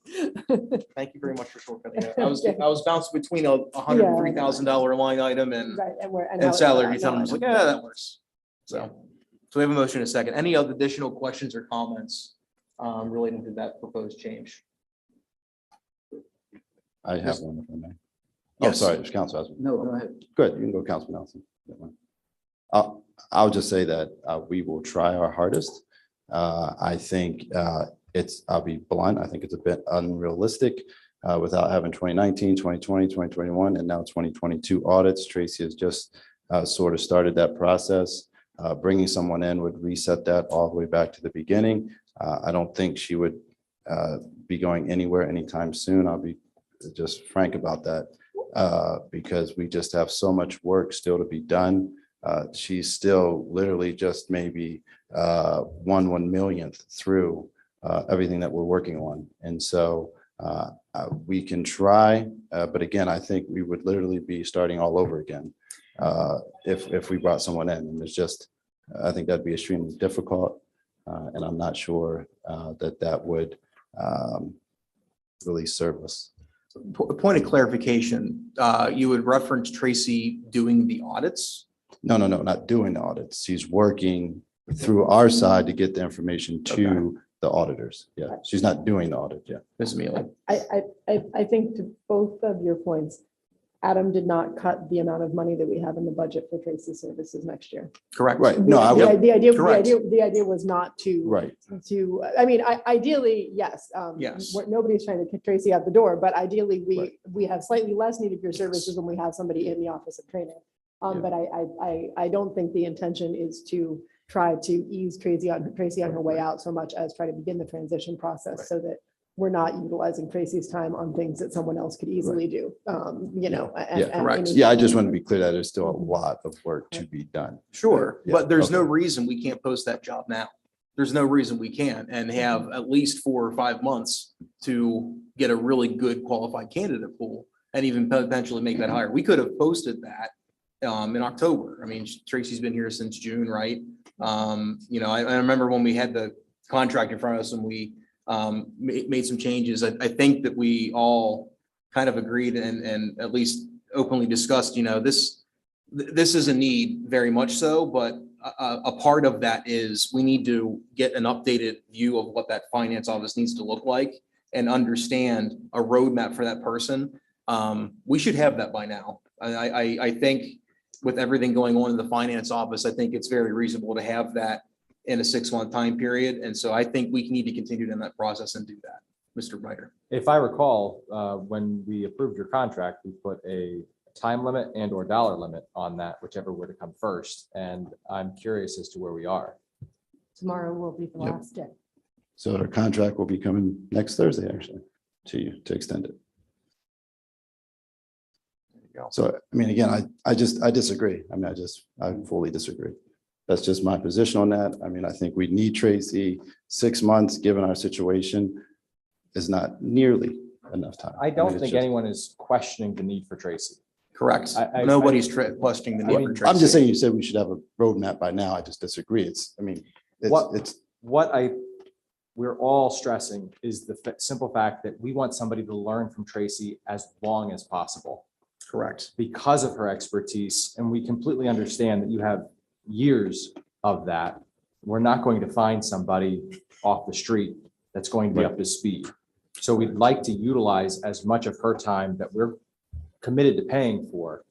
Thank you very much for shortcutting that. I was bouncing between a $103,000 line item and Right, and we're. and salary. I was like, yeah, that works. So we have a motion in a second. Any other additional questions or comments relating to that proposed change? I have one if I may. Oh, Yes. sorry, there's Council Osmond. No, go ahead. Good, you can go, Councilman Nelson. I'll just say that we will try our hardest. I think I'll be blunt, I think it's a bit unrealistic without having 2019, 2020, 2021, and now 2022 audits. Tracy has just sort of started that process. Bringing someone in would reset that all the way back to the beginning. I don't think she would be going anywhere anytime soon. I'll be just frank about that because we just have so much work still to be done. She's still literally just maybe 1/1,000,000th through everything that we're working on. And so we can try, but again, I think we would literally be starting all over again if we brought someone in. And it's just, I think that'd be extremely difficult. And I'm not sure that would really serve us. Point of clarification, you would reference Tracy doing the audits? No, not doing the audits. She's working through our side to get the information to the auditors. Yeah, she's not doing the audit yet. Ms. Mealy. I think to both of your points, Adam did not cut the amount of money that we have in the budget for Tracy's services next year. Correct. Right. No, I would. The idea was not to. Right. I mean, ideally, yes. Yes. Nobody's trying to kick Tracy out the door, but ideally, we have slightly less need of your services when we have somebody in the office of training. But I don't think the intention is to try to ease Tracy on her way out so much as try to begin the transition process so that we're not utilizing Tracy's time on things that someone else could easily do, correct. Yeah, I just want to be clear that there's still a lot of work to be done. Sure, Yeah, but there's no okay. reason we can't post that job now. There's no reason we can't and have at least 4 or 5 months to get a really good qualified candidate pool and even potentially make that higher. We could have posted that in October. I mean, Tracy's been here since June, right? I remember when we had the contract in front of us and we made some changes. I think that we all kind of agreed and at least openly discussed, this is a need very much so, but a part of that is we need to get an updated view of what that finance office needs to look like and understand a roadmap for that person. We should have that by now. I think with everything going on in the finance office, I think it's very reasonable to have that in a 6-month time period. And so I think we need to continue in that process and do that. Mr. Ryder. If I recall, when we approved your contract, we put a time limit and or dollar limit on that, whichever were to come first. And I'm curious as to where we are. Tomorrow will be the Yep. last day. So our contract will be coming next Thursday, actually, to you to extend it. So, I mean, again, I disagree. I mean, I fully disagree. That's just my position on that. I mean, I think we need Tracy. 6 months, given our situation, is not nearly enough time. I mean, don't it's think just- anyone is questioning the need for Tracy. Correct. I- Nobody's questioning the I need mean, for Tracy. I'm just saying, you said we should have a roadmap by now. I just disagree. What- It's, We're all stressing is the simple fact that we want somebody to learn from Tracy as long as possible Correct. because of her expertise. And we completely understand that you have years of that. We're not going to find somebody off the street that's going to be up to speed. So we'd like to utilize as much of her time that we're committed to paying for,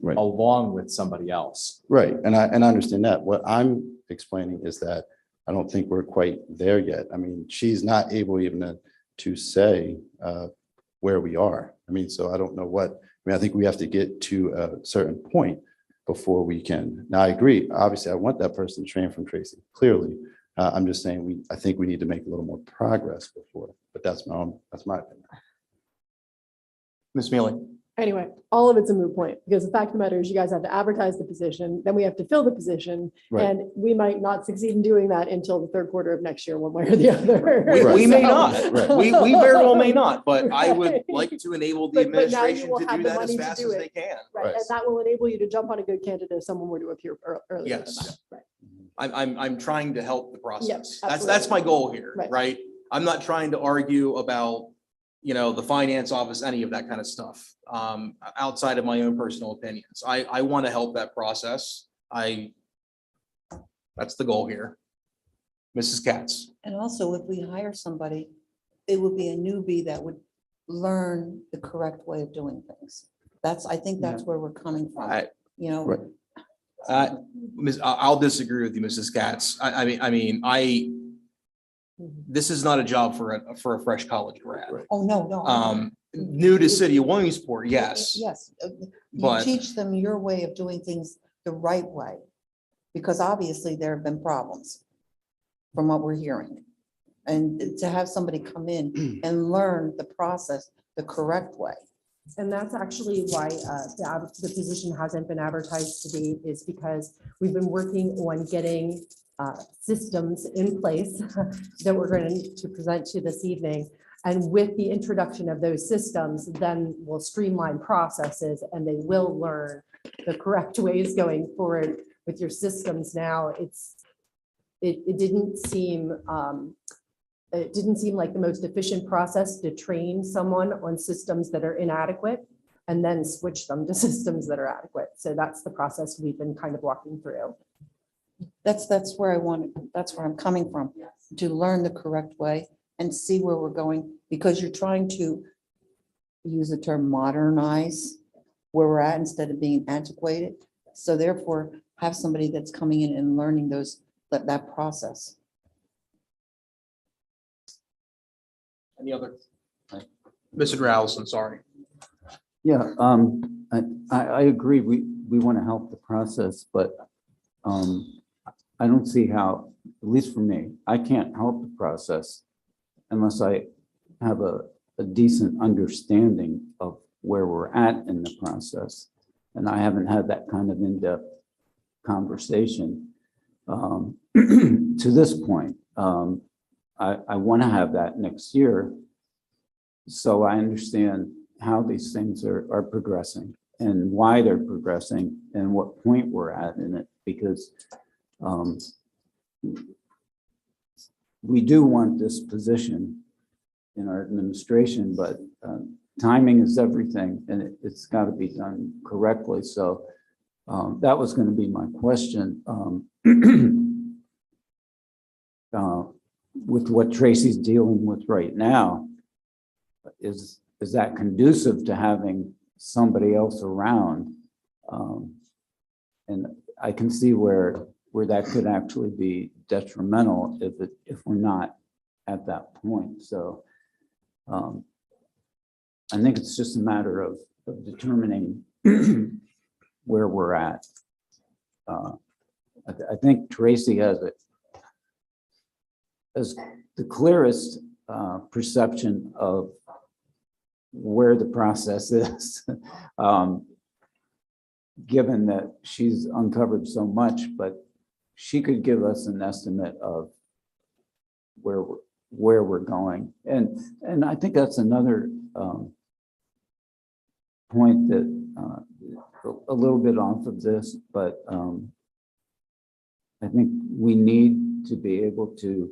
Right. along with somebody else. right, and I understand that. What I'm explaining is that I don't think we're quite there yet. I mean, she's not able even to say where we are. I mean, so I don't know I think we have to get to a certain point before we can. Now, I agree. Obviously, I want that person to train from Tracy, clearly. I'm just saying, I think we need to make a little more progress before, but that's my opinion. Ms. Mealy. Anyway, all of it's a moot point because the fact of the matter is you guys have to advertise the position, then we have to fill the position. Right. And we might not succeed in doing that until the third quarter of next year, one way or the other. We may So- not. Right. We very well may not, but I would Right. like to enable the But now you administration will to have do the that as money to fast do as it. they can. Right, Right. and that will enable you to jump on a good candidate if someone were to appear earlier than Yes. that. Right. I'm trying to help the process. That's absolutely. my goal here, Right. right? I'm not trying to argue about, the finance office, any of that kind of stuff, outside of my own personal opinions. I want to help that process. That's the goal here. Mrs. Katz. And also, if we hire somebody, it would be a newbie that would learn the correct way of doing things. I think that's where we're coming from, I- Right. I'll disagree with you, Mrs. Katz. This is not a job for a fresh college grad. Oh, no. New to city of Williamsport, yes. Yes, you But- teach them your way of doing things the right way, because obviously there have been problems from what we're hearing. And to have somebody come in and learn the process the correct way. And that's actually why the position hasn't been advertised to date, is because we've been working on getting systems in place that we're going to present to this evening. And with the introduction of those systems, then we'll streamline processes and they will learn the correct ways going forward. With your systems now, it didn't seem like the most efficient process to train someone on systems that are inadequate and then switch them to systems that are adequate. So that's the process we've been kind of walking through. That's where that's where I'm coming from, to learn the correct way and see where we're going, because you're trying to use the term modernize where we're at instead of being antiquated. So therefore, have somebody that's coming in and learning that process. Any other? Mr. Allison, sorry. Yeah, I agree. We want to help the process, but I don't see how, at least for me, I can't help the process unless I have a decent understanding of where we're at in the process. And I haven't had that kind of in-depth conversation to this point. I want to have that next year, so I understand how these things are progressing and why they're progressing and what point we're at in it, because we do want this position in our administration, but timing is everything, and it's got to be done correctly. So that was going to be my question. with what Tracy's dealing with right now, is that conducive to having somebody else around? And I can see where that could actually be detrimental if we're not at that point. So I think it's just a matter of determining where we're at. I think Tracy has the clearest perception of where the process is, given that she's uncovered so much, but she could give us an estimate of where we're going. And I think that's another point that a little bit off of this, but I think we need to be able to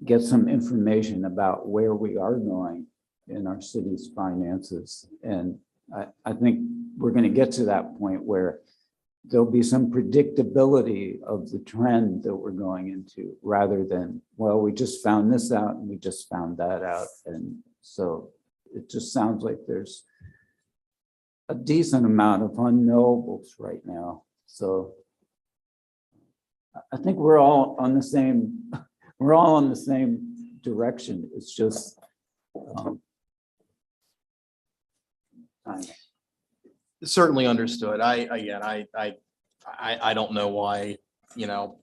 get some information about where we are going in our city's finances. And I think we're going to get to that point where there'll be some predictability of the trend that we're going into, rather than, well, we just found this out and we just found that out. And so it just sounds like there's a decent amount of unknowables right now. So I think we're all on the same direction. It's just timing. Certainly understood. I don't know why,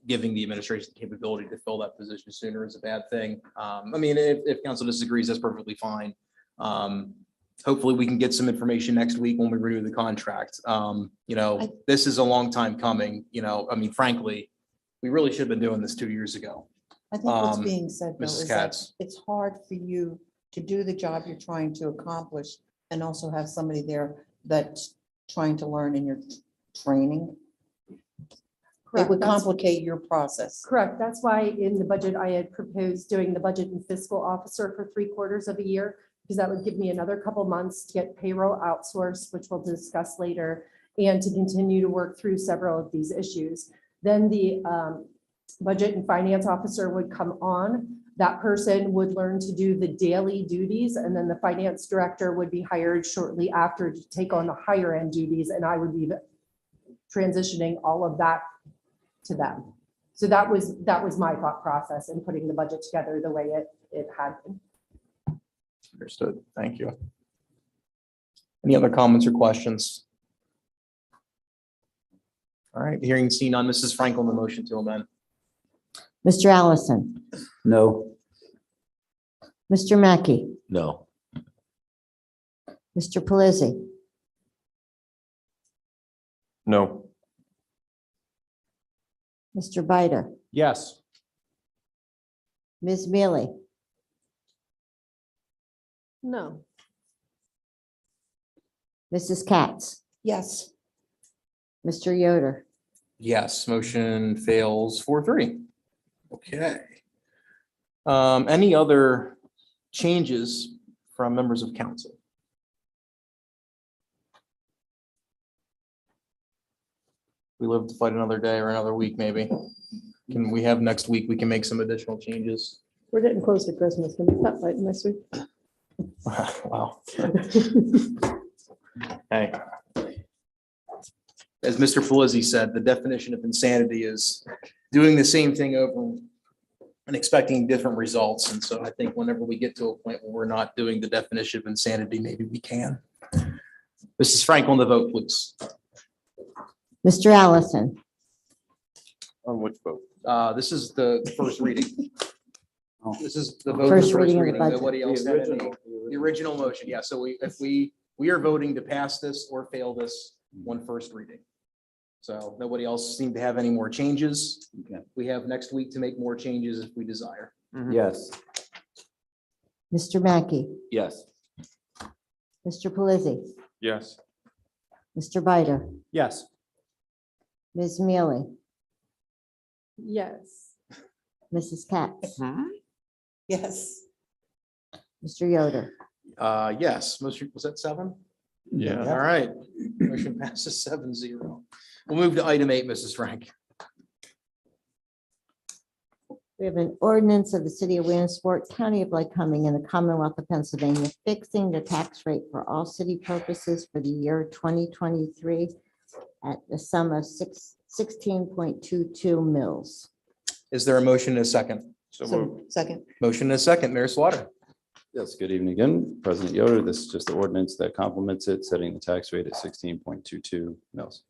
giving the administration the capability to fill that position sooner is a bad thing. I mean, if council disagrees, that's perfectly fine. Hopefully we can get some information next week when we renew the contract. This is a long time coming, I mean, frankly, we really should have been doing this 2 years ago. I think what's being said, though, Mrs. is that Katz. it's hard for you to do the job you're trying to accomplish and also have somebody there that's trying to learn in your training. It Correct. would That's- complicate your process. Correct. That's why in the budget, I had proposed doing the budget and fiscal officer for 3/4 of a year, because that would give me another couple months to get payroll outsourced, which we'll discuss later, and to continue to work through several of these issues. Then the budget and finance officer would come on. That person would learn to do the daily duties, and then the finance director would be hired shortly after to take on the higher end duties, and I would be transitioning all of that to them. So that was my thought process in putting the budget together the way it had been. Understood. Thank you. Any other comments or questions? All right, hearing and seeing none, Mrs. Franklin, the motion to amend. Mr. Allison, No, Mr. Mackey, No. Mr. Pelisi, No. Mr. Bider, Yes. Ms. Mealy, No. Mrs. Katz, Yes, Mr. Yoder. Yes, motion fails 4-3. Okay. Any other changes from members of council? We live to fight another day or another week, maybe. Can we have next week? We can make some additional changes. We're getting close to Christmas. Can we stop fighting this week? Wow. Hey. As Mr. Pelisi said, the definition of insanity is doing the same thing over and expecting different results. And so I think whenever we get to a point where we're not doing the definition of insanity, maybe we can. Mrs. Franklin, the vote, please. Mr. Allison, On which vote? This is the first reading. This is the vote. First reading of the budget. Nobody else had any. The original motion, yeah. So if we are voting to pass this or fail this on first reading. So nobody else seemed to have any more changes. Okay. We have next week to make more changes if we desire. yes, Mr. Mackey, Yes. Mr. Pelisi, Yes. Mr. Bider, Yes. Ms. Mealy, Yes. Mrs. Katz, yes. Mr. Yoder. Yes, motion, was that 7? Yeah. All right. Motion passes 7-0. We'll move to item 8, Mrs. Frank. We have an ordinance of the city of Williamsport, county of Lycoming, in the Commonwealth of Pennsylvania, fixing the tax rate for all city purposes for the year 2023 at the sum of 16.22 mils. Is there a motion and a second? So moved. Second. Motion and a second, Mayor Slaughter. Yes, good evening again. President Yoder, this is just the ordinance that complements it, setting the tax rate at 16.22 mils.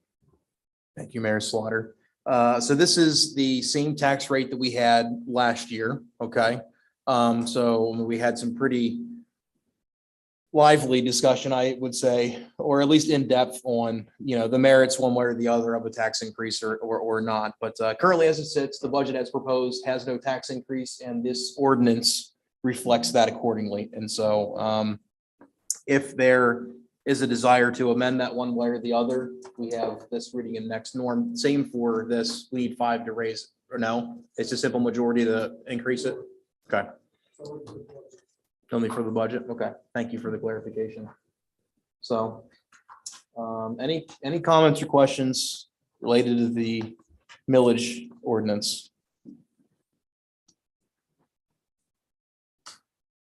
Thank you, Mayor Slaughter. So this is the same tax rate that we had last year, okay? So we had some pretty lively discussion, I would say, or at least in depth on, the merits one way or the other of a tax increase or not. But currently, as it sits, the budget as proposed has no tax increase, and this ordinance reflects that accordingly. And so if there is a desire to amend that one way or the other, we have this reading in next norm. Same for this, we need 5 to raise, or no? It's a simple majority to increase it? Okay. Only for the budget? Okay, thank you for the clarification. So, any comments or questions related to the millage ordinance?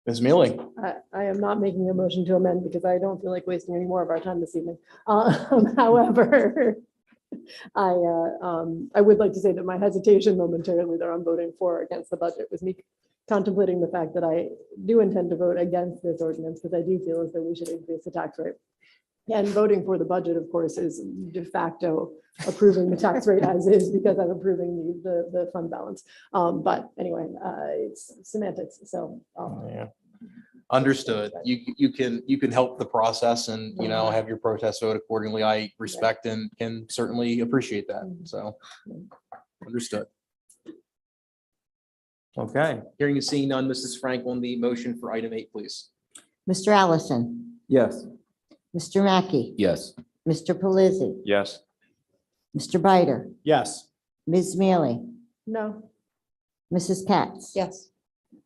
Ms. Mealy? I am not making a motion to amend because I don't feel like wasting any more of our time this evening. However, I would like to say that my hesitation momentarily that I'm voting for or against the budget was me contemplating the fact that I do intend to vote against this ordinance because I do feel as though we should increase the tax rate. And voting for the budget, of course, is de facto approving the tax rate as is because I'm approving the fund balance. But anyway, it's semantics. So Yeah. Understood. You can help the process and, have your protest vote accordingly. I respect and can certainly appreciate that. So understood. Okay, hearing and seeing none, Mrs. Frank on the motion for item 8, please. Mr. Allison, Yes. Mr. Mackey, Yes. Mr. Pelisi, Yes. Mr. Bider, Yes. Ms. Mealy, no, Mrs. Katz. Yes.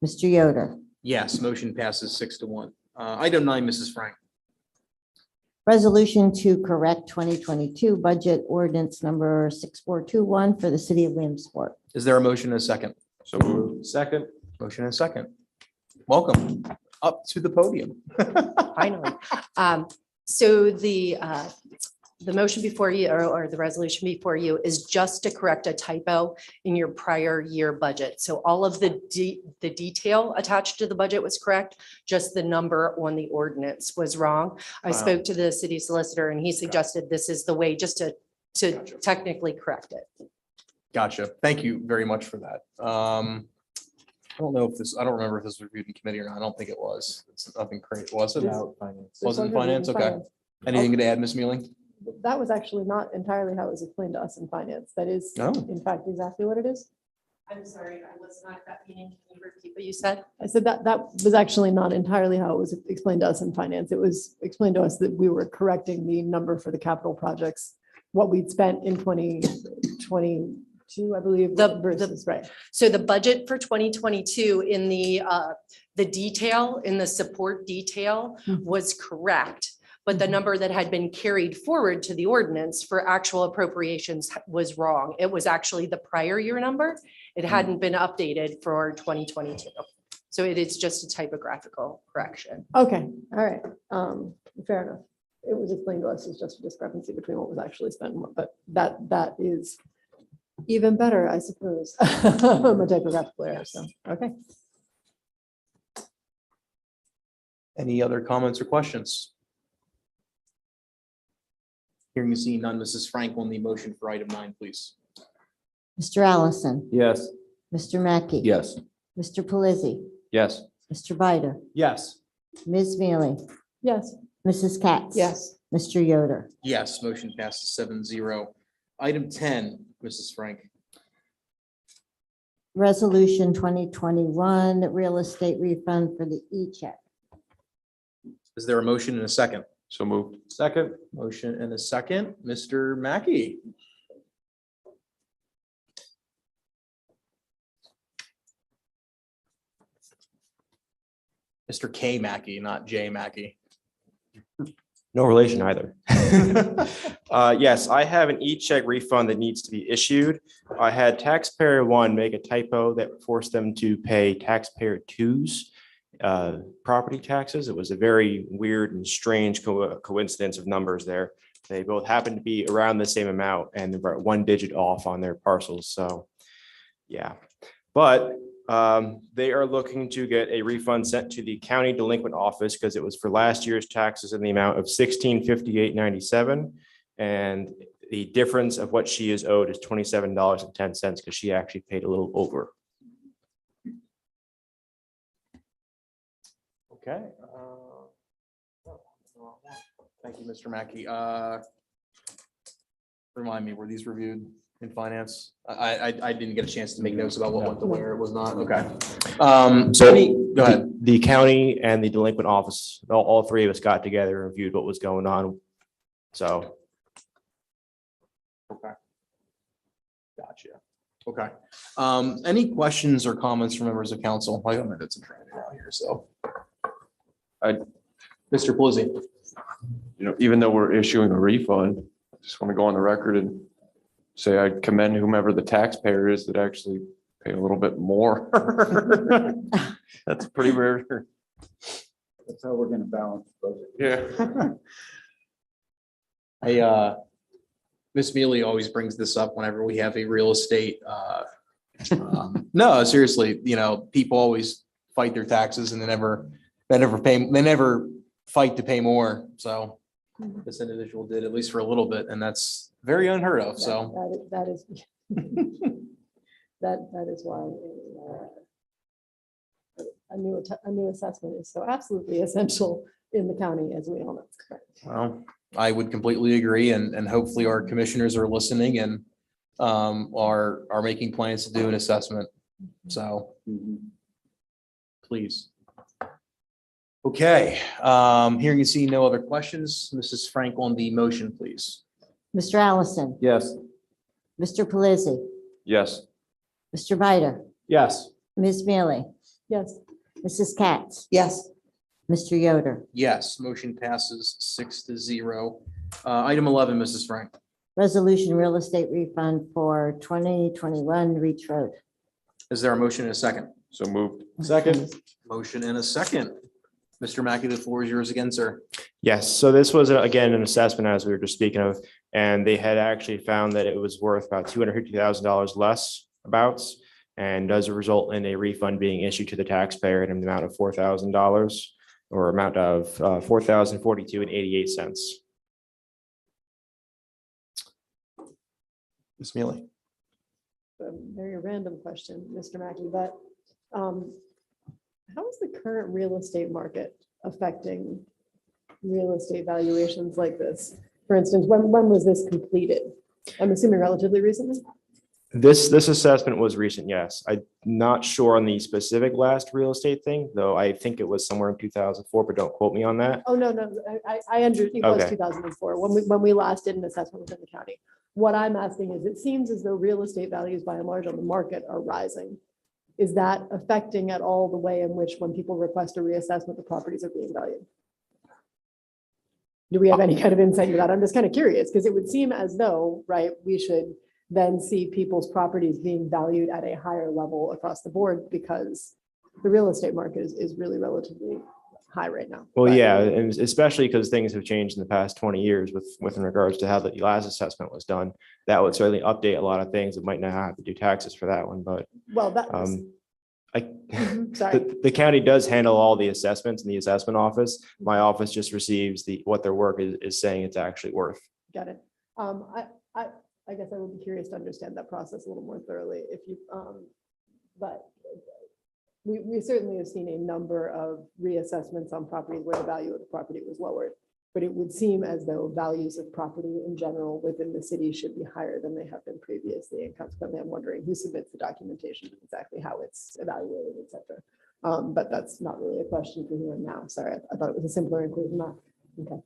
Mr. Yoder. Yes, motion passes 6-1. Item 9, Mrs. Frank. Resolution to correct 2022 budget ordinance number 6421 for the city of Williamsport. Is there a motion and a second? So moved. Second. Motion and a second. Welcome up to the podium. Finally. So the motion before you or the resolution before you is just to correct a typo in your prior year budget. So all of the detail attached to the budget was correct, just the number on the ordinance was wrong. I Wow. spoke to the city solicitor and he suggested this is the way just to technically correct it. Gotcha. Thank you very much for that. I don't know if I don't remember if this was reviewed in committee or not. I don't think it was. It's nothing crazy. Was it? Was it in finance? Okay. Anything to add, Ms. Mealy? that was actually not entirely how it was explained to us in finance. That is, Oh. in fact, exactly what it is. I'm sorry, I was not at that meeting. Can you repeat what you said? I said that was actually not entirely how it was explained to us in finance. It was explained to us that we were correcting the number for the capital projects, what we'd spent in 2022, I believe, versus, right. So the budget for 2022 in the detail, in the support detail was correct. But the number that had been carried forward to the ordinance for actual appropriations was wrong. It was actually the prior year number. It hadn't been updated for 2022. So it is just a typographical correction. Okay, all right, fair enough. It was explained to us as just a discrepancy between what was actually spent, and what- but that is even better, I suppose. A typographical error, so, okay. Any other comments or questions? Hearing and seeing none, Mrs. Frank on the motion for item 9, please. Mr. Allison, Yes. Mr. Mackey. Yes. Mr. Pelisi, Yes. Mr. Bider, Yes. Ms. Mealy, Yes, Mrs. Katz. Yes. Mr. Yoder. Yes, motion passes 7-0. Item 10, Mrs. Frank. Resolution 2021, real estate refund for the e-check. Is there a motion and a second? So moved. Second. Motion and a second, Mr. Mackey. Mr. K Mackey, not J Mackey. No relation either. Yes, I have an e-check refund that needs to be issued. I had taxpayer one make a typo that forced them to pay taxpayer two's property taxes. It was a very weird and strange coincidence of numbers there. They both happened to be around the same amount and they're one digit off on their parcels. So, yeah. But they are looking to get a refund sent to the county delinquent office because it was for last year's taxes in the amount of $1658.97. And the difference of what she is owed is $27.10 because she actually paid a little over. Okay. Thank you, Mr. Mackey. Remind me, were these reviewed in finance? I didn't get a chance to make notes about what went to where, it was not, okay. So go ahead. the county and the delinquent office, all three of us got together and reviewed what was going on. So. Okay. Gotcha. Okay. Any questions or comments from members of council? I don't know that's in front of me out here, so. Mr. Pelisi. Even though we're issuing a refund, I just want to go on the record and say I commend whomever the taxpayer is that actually pay a little bit more. That's pretty rare. That's how we're gonna balance the budget. Yeah. Miss Mealy always brings this up whenever we have a real estate. No, seriously, people always fight their taxes and they never fight to pay more. So this individual did, at least for a little bit, and that's very unheard of. So That is that is why a new assessment is so absolutely essential in the county, as we all know. well, I would completely agree, and hopefully our commissioners are listening and are making plans to do an assessment. So please. Okay, hearing and seeing no other questions, Mrs. Frank on the motion, please. Mr. Allison. Yes. Mr. Pelisi. Yes. Mr. Bider. Yes. Ms. Mealy. Yes. Mrs. Katz. Yes. Mr. Yoder. Yes, motion passes 6-0. Item 11, Mrs. Frank. Resolution real estate refund for 2021 Reach Road. Is there a motion and a second? So moved. Second. Motion and a second. Mr. Mackey, the floor is yours again, sir. Yes, so this was again an assessment as we were just speaking of, and they had actually found that it was worth about $250,000 less abouts, and does result in a refund being issued to the taxpayer in an amount of $4,000 or amount of $4,042.88. Ms. Mealy. A very random question, Mr. Mackey, but how is the current real estate market affecting real estate valuations like this? For instance, when was this completed? I'm assuming relatively recently? This assessment was recent, yes. I'm not sure on the specific last real estate thing, though I think it was somewhere in 2004, but don't quote me on that. Oh, no, I understand. It was Okay. 2004 when we last did an assessment within the county. What I'm asking is, it seems as though real estate values by and large on the market are rising. Is that affecting at all the way in which when people request a reassessment, the properties are being valued? Do we have any kind of insight into that? I'm just kind of curious, because it would seem as though, right, we should then see people's properties being valued at a higher level across the board because the real estate market is really relatively high right now. Well, But- yeah, and especially because things have changed in the past 20 years with in regards to how the last assessment was done. That would certainly update a lot of things. It might not have to do taxes for that one, but Well, that, sorry. the county does handle all the assessments in the assessment office. My office just receives what their work is saying it's actually worth. Got it. I guess I would be curious to understand that process a little more thoroughly if you, but we certainly have seen a number of reassessments on properties where the value of the property was lowered. But it would seem as though values of property in general within the city should be higher than they have been previously. And consequently, I'm wondering who submits the documentation, and exactly how it's evaluated, et cetera. But that's not really a question for here and now. Sorry, I thought it was a simpler inquiry than that. Okay.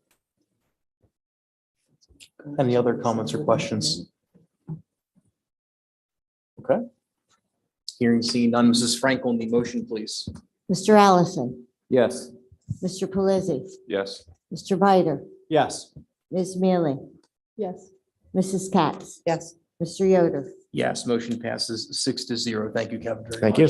Any other comments or questions? Okay. Hearing seen none, Mrs. Frank on the motion, please. Mr. Allison. Yes. Mr. Pelisi. Yes. Mr. Bider. Yes. Ms. Mealy, Yes. Mrs. Katz, Yes. Mr. Yoder. Yes, motion passes 6-0. Thank you, Kevin, very Thank you.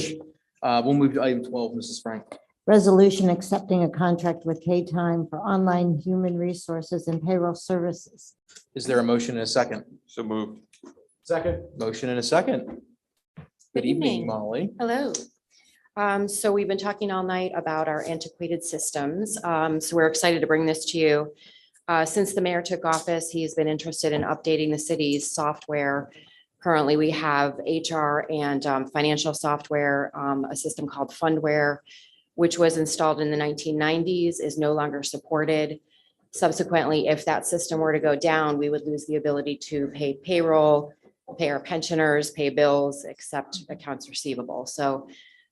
much. We'll move to item 12, Mrs. Frank. Resolution accepting a contract with K-Time for online human resources and payroll services. Is there a motion and a second? So moved. Second. Motion and a second. Good evening, evening. Molly. Hello. So we've been talking all night about our antiquated systems. So we're excited to bring this to you. Since the mayor took office, he's been interested in updating the city's software. Currently, we have HR and financial software, a system called Fundware, which was installed in the 1990s, is no longer supported. Subsequently, if that system were to go down, we would lose the ability to pay payroll, pay our pensioners, pay bills, except accounts receivable. So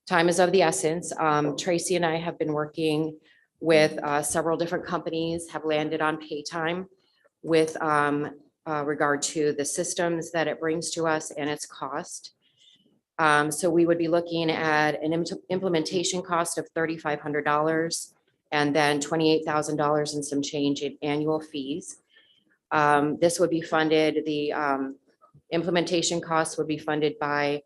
time is of the essence. Tracy and I have been working with several different companies, have landed on Paytime with regard to the systems that it brings to us and its cost. So we would be looking at an implementation cost of $3,500 and then $28,000 and some change in annual fees. This would be funded, the implementation costs would be funded by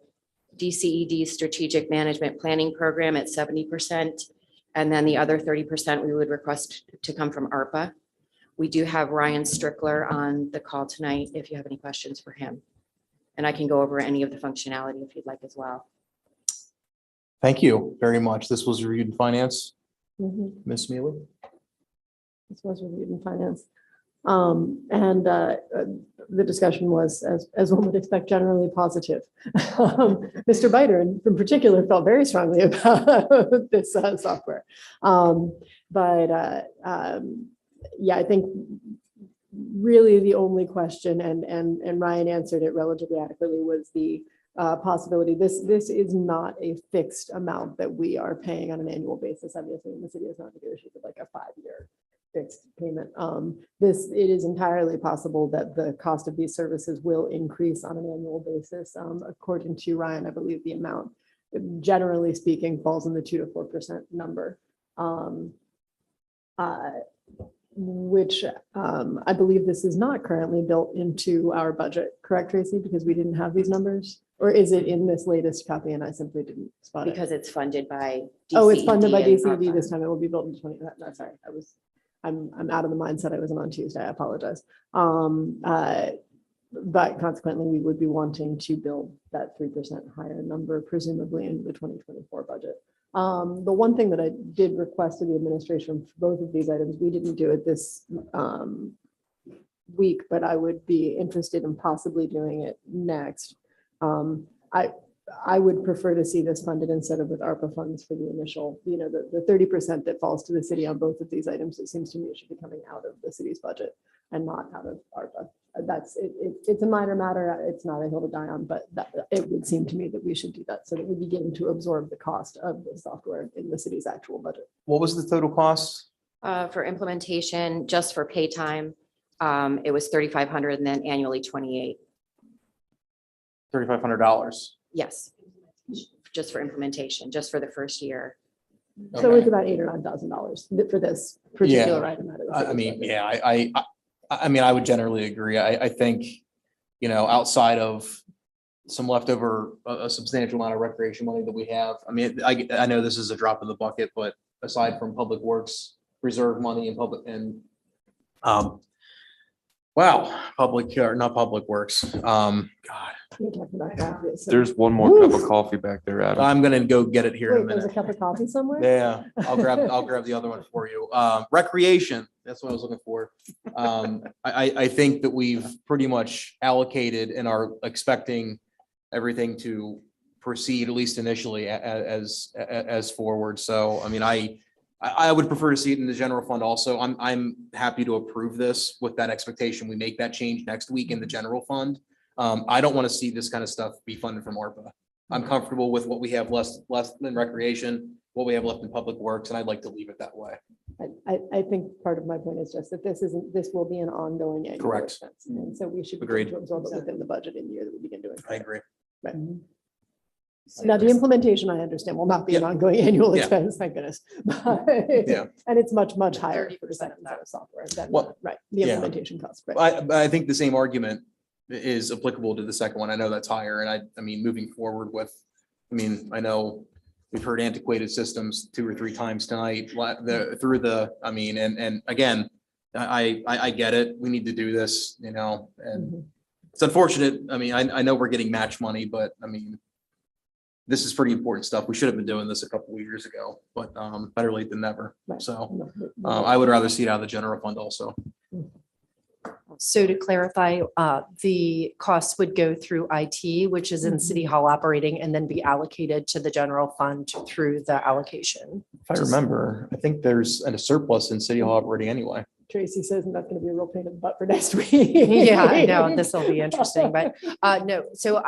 DCED's Strategic Management Planning Program at 70%. And then the other 30% we would request to come from ARPA. We do have Ryan Strickler on the call tonight if you have any questions for him. And I can go over any of the functionality if you'd like as well. Thank you very much. This was reviewed in finance. Mhm. Ms. Mealy. This was reviewed in finance. The discussion was, as one would expect, generally positive. Mr. Biter in particular felt very strongly about this software. Yeah, I think really the only question, and Ryan answered it relatively adequately, was the possibility. This is not a fixed amount that we are paying on an annual basis. Obviously, the city has not negotiated like a 5-year fixed payment. It is entirely possible that the cost of these services will increase on an annual basis. According to Ryan, I believe the amount, generally speaking, falls in the 2 to 4% number. Which I believe this is not currently built into our budget, correct, Tracy? Because we didn't have these numbers? Or is it in this latest copy and I simply didn't spot it? Because it's funded by Oh, it's funded by DCED and DCD ARPA. this time. It will be built in 20. Sorry, I'm out of the mindset I wasn't on Tuesday. I apologize. But consequently, we would be wanting to build that 3% higher number, presumably into the 2024 budget. The one thing that I did request of the administration for both of these items, we didn't do it this week, but I would be interested in possibly doing it next. I would prefer to see this funded instead of with ARPA funds for the initial, the 30% that falls to the city on both of these items. It seems to me it should be coming out of the city's budget and not out of ARPA. It's a minor matter. It's not a hill to die on, but it would seem to me that we should do that so that we begin to absorb the cost of the software in the city's actual budget. What was the total cost? For implementation, just for pay time, it was $3,500 and then annually $28,000. $3,500. Yes, just for implementation, just for the first year. So it's about $8,000 or $9,000 for this particular item. I mean, yeah, I mean, I would generally agree. I think, outside of some leftover, a substantial amount of recreation money that we have. I mean, I know this is a drop in the bucket, but aside from public works, reserve money and not public works. God. We're talking about coffee, so- There's one more cup of coffee back there, Adam. I'm gonna go get it here in a Wait, there's a minute. cup of coffee somewhere? Yeah, I'll grab the other one for you. Recreation, that's what I was looking for. I think that we've pretty much allocated and are expecting everything to proceed, at least initially, as forward. So, I mean, I would prefer to see it in the general fund also. I'm happy to approve this with that expectation. We make that change next week in the general fund. I don't want to see this kind of stuff be funded from ARPA. I'm comfortable with what we have less than recreation, what we have left in public works, and I'd like to leave it that way. I think part of my point is just that this will be an ongoing annual Correct. expense. And so we should begin Agreed. to absorb it within the budget in the year that we begin doing. I agree. Right. Now, the implementation, I understand, will not be an ongoing annual Yeah. expense, thank goodness. Yeah. And it's much, much higher for the second set of software than, Well, right, the yeah. implementation cost. Right. I think the same argument is applicable to the second one. I know that's higher and I mean, moving forward with, I know we've heard antiquated systems 2 or 3 times tonight, and again, I get it. We need to do this, and it's unfortunate. I know we're getting match money, but this is pretty important stuff. We should have been doing this a couple of years ago, but better late than never. Right. So I would rather see it out of the general fund also. So to clarify, the costs would go through IT, which is in City Hall operating, and then be allocated to the general fund through the allocation. If I remember, I think there's a surplus in City Hall operating anyway. Tracy says that's going to be a real pain in the butt for next week. Yeah, I know, this will be interesting, but no, so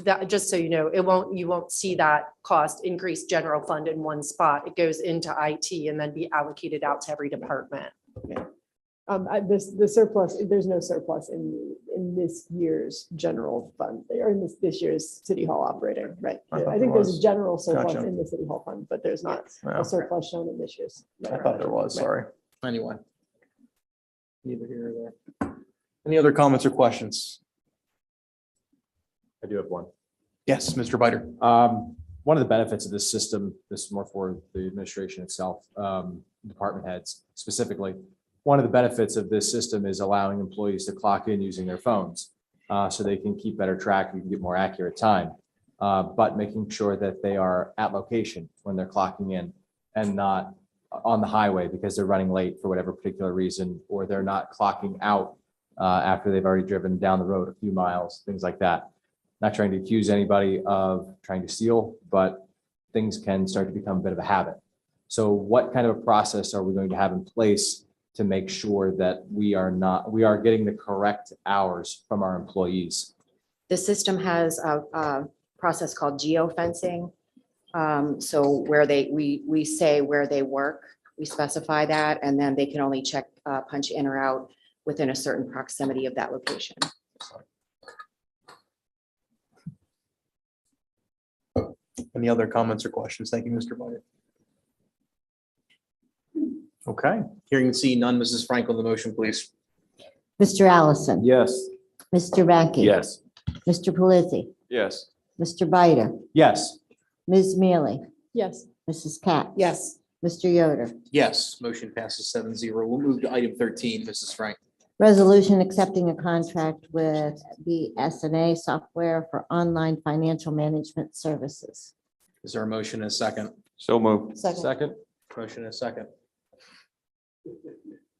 that, just so you know, you won't see that cost increase general fund in one spot. It goes into IT and then be allocated out to every department. The surplus, there's no surplus in this year's general fund, or in this year's City Hall operating, right? I thought I think there there's was. a general surplus Gotcha. in the City Hall fund, but there's not Yeah. a surplus shown in this year's. I thought there was, Right. sorry. Anyway. Neither here nor there. Any other comments or questions? I do have one. Yes, Mr. Biter. One of the benefits of this system, this is more for the administration itself, department heads specifically. One of the benefits of this system is allowing employees to clock in using their phones, so they can keep better track, you can get more accurate time. But making sure that they are at location when they're clocking in and not on the highway because they're running late for whatever particular reason, or they're not clocking out after they've already driven down the road a few miles, things like that. Not trying to accuse anybody of trying to steal, but things can start to become a bit of a habit. So what kind of a process are we going to have in place to make sure that we are getting the correct hours from our employees? The system has a process called geofencing. So where we say where they work, we specify that, and then they can only check, punch in or out within a certain proximity of that location. Any other comments or questions? Thank you, Mr. Biter. Okay, hearing and seeing none, Mrs. Franklin, the motion, please. Mr. Allison. Yes. Mr. Rankin. Yes. Mr. Pelisi, Yes. Mr. Biter, Yes. Ms. Mealy, Yes. Mrs. Katz. Yes. Mr. Yoder. Yes, motion passes 7-0. We'll move to item 13, Mrs. Frank. Resolution accepting a contract with BSNA Software for online financial management services. Is there a motion and a second? So moved. Second. Motion and a second.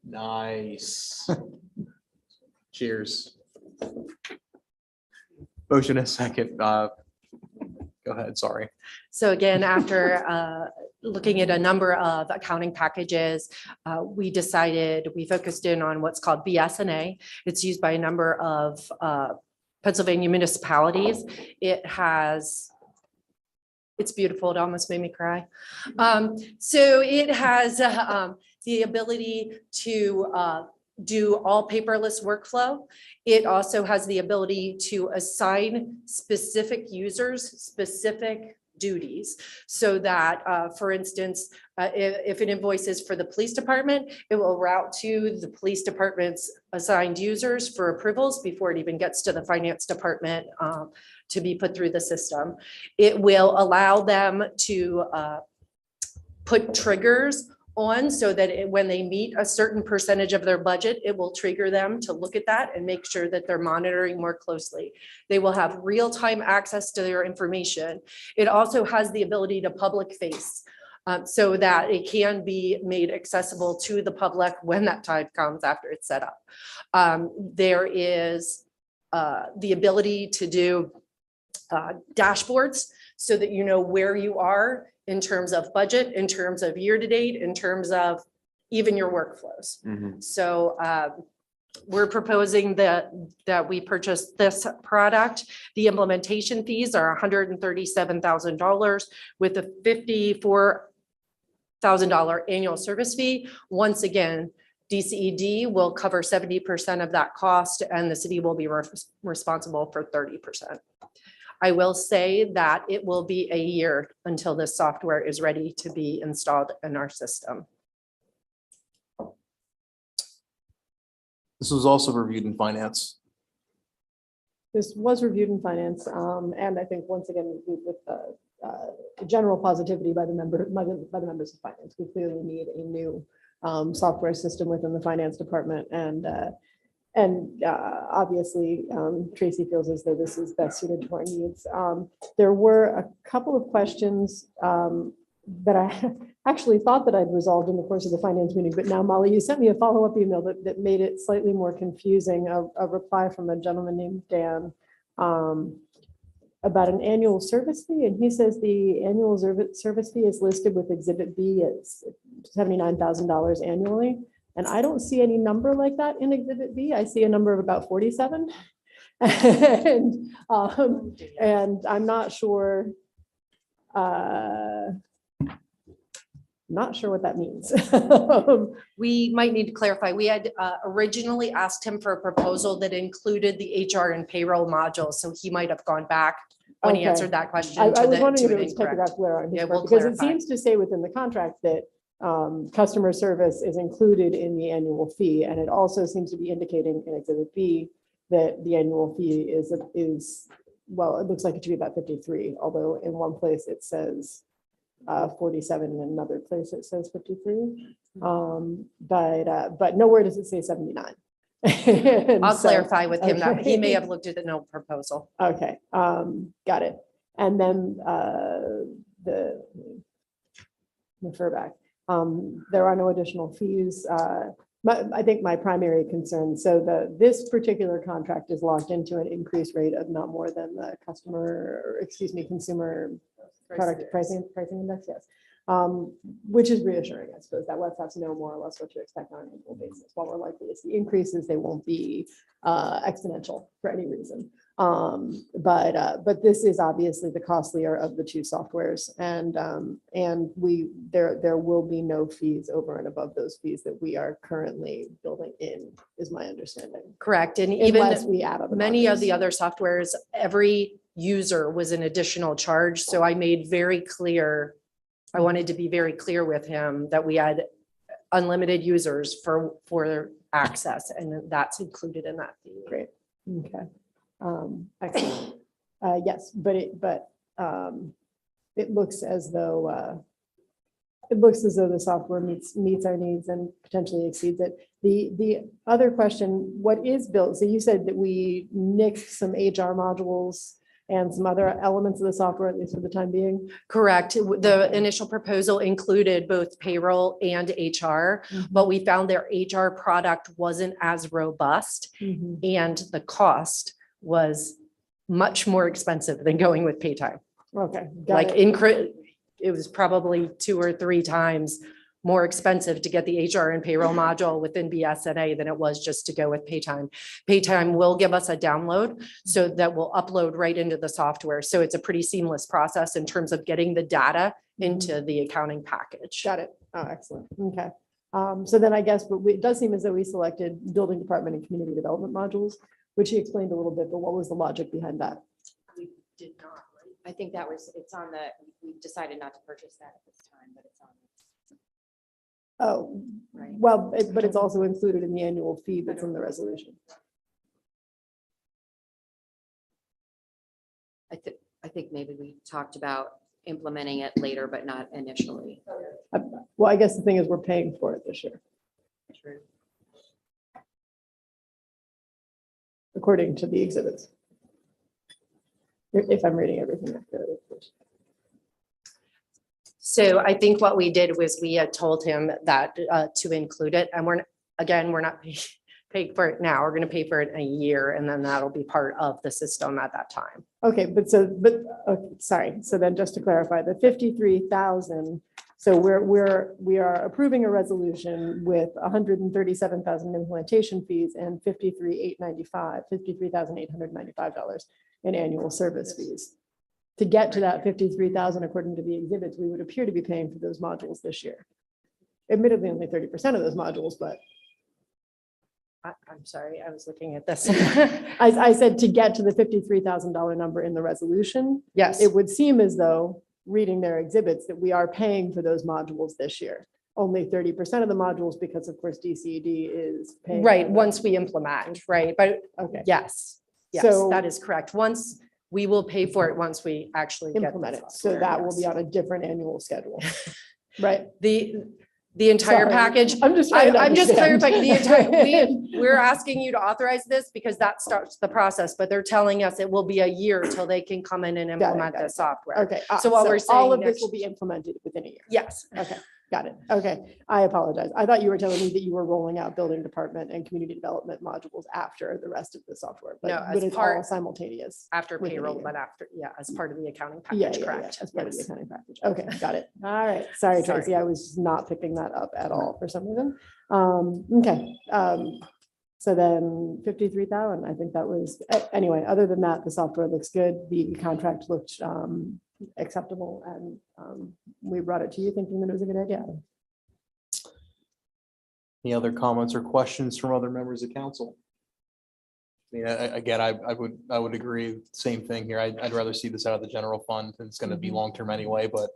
Nice. Cheers. Motion and a second. Go ahead, sorry. So again, after looking at a number of accounting packages, we focused in on what's called BSNA. It's used by a number of Pennsylvania municipalities. It's beautiful. It almost made me cry. So it has the ability to do all paperless workflow. It also has the ability to assign specific users specific duties, so that, for instance, if an invoice is for the police department, it will route to the police department's assigned users for approvals before it even gets to the finance department to be put through the system. It will allow them to put triggers on so that when they meet a certain percentage of their budget, it will trigger them to look at that and make sure that they're monitoring more closely. They will have real-time access to their information. It also has the ability to public face so that it can be made accessible to the public when that time comes after it's set up. There is the ability to do dashboards so that you know where you are in terms of budget, in terms of year-to-date, in terms of even your workflows. So we're proposing that we purchase this product. The implementation fees are $137,000 with a $54,000 annual service fee. Once again, DCED will cover 70% of that cost and the city will be responsible for 30%. I will say that it will be a year until this software is ready to be installed in our system. This was also reviewed in finance. This was reviewed in finance, and I think once again, with general positivity by the members of finance, we clearly need a new software system within the finance department, and obviously Tracy feels as though this is best suited to our needs. There were a couple of questions that I actually thought that I'd resolved in the course of the finance meeting, but now Molly, you sent me a follow-up email that made it slightly more confusing. A reply from a gentleman named Dan about an annual service fee, and he says the annual service fee is listed with Exhibit B at $79,000 annually, and I don't see any number like that in Exhibit B. I see a number of about 47, and I'm not sure. Not sure what that means. We might need to clarify. We had originally asked him for a proposal that included the HR and payroll module, so he might have gone back when he Okay. answered that question. I was wondering to if it an was incorrect. typographical error on his Yeah, part, we'll because it clarify. seems to say within the contract that customer service is included in the annual fee, and it also seems to be indicating in Exhibit B that the annual fee is well, it looks like it should be about 53, although in one place it says 47, in another place it says 53. But nowhere does it say 79. And I'll so- clarify with him that he may okay. have looked at the no proposal. Okay, got it. And then refer back. There are no additional fees. I think my primary concern, so this particular contract is locked into an increase rate of not more than the consumer product pricing index, yes. Which is reassuring, I suppose. That lets us know more or less what to expect on an annual basis. While we're likely to see increases, they won't be exponential for any reason. But this is obviously the costlier of the two softwares, and there will be no fees over and above those fees that we are currently building in, is my understanding. Correct. And Unless even we add other many of modules. the other softwares, every user was an additional charge. So I made very clear, I wanted to be very clear with him that we had unlimited users for access, and that's included in that fee. Great. Okay. Excellent. Yes, but it looks as though the software meets our needs and potentially exceeds it. The other question, what is built? So you said that we nixed some HR modules and some other elements of the software, at least for the time being. Correct. The initial proposal included both payroll and HR, but we found their HR product wasn't as robust, and the cost was much more expensive than going with Paytime. Okay. Like it was probably 2 or 3 times more expensive to get the HR and payroll module within BSNA than it was just to go with Paytime. Paytime will give us a download so that will upload right into the software. So it's a pretty seamless process in terms of getting the data into the accounting package. Got it. Oh, excellent. Okay. So then I guess, it does seem as though we selected building department and community development modules, which he explained a little bit, but what was the logic behind that? We did not, right? I think it's on we decided not to purchase that at this time, but it's on. Oh, Right. well, but it's also included in the annual fee that's in the resolution. I think maybe we talked about implementing it later, but not initially. Well, I guess the thing is we're paying for it this year, True. according to the exhibits. If I'm reading everything accurately. So I think what we did was we had told him that to include it, and we're not paying for it now. We're going to pay for it in a year, and then that'll be part of the system at that time. Okay, sorry. So then just to clarify, the 53,000, so we are approving a resolution with 137,000 implementation fees and $53,895 in annual service fees. To get to that 53,000, according to the exhibits, we would appear to be paying for those modules this year. Admittedly, only 30% of those modules, but I'm sorry, I was looking at this. I said to get to the $53,000 number in the resolution, Yes, it would seem as though, reading their exhibits, that we are paying for those modules this year. Only 30% of the modules, because of course DCED is paying. right, for them. once we implement, right, but Okay. yes, yes, So- that is correct. Once, we will pay for it once we actually get Implement the it. So software, that will yes. be on a different annual schedule. Right. The entire Sorry. package. I'm just trying to I'm just understand. clarifying the entire, we're asking you to authorize this because that starts the process, but they're telling us it will be a year till they can come in and Got it, implement got the it. software. Okay. So what we're all saying of this next- will be implemented within a year. Yes. Okay, got it. Okay, I apologize. I thought you were telling me that you were rolling out building department and community development modules after the rest of the software, No, but as it's part- all simultaneous. After within a payroll, year. but after, yeah, as part of the accounting Yeah, package, yeah, yeah, correct? as part of the Yes. accounting package. Okay, got it. All right. Sorry, Sorry. Tracy. I was not picking that up at all for some reason. Okay. So then 53,000, I think that was, anyway, other than that, the software looks good. The contract looked acceptable and we brought it to you thinking that it was a good idea. Any other comments or questions from other members of council? I mean, again, I would agree, same thing here. I'd rather see this out of the general fund. It's gonna be long-term anyway, but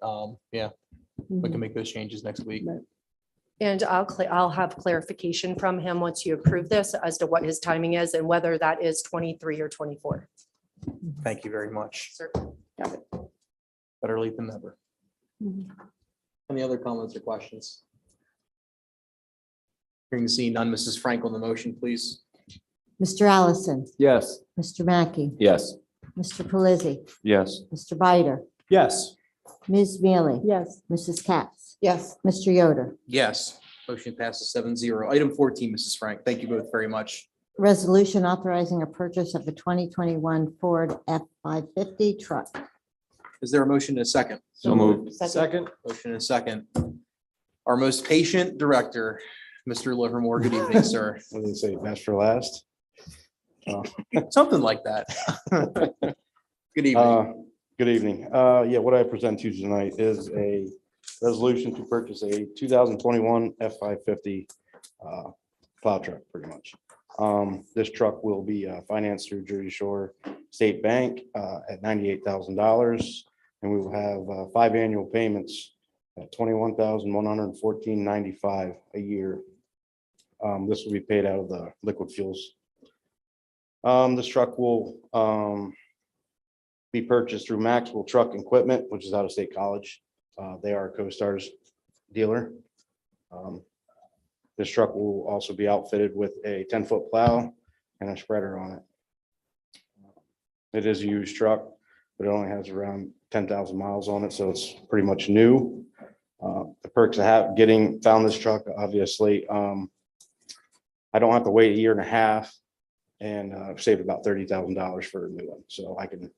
yeah, we can make those changes next week. Right. And I'll have clarification from him once you approve this as to what his timing is and whether that is 23 or 24. Thank you very much. Certainly. Got it. Better late than never. Mhm. Any other comments or questions? Hearing and seeing none, Mrs. Frank on the motion, please. Mr. Allison, Yes. Mr. Mackey, Yes. Mr. Pelisi, Yes. Mr. Bider, Yes. Ms. Mealy, Yes. Mrs. Katz, Yes, Mr. Yoder. Yes, motion passes 7-0. Item 14, Mrs. Frank. Thank you both very much. Resolution authorizing a purchase of a 2021 Ford F-550 truck. Is there a motion and a second? So moved. Second. Motion and a second. Our most patient director, Mr. Livermore. Good evening, sir. What did they say, best for last? Something like that. Good evening. Good evening. Yeah, what I present to you tonight is a resolution to purchase a 2021 F-550 plow truck, pretty much. This truck will be financed through Jersey Shore State Bank at $98,000. And we will have 5 annual payments at $21,114.95 a year. This will be paid out of the liquid fuels. This truck will be purchased through Maxwell Truck Equipment, which is out of State College. They are a CoStar's dealer. This truck will also be outfitted with a 10-foot plow and a spreader on it. It is a used truck, but it only has around 10,000 miles on it, so it's pretty much new. The perks of found this truck, obviously, I don't have to wait a year and a half, and I've saved about $30,000 for a new one. So I can, as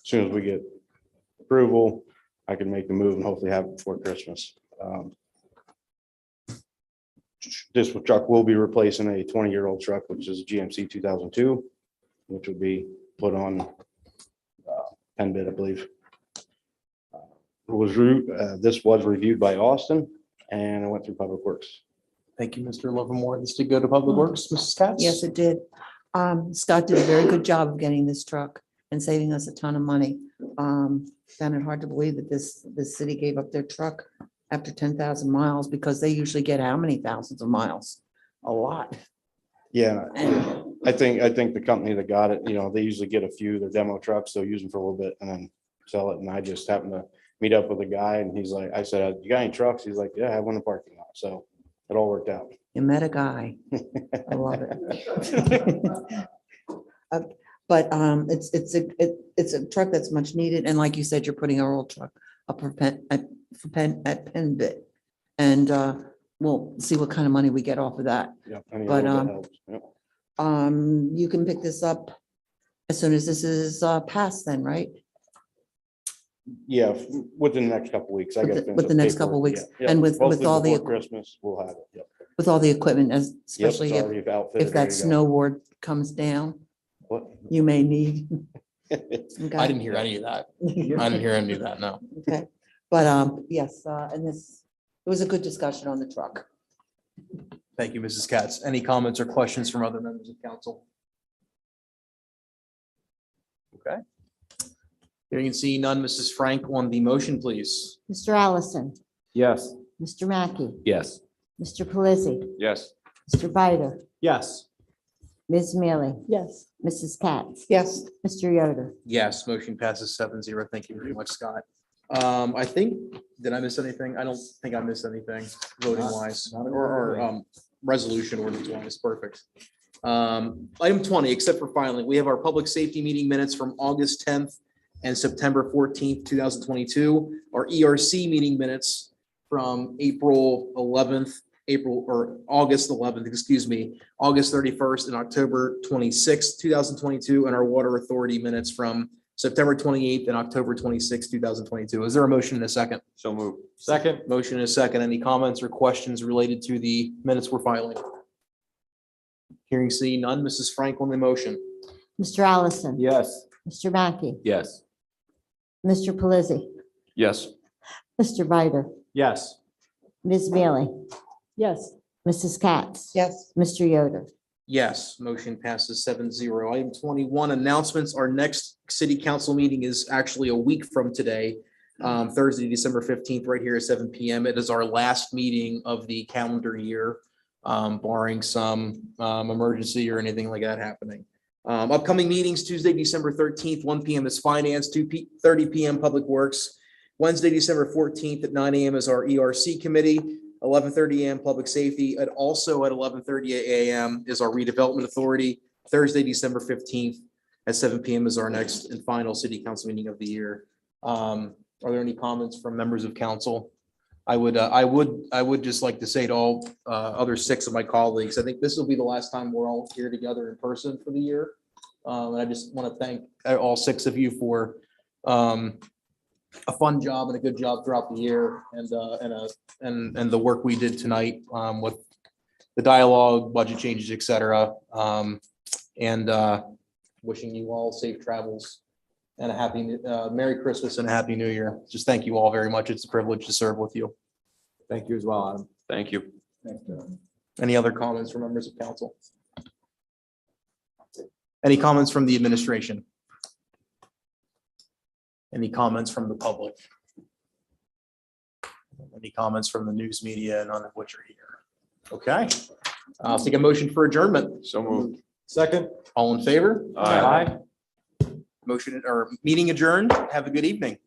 soon as we get approval, I can make the move and hopefully have it before Christmas. This truck will be replacing a 20-year-old truck, which is a GMC 2002, which would be put on Penn bid, I believe. This was reviewed by Austin and it went through Public Works. Thank you, Mr. Livermore. This did go to Public Works, Mrs. Katz? yes, it did. Scott did a very good job of getting this truck and saving us a ton of money. Found it hard to believe that this city gave up their truck after 10,000 miles because they usually get how many thousands of miles? A lot. Yeah, I think the company that got it, they usually get a few, their demo trucks, they'll use them for a little bit and then sell it. And I just happened to meet up with a guy and he's like, I said, you got any trucks? He's like, yeah, I have one in the parking lot. So it all worked out. You met a guy. I love it. But it's a truck that's much needed. And like you said, you're putting our old truck up at Penn bit. And we'll see what kind of money we get off of that. Yeah, But, you can pick this up as soon as this is passed then, right? Yeah, within the next couple of weeks. I gotta finish With up the next paperwork, couple of weeks. yeah. And with Hopefully all the, before Christmas, we'll have it. Yep. with all the equipment, Yep, it's especially already outfitted, if that ready to go. snowboard comes down, What? you may need. I didn't hear any of that. I didn't hear any of that, no. Okay, but yes, and it was a good discussion on the truck. Thank you, Mrs. Katz. Any comments or questions from other members of council? Okay. Hearing and seeing none, Mrs. Frank on the motion, please. Mr. Allison, Yes. Mr. Mackey, Yes. Mr. Pelisi, Yes. Mr. Bider, Yes. Ms. Mealy, Yes. Mrs. Katz, Yes. Mr. Yoder. Yes, motion passes 7-0. Thank you very much, Scott. I think, did I miss anything? I don't think I missed anything voting wise or resolution ordinance wise. Perfect. Item 20, except for filing, we have our public safety meeting minutes from August 10th and September 14th, 2022. Our ERC meeting minutes from August 11th, excuse me, August 31st and October 26th, 2022, and our water authority minutes from September 28th and October 26th, 2022. Is there a motion and a second? So moved. Second. Motion and a second. Any comments or questions related to the minutes we're filing? Hearing seeing none, Mrs. Frank on the motion. Mr. Allison. Yes. Mr. Mackey, Yes. Mr. Pelisi, Yes. Mr. Bider, Yes. Ms. Mealy, Yes. Mrs. Katz. Yes. Mr. Yoder. Yes, motion passes 7-0. Item 21, announcements. Our next city council meeting is actually a week from today, Thursday, December 15th, right here at 7 PM. It is our last meeting of the calendar year, barring some emergency or anything like that happening. Upcoming meetings, Tuesday, December 13th, 1 PM is finance, 2:30 PM Public Works. Wednesday, December 14th at 9 AM is our ERC committee. 11:30 AM Public Safety, and also at 11:30 AM is our Redevelopment Authority. Thursday, December 15th at 7 PM is our next and final city council meeting of the year. Are there any comments from members of council? I would just like to say to all other 6 of my colleagues, I think this will be the last time we're all here together in person for the year. And I just want to thank all 6 of you for a fun job and a good job throughout the year, and the work we did tonight with the dialogue, budget changes, et cetera. And wishing you all safe travels and a happy Merry Christmas and a Happy New Year. Just thank you all very much. It's a privilege to serve with you. Thank you as well, Adam. Thank you. Any other comments from members of council? Any comments from the administration? Any comments from the public? Any comments from the news media, none of which are here? Okay, I'll take a motion for adjournment. So moved. Second. All in favor? Aye. Motion or meeting adjourned. Have a good evening.